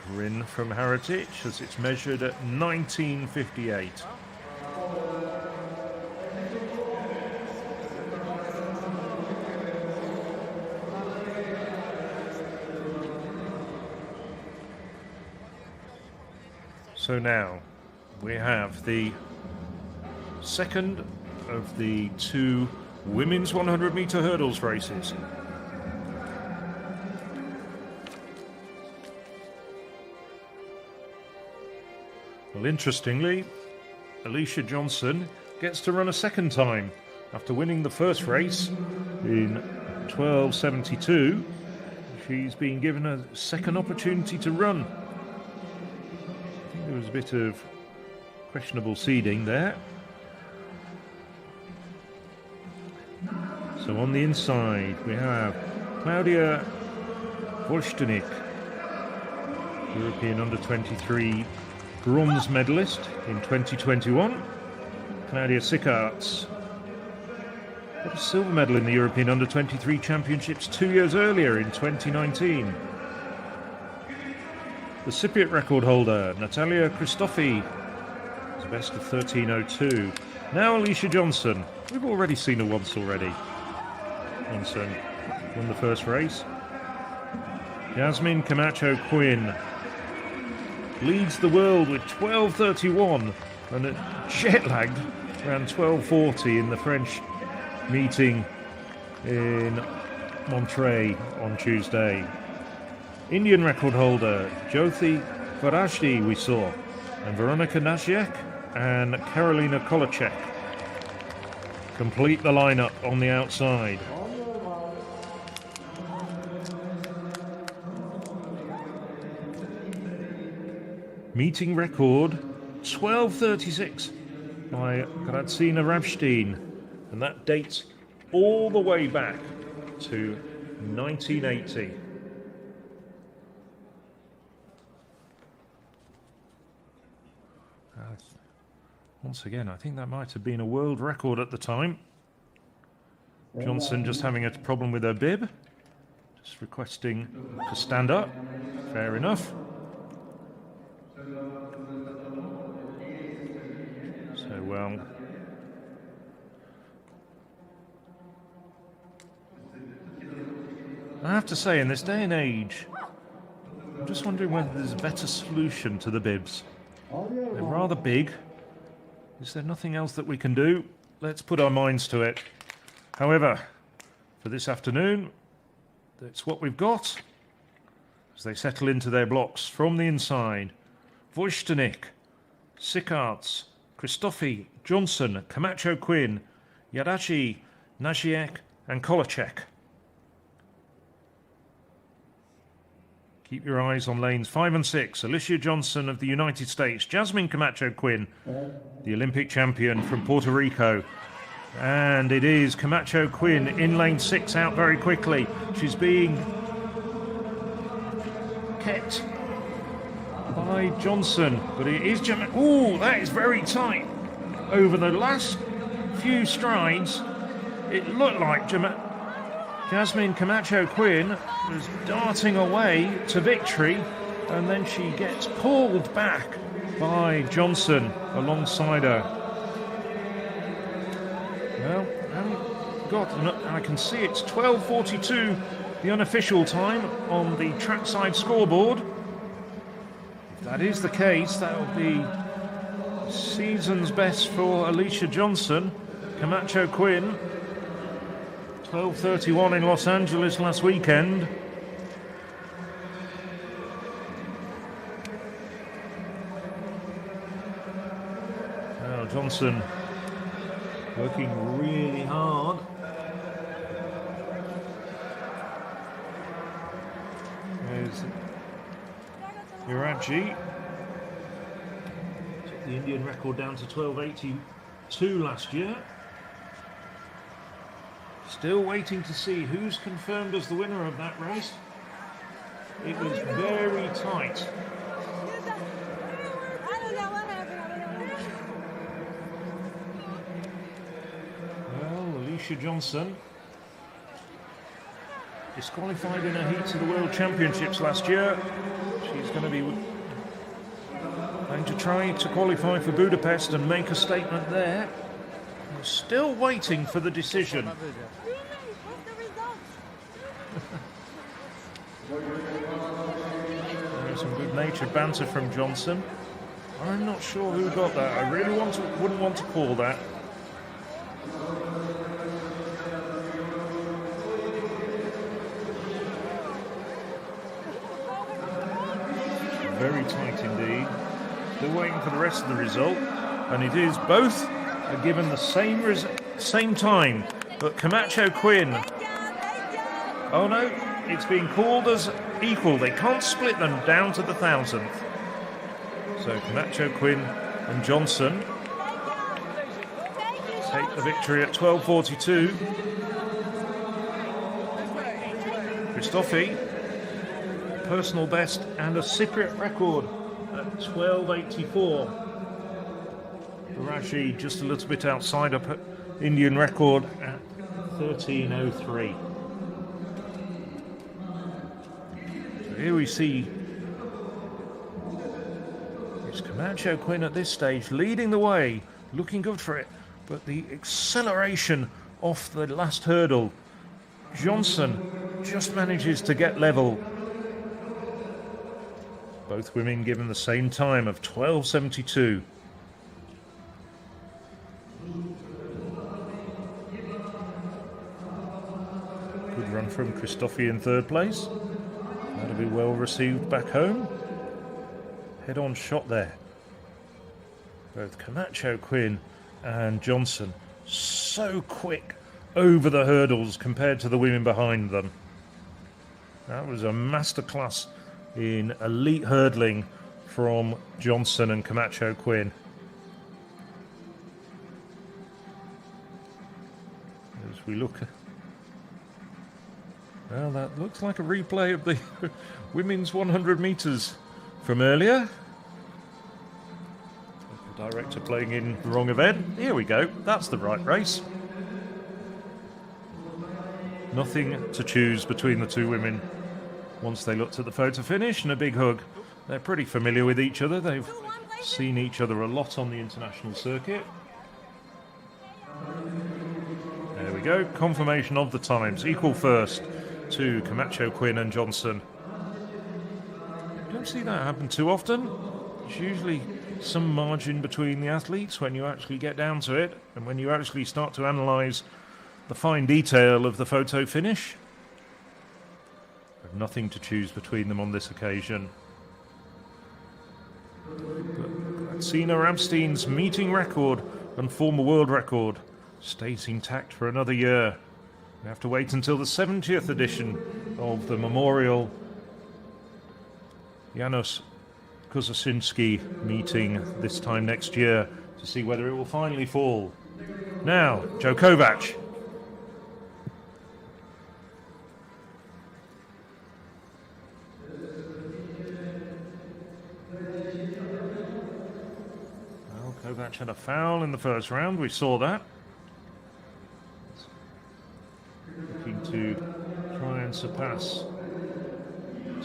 Grin from Haratic as it's measured at 19.58. So now we have the second of the two women's 100-metre hurdles races. Well, interestingly, Alicia Johnson gets to run a second time after winning the first race in 12.72. She's been given a second opportunity to run. I think there was a bit of questionable seeding there. So on the inside we have Klaudia Wolsztynik, European under-23 bronze medalist in 2021. Claudia Sickarts, got a silver medal in the European Under-23 Championships 2 years earlier in 2019. The Cypriot record holder, Natalia Christofi, has a best of 13.02. Now Alicia Johnson. We've already seen her once already. Johnson won the first race. Jasmine Camacho Quinn leads the world with 12.31 and it jet-lagged around 12.40 in the French meeting in Montreux on Tuesday. Indian record holder Jyothi Varajdi we saw, and Veronika Naziak and Karolina Kolacek complete the lineup on the outside. Meeting record 12.36 by Gradzina Rabstein, and that dates all the way back to 1980. Once again, I think that might have been a world record at the time. Johnson just having a problem with her bib, just requesting to stand up. Fair enough. So, well, I have to say, in this day and age, I'm just wondering whether there's a better solution to the bibs. They're rather big. Is there nothing else that we can do? Let's put our minds to it. However, for this afternoon, that's what we've got. As they settle into their blocks from the inside, Wojtnik, Sikarts, Christofi, Johnson, Camacho Quinn, Yadachi, Naziak and Kolacek. Keep your eyes on lanes 5 and 6. Alicia Johnson of the United States. Jasmine Camacho Quinn, the Olympic champion from Puerto Rico. And it is Camacho Quinn in lane 6 out very quickly. She's being kept by Johnson. But it is... Ooh, that is very tight. Over the last few strides, it looked like Jasmine Camacho Quinn was darting away to victory, and then she gets pulled back by Johnson alongside her. Well, I haven't got, I can see it's 12:42, the unofficial time on the trackside scoreboard. If that is the case, that will be season's best for Alicia Johnson. Camacho Quinn, 12:31 in Los Angeles last weekend. Now Johnson working really hard. There's Iraji. Took the Indian record down to 12:82 last year. Still waiting to see who's confirmed as the winner of that race. It was very tight. Well, Alicia Johnson, disqualified in her heat to the World Championships last year. She's going to try to qualify for Budapest and make a statement there. We're still waiting for the decision. There's some good-natured banter from Johnson. I'm not sure who got that. I really wouldn't want to call that. Very tight indeed. Still waiting for the rest of the result, and it is both are given the same time, but Camacho Quinn. Oh no, it's being called as equal. They can't split them down to the 1,000th. So Camacho Quinn and Johnson take the victory at 12:42. Christofi, personal best and a Cypriot record at 12:84. Rashi just a little bit outside of Indian record at 13:03. So here we see it's Camacho Quinn at this stage leading the way, looking good for it, but the acceleration off the last hurdle, Johnson just manages to get level. Both women given the same time of 12:72. Good run from Christofi in third place. That'll be well received back home. Head-on shot there. Both Camacho Quinn and Johnson so quick over the hurdles compared to the women behind them. That was a masterclass in elite hurdling from Johnson and Camacho Quinn. As we look, well, that looks like a replay of the women's 100 meters from earlier. The director playing in the wrong event. Here we go. That's the right race. Nothing to choose between the two women once they looked at the photo finish, and a big hug. They're pretty familiar with each other. They've seen each other a lot on the international circuit. There we go. Confirmation of the times. Equal first to Camacho Quinn and Johnson. Don't see that happen too often. It's usually some margin between the athletes when you actually get down to it, and when you actually start to analyse the fine detail of the photo finish. Nothing to choose between them on this occasion. Sina Ramstein's meeting record and former world record stays intact for another year. We have to wait until the 70th edition of the Memorial Janusz Kusocinski meeting this time next year to see whether it will finally fall. Now, Joe Kovac. Kovac had a foul in the first round, we saw that. Looking to try and surpass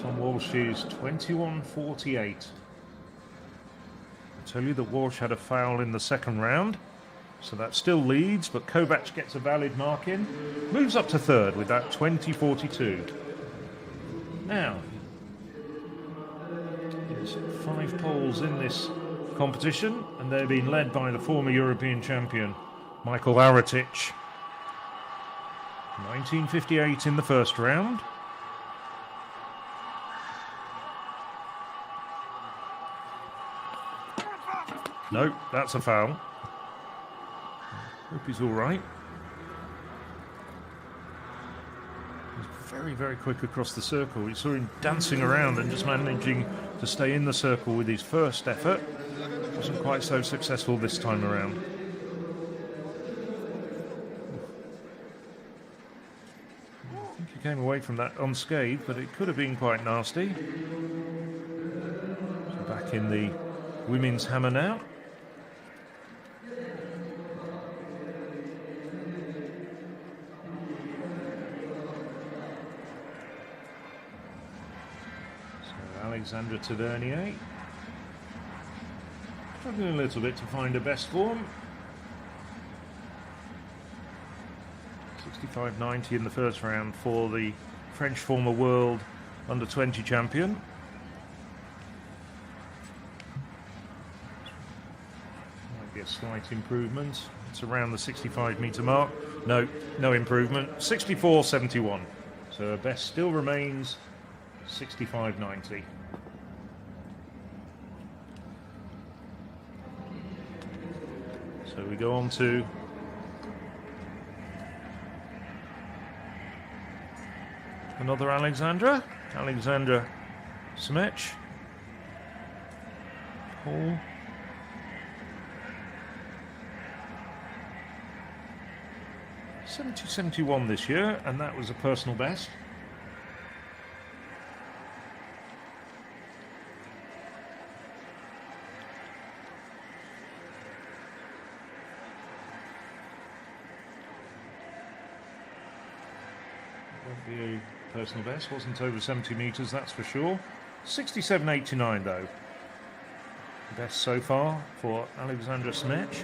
Tom Walsh's 21:48. I tell you that Walsh had a foul in the second round, so that still leads, but Kovac gets a valid mark in, moves up to third with that 20:42. Now, there's 5 poles in this competition, and they're being led by the former European champion Michael Aratic. 19:58 in the first round. No, that's a foul. Hope he's all right. He's very, very quick across the circle. We saw him dancing around and just managing to stay in the circle with his first effort. Wasn't quite so successful this time around. I think he came away from that unscathed, but it could have been quite nasty. So back in the women's hammer now. So Alexandra Tavernier struggling a little bit to find her best form. 65.90 in the first round for the French former world under-20 champion. Might be a slight improvement. It's around the 65-metre mark. No improvement. 64.71. So her best still remains 65.90. So we go on to another Alexandra Smech. Paul. .70.71 this year, and that was a personal best. personal best. Wasn't over 70 metres, that's for sure. 67.89 though. The best so far for Alexandra Smech.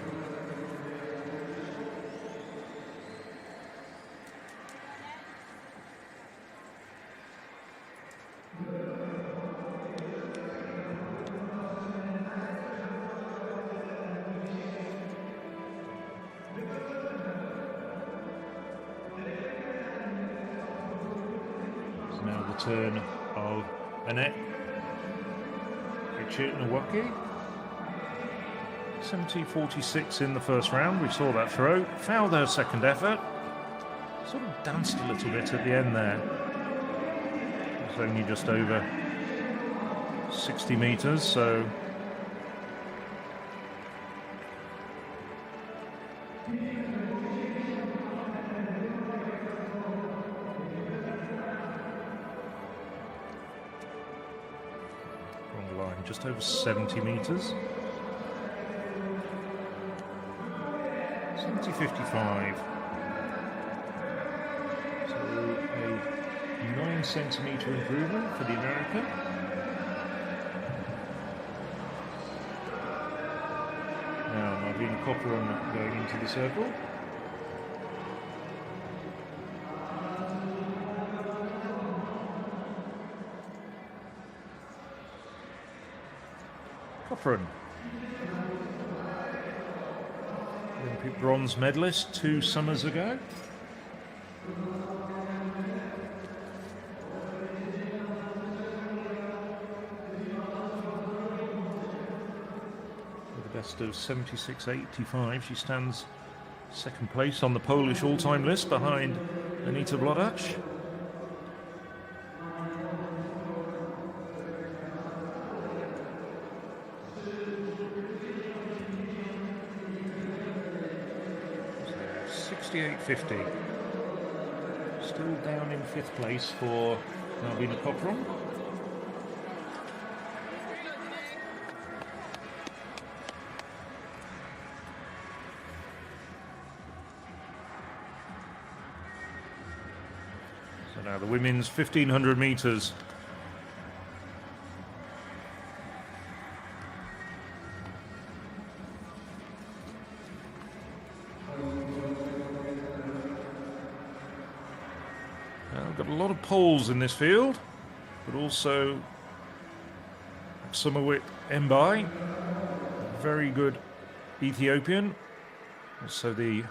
Now the turn of Annette Chitnawaki. 70.46 in the first round. We saw that throw. Fouled her second effort. Sort of danced a little bit at the end there. It was only just over 60 metres, so just over 70 metres. 70.55. So a 9 centimetre improvement for the American. Now Marvina Copperan going into the circle. Copperan, Olympic bronze medalist 2 summers ago. With a best of 76.85, she stands second place on the Polish all-time list behind Anita Blodacz. .50. Still down in 5th place for Marvina Copperan. So now the women's 1500 metres. Got a lot of Poles in this field, but also Sumawit Mbai, very good Ethiopian, also the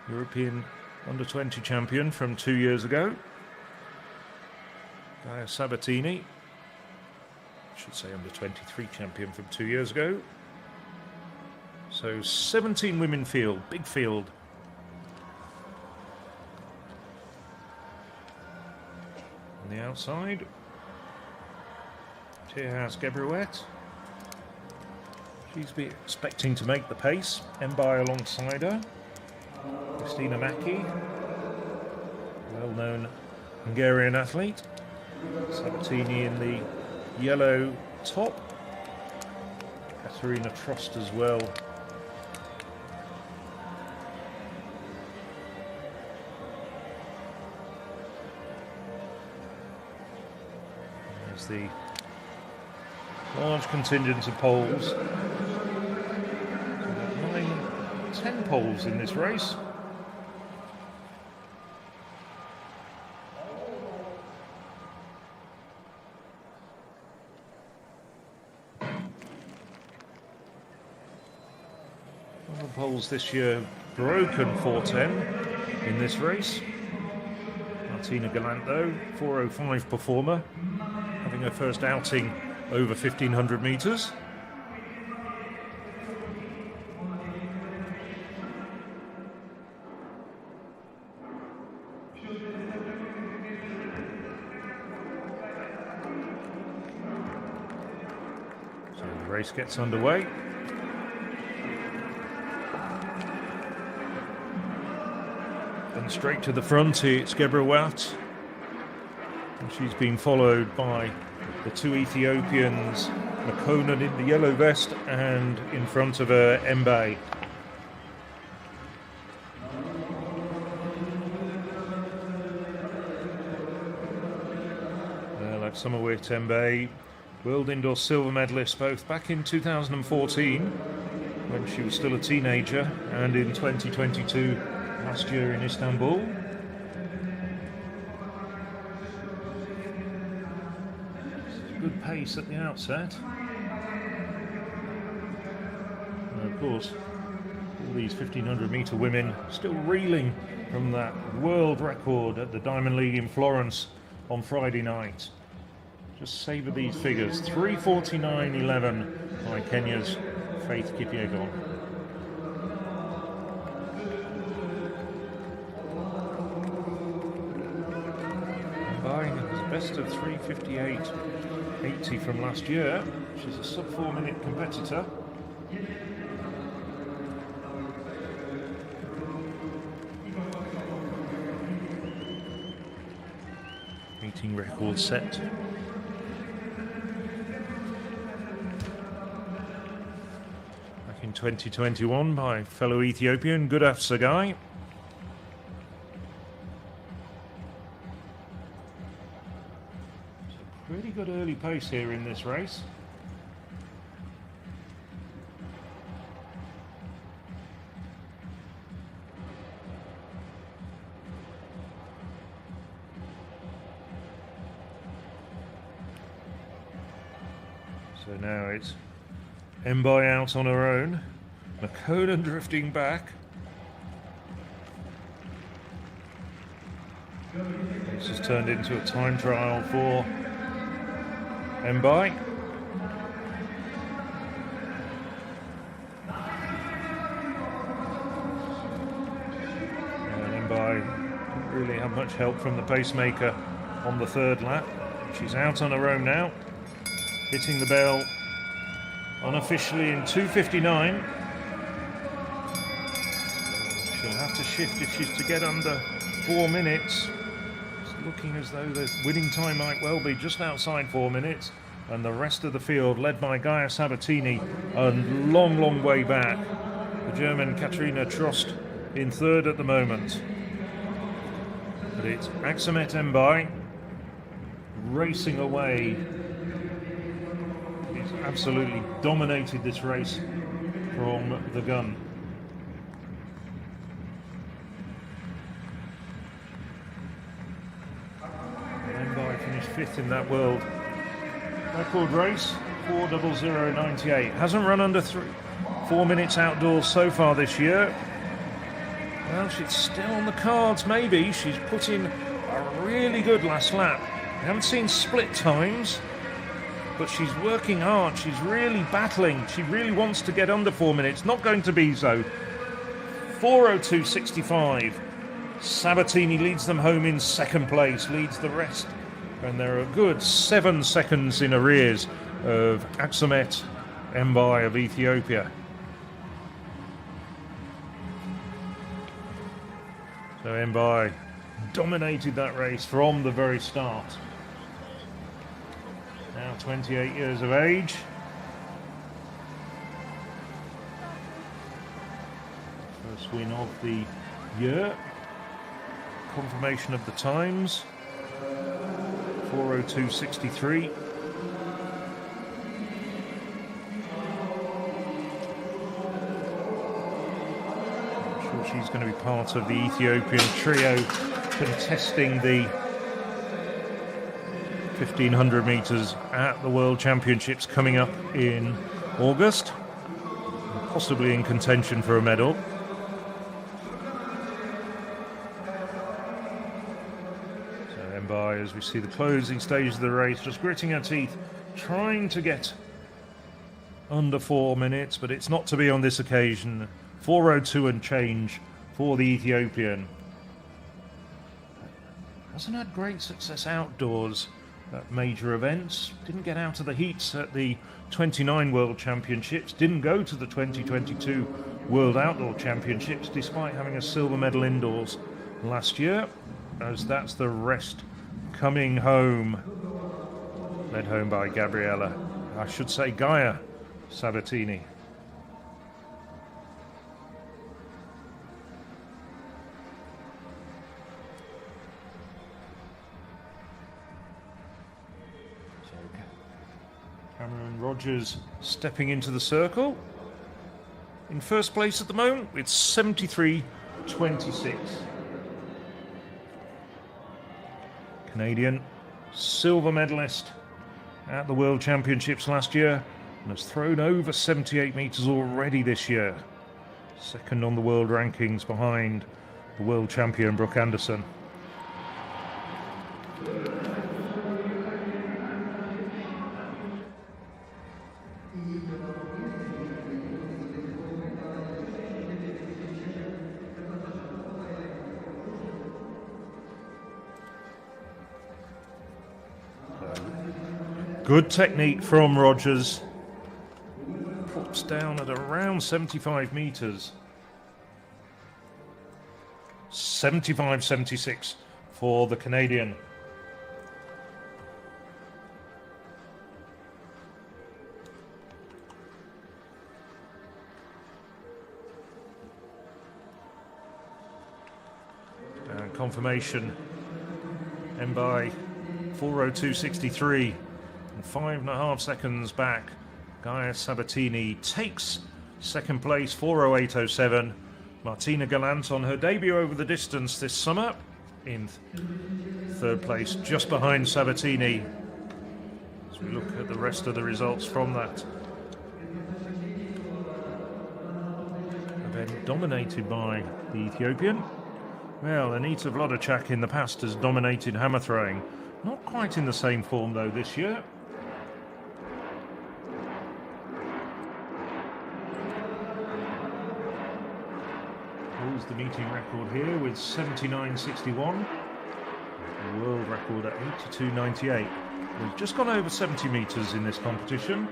European under-20 champion from 2 years ago. Gaia Sabatini, I should say under-23 champion from 2 years ago. So 17 women field, big field. On the outside, Tejas Gebruet. She's expecting to make the pace. Mbai alongside her. Christina Maki, well-known Hungarian athlete. Sabatini in the yellow top. Katerina Trost as well. There's the large contingent of Poles. 10 Poles in this race. All the Poles this year broken 4:10 in this race. Martina Gallant though, 4:05 performer, having her first outing over 1500 metres. So the race gets underway. And straight to the front, it's Gebruat. And she's been followed by the two Ethiopians, Makonnen in the yellow vest, and in front of her, Mbai. Live Summerwit Mbaye, World Indoor silver medalist both back in 2014 when she was still a teenager and in 2022 last year in Istanbul. Good pace at the outset. And of course, all these 1500 metre women still reeling from that world record at the Diamond League in Florence on Friday night. Just savour these figures. 3:49.11 by Kenya's Faith Kipyegon. Mbaye has a best of 3:58.80 from last year. She's a sub 4 minute competitor. Meeting record set. Back in 2021 by fellow Ethiopian Gudaf Sagai. Pretty good early pace here in this race. So now it's Mbaye out on her own. McConan drifting back. This has turned into a time trial for Mbaye. And Mbaye didn't really have much help from the pacemaker on the third lap. She's out on her own now, hitting the bell unofficially in 2:59. She'll have to shift if she's to get under 4 minutes. It's looking as though the winning time might well be just outside 4 minutes, and the rest of the field led by Gaia Sabatini a long way back. The German Katharina Trost in third at the moment. But it's Aksamet Mbaye racing away. He's absolutely dominated this race from the gun. Mbaye finished fifth in that world record race, 4:00.98. Hasn't run under 4 minutes outdoors so far this year. Well, she's still on the cards, maybe. She's put in a really good last lap. We haven't seen split times, but she's working hard. She's really battling. She really wants to get under 4 minutes. Not going to be so. 4:02.65. Sabatini leads them home in second place, leads the rest. And they're a good 7 seconds in arrears of Aksamet Mbaye of Ethiopia. So Mbaye dominated that race from the very start. Now 28 years of age. First win of the year. Confirmation of the times. 4:02.63. I'm sure she's going to be part of the Ethiopian trio contesting the 1500 metres at the World Championships coming up in August, possibly in contention for a medal. As we see the closing stage of the race, just gritting her teeth, trying to get under 4 minutes, but it's not to be on this occasion. 4:02 and change for the Ethiopian. Hasn't had great success outdoors at major events. Didn't get out of the heats at the 29 World Championships. Didn't go to the 2022 World Outdoor Championships, despite having a silver medal indoors last year, as that's the rest coming home, led home by Gaia Sabatini. Cameron Rogers stepping into the circle. In first place at the moment with 73.26. Canadian silver medalist at the World Championships last year and has thrown over 78 metres already this year. Second on the world rankings behind the world champion Brooke Anderson. Good technique from Rogers. Puts down at around 75 metres. 75.76 for the Canadian. And confirmation end by 4:02.63 and 5.5 seconds back. Gaia Sabatini takes second place, 4:08.07. Martina Gallant on her debut over the distance this summer in third place, just behind Sabatini. As we look at the rest of the results from that event, dominated by the Ethiopian. Well, Anita Vlodacek in the past has dominated hammer throwing. Not quite in the same form though this year. Holds the meeting record here with 79.61. The world record at 82.98. We've just gone over 70 metres in this competition.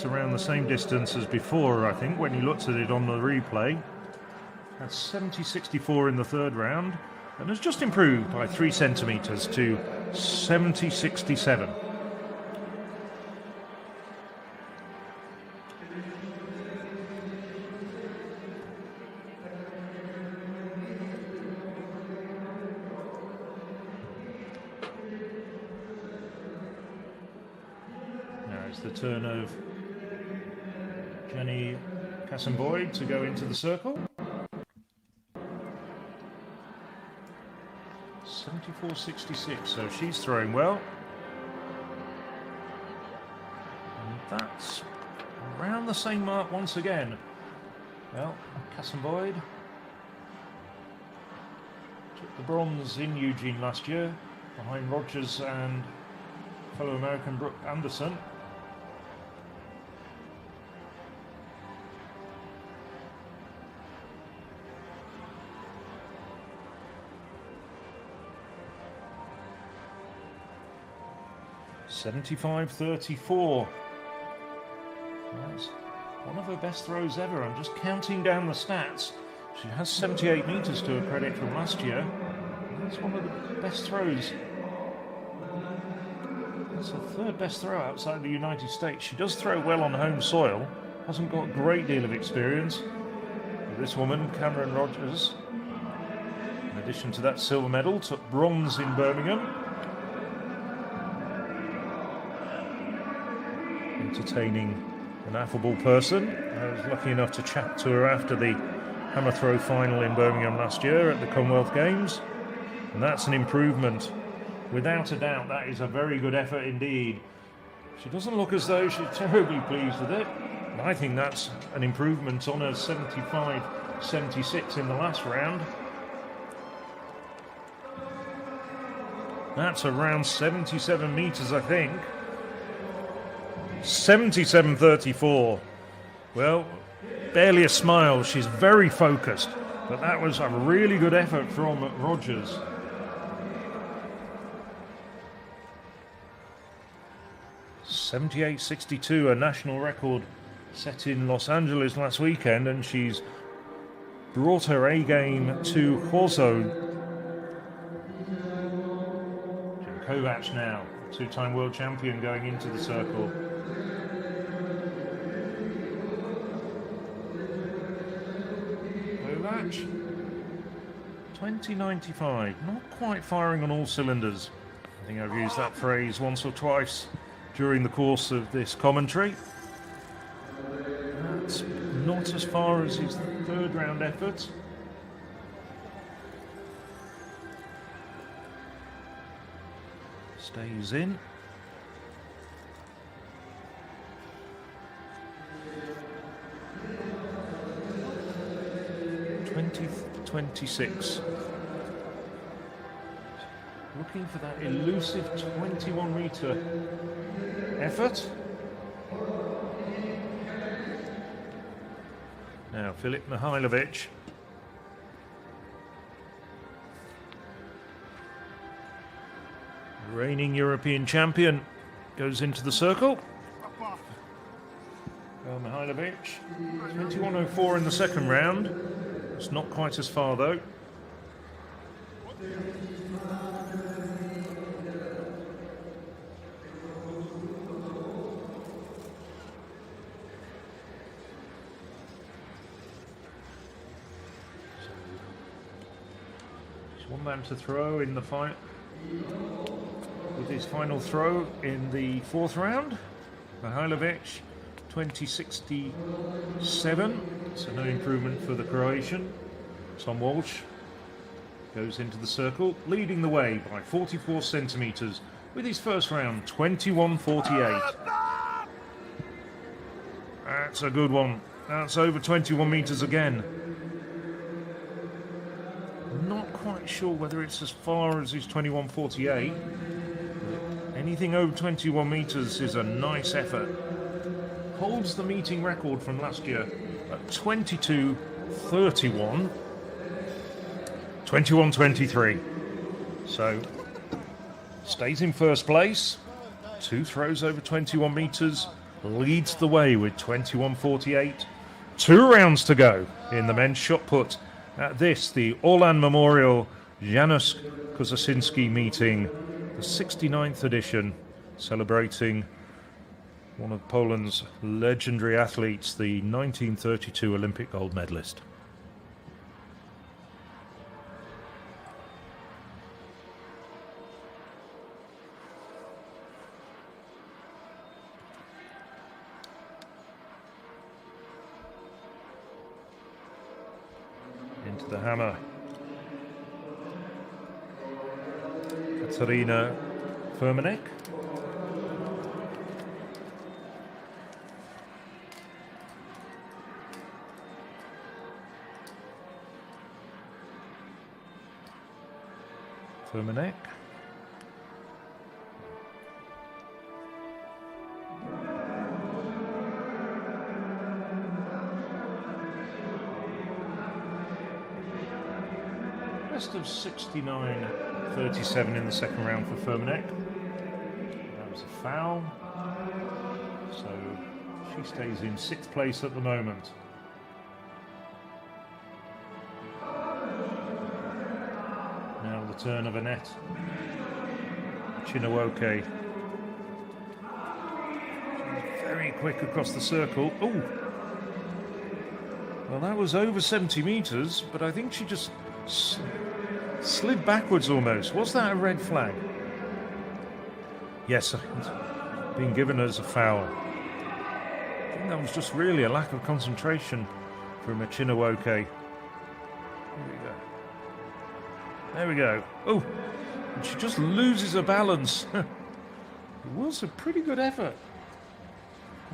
Around the same distance as before, I think, when you looked at it on the replay. Had 70.64 in the third round and has just improved by 3 centimetres to 70.67. Now it's the turn of Jenny Kassenboyd to go into the circle. 74.66, so she's throwing well. And that's around the same mark once again. Well, Kassenboyd took the bronze in Eugene last year, behind Rogers and fellow American Brooke Anderson. .75.34. That's one of her best throws ever. I'm just counting down the stats. She has 78 metres to her credit from last year. That's one of the best throws. That's her third best throw outside the United States. She does throw well on home soil. Hasn't got a great deal of experience. But this woman, Cameron Rogers, in addition to that silver medal, took bronze in Birmingham. Entertaining an affable person. I was lucky enough to chat to her after the hammer throw final in Birmingham last year at the Commonwealth Games, and that's an improvement. Without a doubt, that is a very good effort indeed. She doesn't look as though she's terribly pleased with it, and I think that's an improvement on her 75.76 in the last round. That's around 77 metres, I think. 77.34. Well, barely a smile. She's very focused, but that was a really good effort from Rogers. .78.62, a national record set in Los Angeles last weekend, and she's brought her A game to Chorzow. Kovac now, two-time world champion, going into the circle. Kovac, 2095, not quite firing on all cylinders. I think I've used that phrase once or twice during the course of this commentary. That's not as far as his third round effort. Stays in. 20-26. Looking for that elusive 21-meter effort. Now Filip Mihailovic. Reigning European champion goes into the circle. Mihailovic, 21.04 in the second round. It's not quite as far though. Just one man to throw in the fight. With his final throw in the fourth round, Mihailovic, 2067. So no improvement for the Croatian. Tom Walsh goes into the circle, leading the way by 44 centimetres with his first round, 21.48. That's a good one. That's over 21 metres again. Not quite sure whether it's as far as his 21.48. Anything over 21 metres is a nice effort. Holds the meeting record from last year at 22.31. 21.23. So, stays in first place. Two throws over 21 metres. Leads the way with 21.48. 2 rounds to go in the men's shot put at this, the ORLEN Memorial Janusz Kusocinski meeting. The 69th edition, celebrating one of Poland's legendary athletes, the 1932 Olympic gold medalist. Into the hammer. Katarina Firmanek. Firmanek. Best of 69.37 in the second round for Firmanek. That was a foul. So she stays in 6th place at the moment. Now the turn of Annette Chinowoke. She's very quick across the circle. Oh! Well, that was over 70 metres, but I think she just slid backwards almost. Was that a red flag? Yes, it's been given as a foul. I think that was just really a lack of concentration from a Chinowoke. There we go. There we go. Oh, and she just loses her balance. It was a pretty good effort.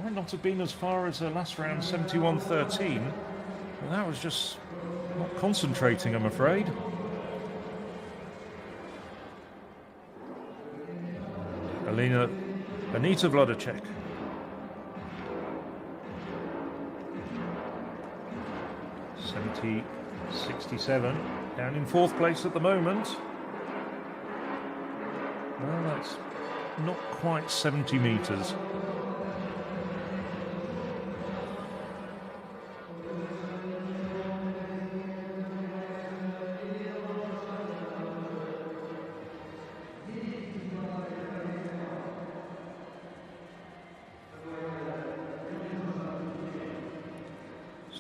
Might not have been as far as her last round, 71.13. Well, that was just not concentrating, I'm afraid. Anita Vladicek. .67, down in 4th place at the moment. Well, that's not quite 70 metres.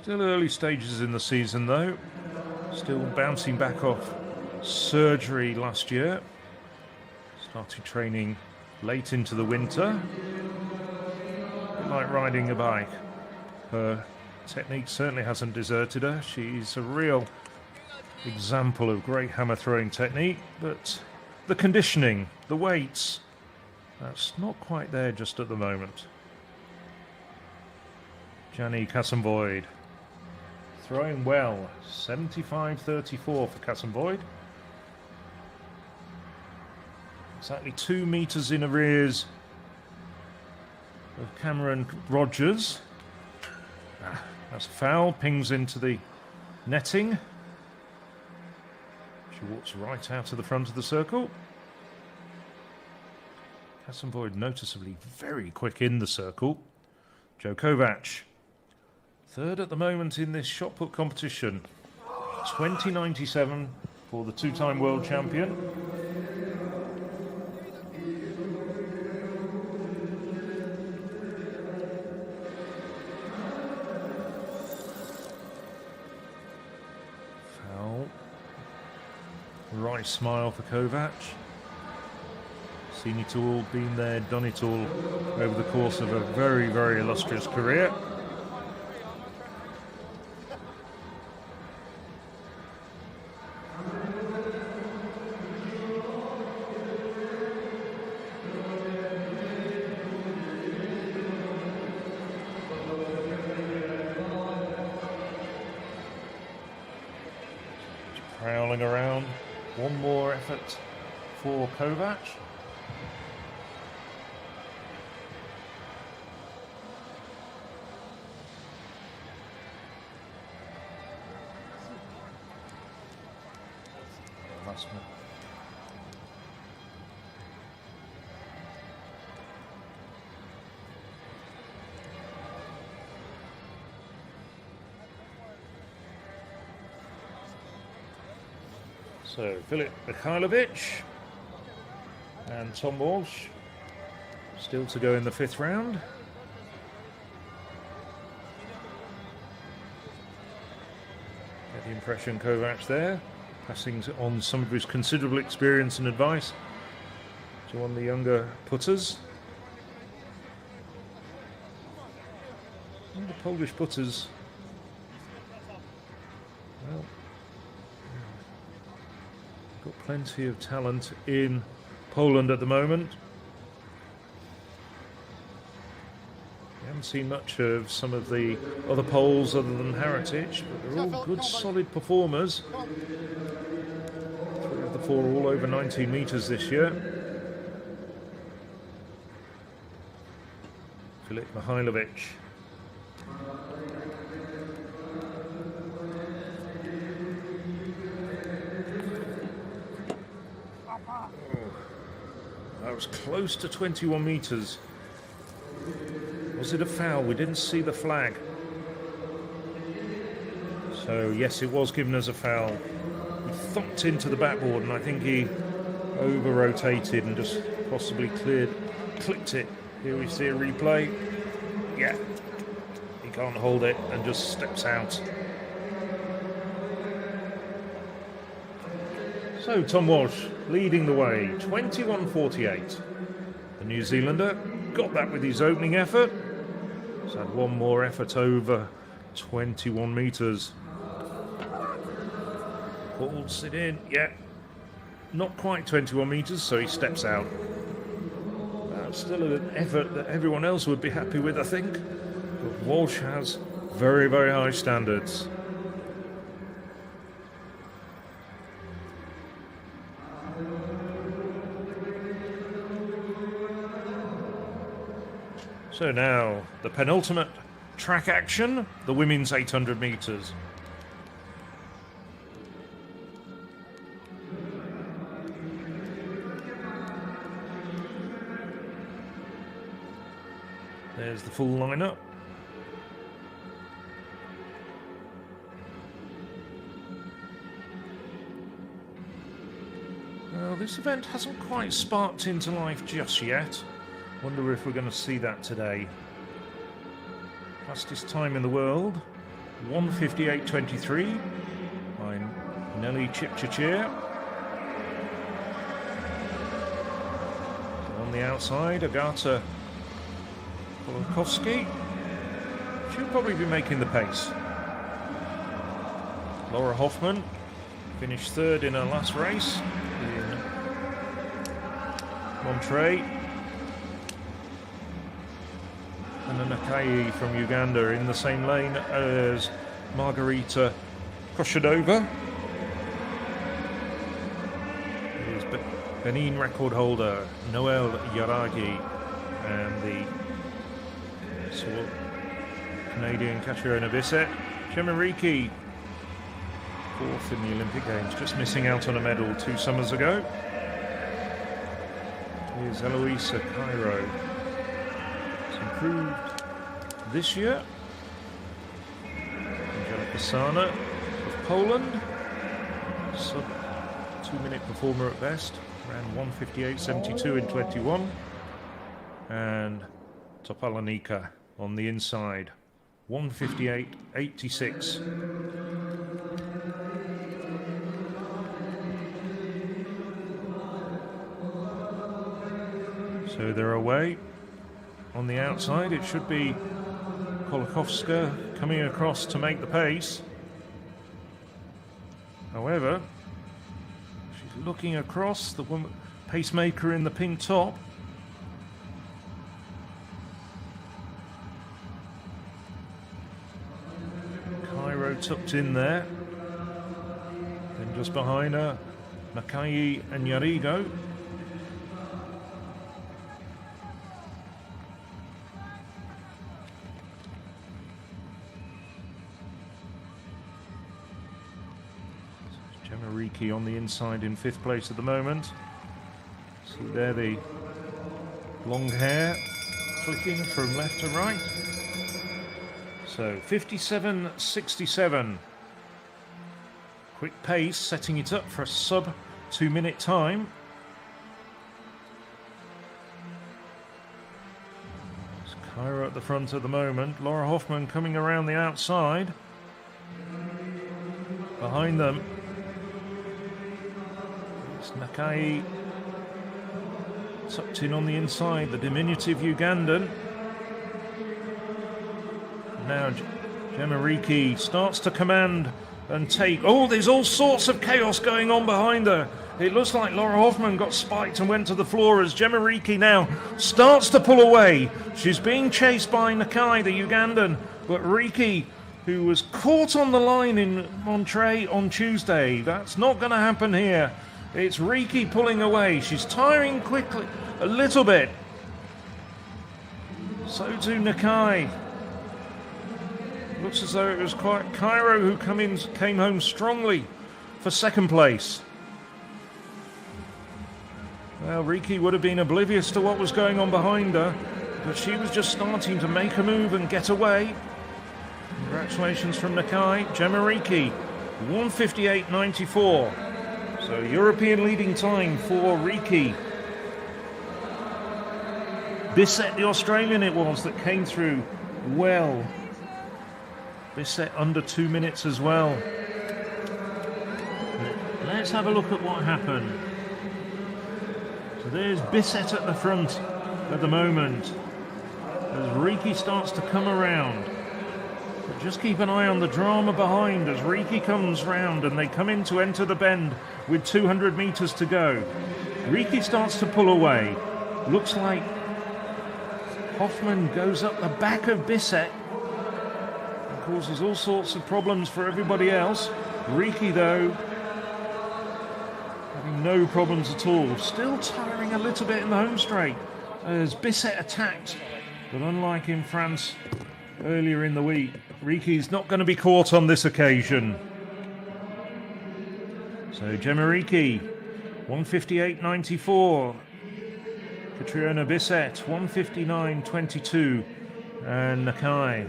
Still early stages in the season though. Still bouncing back off surgery last year. Started training late into the winter. A bit like riding a bike. Her technique certainly hasn't deserted her. She's a real example of great hammer throwing technique, but the conditioning, the weights, that's not quite there just at the moment. Jani Kassenvoid throwing well, 75-34 for Kassenvoid. Exactly 2 meters in arrears of Cameron Rogers. That's a foul, pings into the netting. She walks right out to the front of the circle. Kassenvoid noticeably very quick in the circle. Joe Kovac, third at the moment in this shot put competition. 20.97 for the two-time world champion. Foul. Right smile for Kovac. Seen it all, been there, done it all over the course of a very, very illustrious career. Prowling around. One more effort for Kovac. So Filip Mikhailovic and Tom Walsh still to go in the 5th round. Get the impression Kovac there, passing on some of his considerable experience and advice to one of the younger putters. And the Polish putters, well, got plenty of talent in Poland at the moment. We haven't seen much of some of the other Poles other than Heritage, but they're all good, solid performers. 3 of the 4 all over 19 metres this year. Filip Mikhailovic. That was close to 21 metres. Was it a foul? We didn't see the flag. So yes, it was given as a foul. He thumped into the backboard and I think he over-rotated and just possibly clipped it. Here we see a replay. Yeah, he can't hold it and just steps out. So Tom Walsh leading the way, 21.48. The New Zealander got that with his opening effort. He's had one more effort over 21 metres. Holds it in, yeah. Not quite 21 metres, so he steps out. That's still an effort that everyone else would be happy with, I think. But Walsh has very, very high standards. So now, the penultimate track action, the women's 800 metres. There's the full lineup. Well, this event hasn't quite sparked into life just yet. Wonder if we're going to see that today. Fastest time in the world, 1:58.23 by Nelly Chipchachir. On the outside, Agata Polakowski. She'll probably be making the pace. Laura Hoffman finished third in her last race in Monterey. And Nakai from Uganda in the same lane as Margarita Koshadova. Is Benin record holder Noel Yaragi and the Canadian Catriona Bissett. Gemma Ricci, fourth in the Olympic Games, just missing out on a medal 2 summers ago. Here's Eloisa Cairo. It's improved this year. Angelika Sana of Poland, sub 2-minute performer at best, ran 1:58.72 in 21. And Topalanika on the inside, 1:58.86. So they're away. On the outside, it should be Kolakowska coming across to make the pace. However, she's looking across, the woman, pacemaker in the pink top. Cairo tucked in there. Then just behind her, Nakai and Yarigo. Ricci on the inside in 5th place at the moment. See there the long hair flicking from left to right. So 57.67. Quick pace, setting it up for a sub 2-minute time. It's Cairo at the front at the moment. Laura Hoffman coming around the outside. Behind them, Nakai tucked in on the inside, the diminutive Ugandan. Now Gemma Ricci starts to command and take. Oh, there's all sorts of chaos going on behind her. It looks like Laura Hoffman got spiked and went to the floor as Gemma Ricci now starts to pull away. She's being chased by Nakai, the Ugandan, but Ricci, who was caught on the line in Monterey on Tuesday, that's not going to happen here. It's Ricci pulling away. She's tiring quickly, a little bit. So too Nakai. Looks as though it was quite Cairo who came home strongly for 2nd place. Well, Ricci would have been oblivious to what was going on behind her, but she was just starting to make a move and get away. Congratulations from Nakai. Gemma Ricci, 1:58.94. So European leading time for Ricci. Bissett, the Australian it was, that came through well. Bissett under 2 minutes as well. Let's have a look at what happened. So there's Bissett at the front at the moment, as Ricci starts to come around. But just keep an eye on the drama behind as Ricci comes round and they come in to enter the bend with 200 metres to go. Ricci starts to pull away. Looks like Hoffman goes up the back of Bissett and causes all sorts of problems for everybody else. Ricci, though, having no problems at all. Still tiring a little bit in the home straight as Bissett attacked. But unlike in France earlier in the week, Ricci's not going to be caught on this occasion. So Gemma Ricci, 1:58.94. Catriona Bissett, 1:59.22. And Nakai.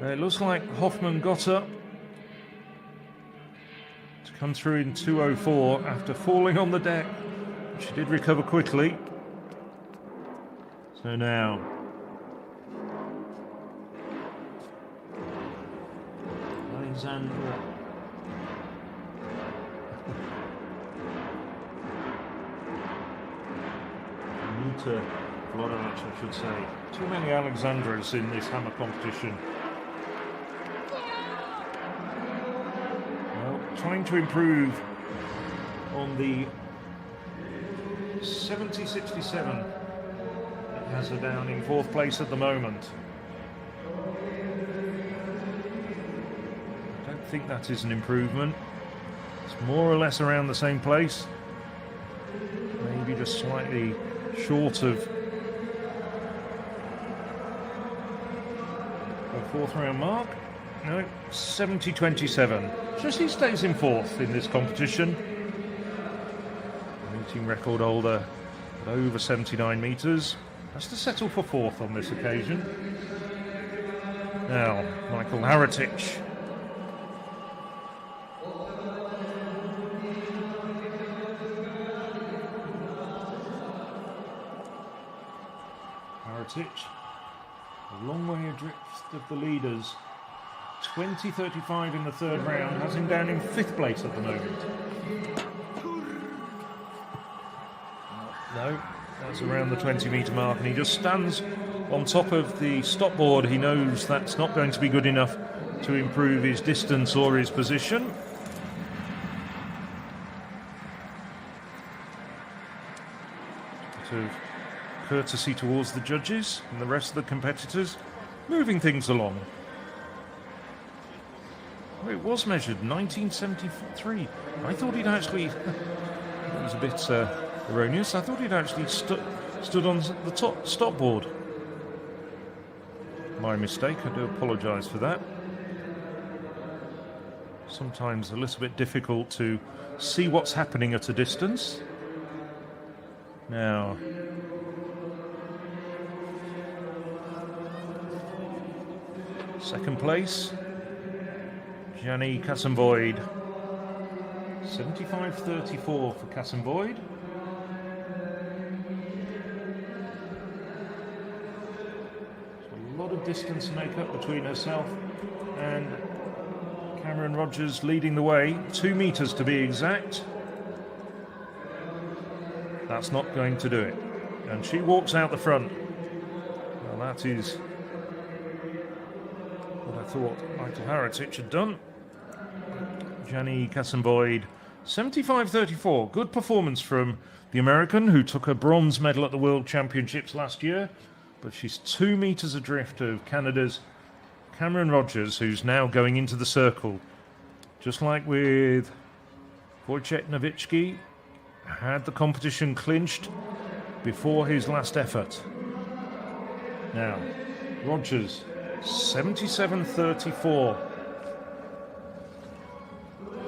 It looks like Hoffman got up to come through in 2:04 after falling on the deck. She did recover quickly. So now Alexandra. Anita Vlodovich, I should say. Too many Alexandras in this hammer competition. Well, trying to improve on the 70.67. It has her down in 4th place at the moment. I don't think that is an improvement. It's more or less around the same place. Maybe just slightly short of a 4th round mark. No, 70.27. So she stays in 4th in this competition. Meeting record holder at over 79 metres. Has to settle for 4th on this occasion. Now, Michael Haratic. Haratic, a long way adrift of the leaders. 20.35 in the 3rd round, has him down in 5th place at the moment. No, that's around the 20-metre mark, and he just stands on top of the stop board. He knows that's not going to be good enough to improve his distance or his position. Bit of courtesy towards the judges and the rest of the competitors, moving things along. Oh, it was measured 1973. I thought he'd actually, it was a bit erroneous. I thought he'd actually stood on the top stop board. My mistake, I do apologise for that. Sometimes a little bit difficult to see what's happening at a distance. Now, second place, Gianni Kassenvoid. 75.34 for Kassenvoid. A lot of distance to make up between herself and Cameron Rogers, leading the way. 2 metres to be exact. That's not going to do it. And she walks out the front. Well, that is what I thought Michael Haratic had done. Gianni Kassenvoid, 75.34. Good performance from the American, who took a bronze medal at the World Championships last year. But she's 2 metres adrift of Canada's Cameron Rogers, who's now going into the circle. Just like with Wojciech Nowicki, had the competition clinched before his last effort. Now, Rogers, 77.34.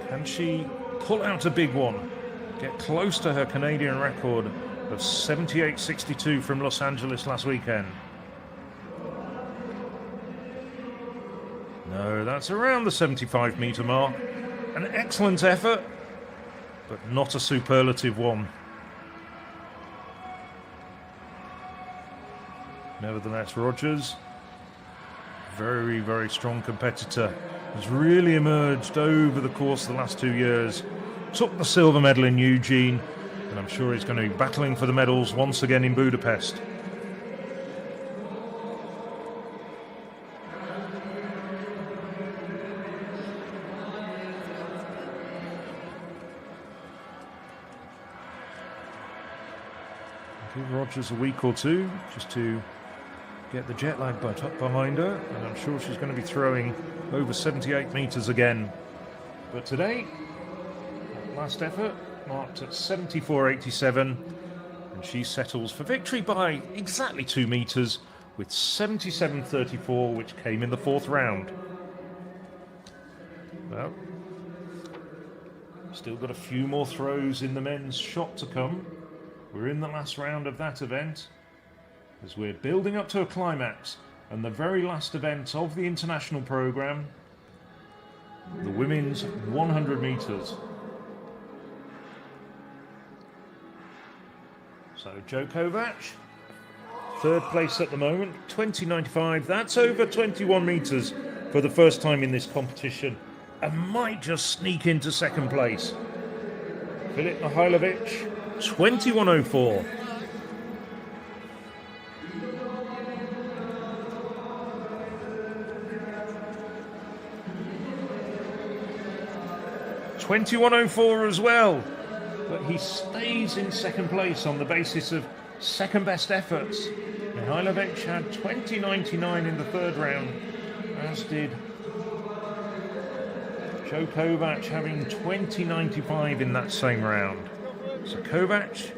Can she pull out a big one? Get close to her Canadian record of 78.62 from Los Angeles last weekend? No, that's around the 75-metre mark. An excellent effort, but not a superlative one. Nevertheless, Rogers, very, very strong competitor, has really emerged over the course of the last 2 years. Took the silver medal in Eugene, and I'm sure he's going to be battling for the medals once again in Budapest. Give Rogers a week or two just to get the jet lag butt up behind her, and I'm sure she's going to be throwing over 78 metres again. But today, last effort marked at 74.87, and she settles for victory by exactly 2 metres with 77.34, which came in the 4th round. Well, still got a few more throws in the men's shot to come. We're in the last round of that event as we're building up to a climax and the very last event of the international programme, the women's 100 metres. So Jo Kovac, 3rd place at the moment, 20.95. That's over 21 metres for the first time in this competition. and might just sneak into second place. Filip Mihajlovic, 21.04. .21.04 as well, but he stays in second place on the basis of second best efforts. Mihajlovic had 20.99 in the third round, as did Joe Kovac, having 20.95 in that same round. So Kovac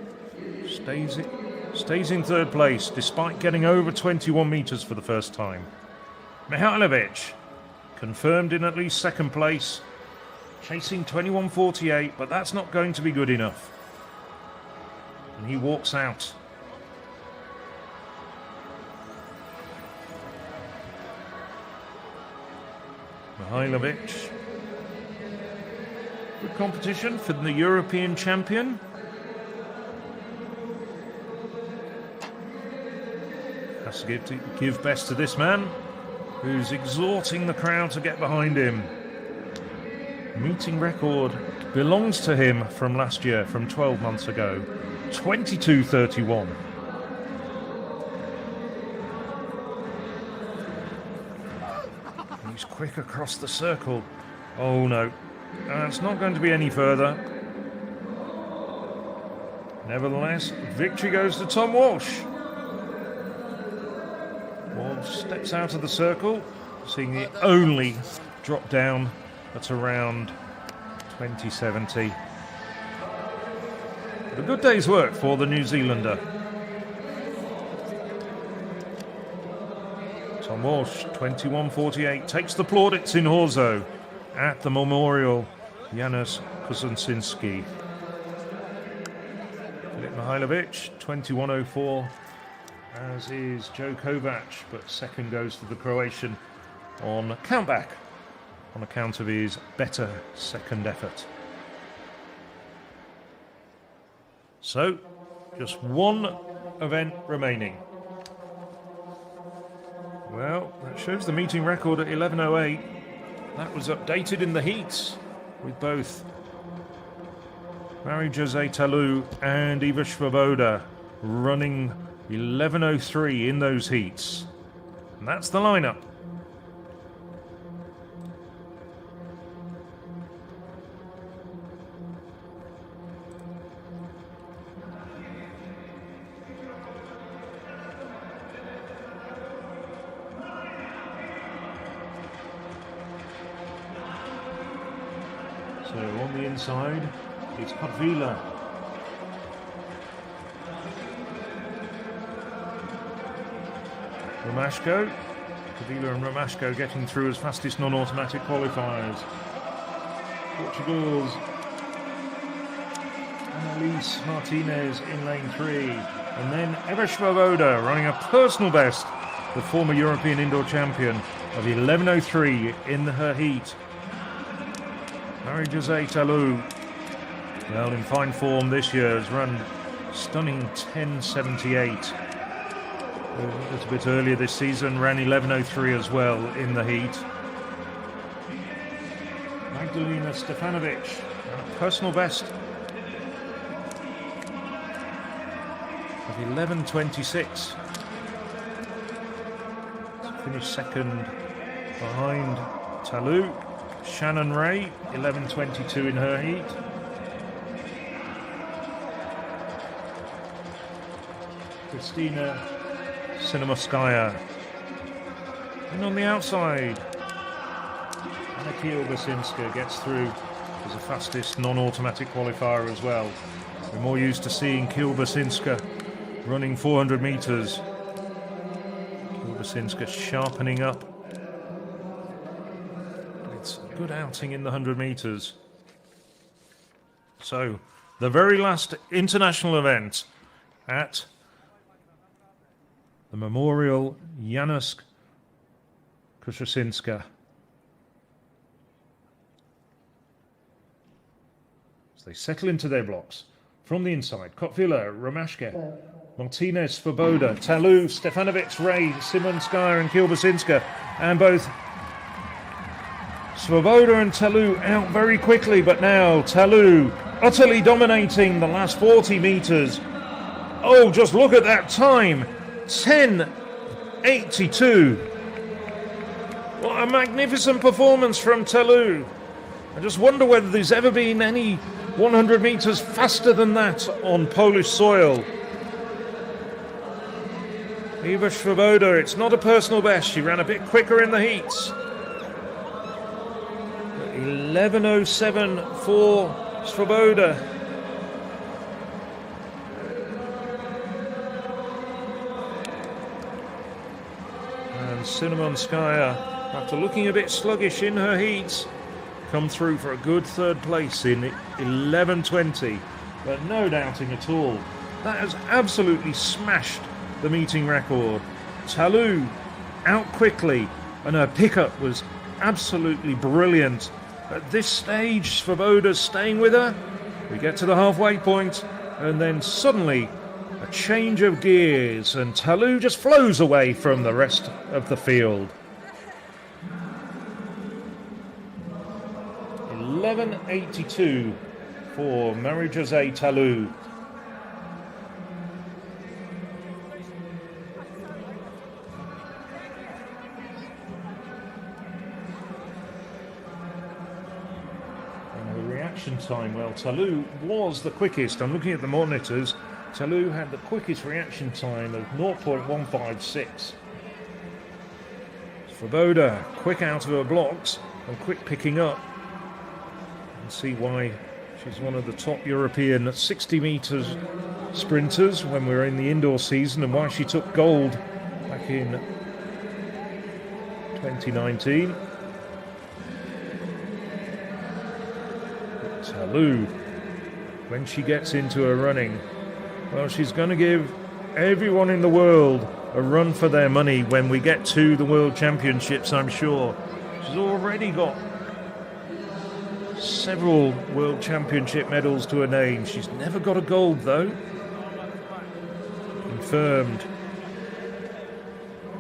stays in third place despite getting over 21 meters for the first time. Mihajlovic confirmed in at least second place, chasing 21.48, but that's not going to be good enough. And he walks out. Mihajlovic. Good competition for the European champion. Has to give best to this man, who's exhorting the crowd to get behind him. Meeting record belongs to him from last year, from 12 months ago. 22.31. He's quick across the circle. Oh no, it's not going to be any further. Nevertheless, victory goes to Tom Walsh. Walsh steps out of the circle, seeing the only drop down at around 2070. But a good day's work for the New Zealander. Tom Walsh, 21.48, takes the plaudits in Chorzow at the Memorial Janusz Kusocinski. Filip Mihajlovic, 21.04, as is Joe Kovac, but second goes to the Croatian on countback, on account of his better second effort. So, just one event remaining. Well, that shows the meeting record at 11.08. That was updated in the heats with both Marie-José Talou and Iva Svoboda running 11.03 in those heats. And that's the lineup. So on the inside is Kotvila. Romashko. Kotvila and Romashko getting through as fastest non-automatic qualifiers. Portugal's Annalise Martinez in lane 3. And then Iva Svoboda running a personal best, the former European indoor champion, of 11.03 in her heat. Marie-José Talou, well, in fine form this year, has run stunning 10.78. A little bit earlier this season, ran 11.03 as well in the heat. Magdalena Stefanovic, a personal best of 11.26. Finished second behind Talou. Shannon Ray, 11.22 in her heat. Kristina Sinamoskaya. And on the outside, Anna Kielbasinska gets through as the fastest non-automatic qualifier as well. We're more used to seeing Kielbasinska running 400 metres. Kielbasinska sharpening up. It's a good outing in the 100 metres. So, the very last international event at the Memorial Janusz Kusocinski. As they settle into their blocks. From the inside, Kotvila, Romashka, Martinez, Svoboda, Talou, Stefanovic, Ray, Simonskaya and Kielbasinska. And both Swoboda and Telou out very quickly, but now Telou utterly dominating the last 40 metres. Oh, just look at that time. 10:82. What a magnificent performance from Telou. I just wonder whether there's ever been any 100 metres faster than that on Polish soil. Iga Swoboda, it's not a personal best. She ran a bit quicker in the heats. 11:07 for Swoboda. And Szymanowska, after looking a bit sluggish in her heats, come through for a good third place in 11:20. But no doubting at all, that has absolutely smashed the meeting record. Telou out quickly, and her pickup was absolutely brilliant. At this stage, Swoboda's staying with her. We get to the halfway point, and then suddenly a change of gears, and Telou just flows away from the rest of the field. 11:82 for Marie-José Telou. Time, well, Telou was the quickest. I'm looking at the monitors. Telou had the quickest reaction time of 0.156. Swoboda quick out of her blocks and quick picking up. You can see why she's one of the top European 60 metres sprinters when we were in the indoor season, and why she took gold back in 2019. Telou, when she gets into her running, well, she's going to give everyone in the world a run for their money when we get to the World Championships, I'm sure. She's already got several World Championship medals to her name. She's never got a gold, though. Confirmed.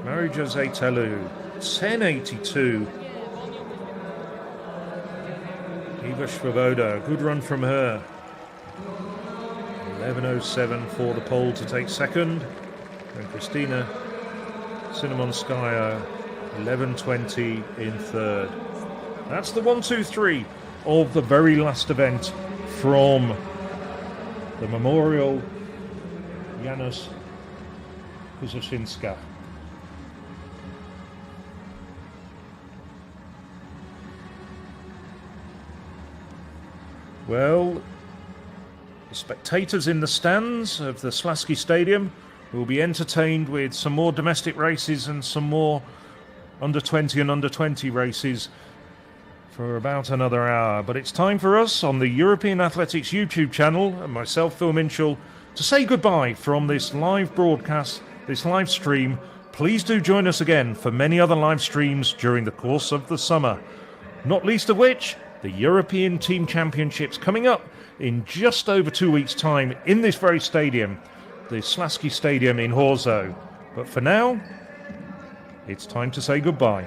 Marie-José Telou, 10:82. Iga Swoboda, good run from her. 11:07 for the POL to take second. And Kristina Szymanowska, 11:20 in third. That's the 1, 2, 3 of the very last event from the Memorial Janusz Kusocinski. Well, the spectators in the stands of the Śląski Stadium will be entertained with some more domestic races and some more under-20 and under-20 races for about another hour. But it's time for us on the European Athletics YouTube channel, and myself, Phil Minchell, to say goodbye from this live broadcast, this live stream. Please do join us again for many other live streams during the course of the summer, not least of which the European Team Championships coming up in just over 2 weeks' time in this very stadium, the Śląski Stadium in Chorzow. But for now, it's time to say goodbye.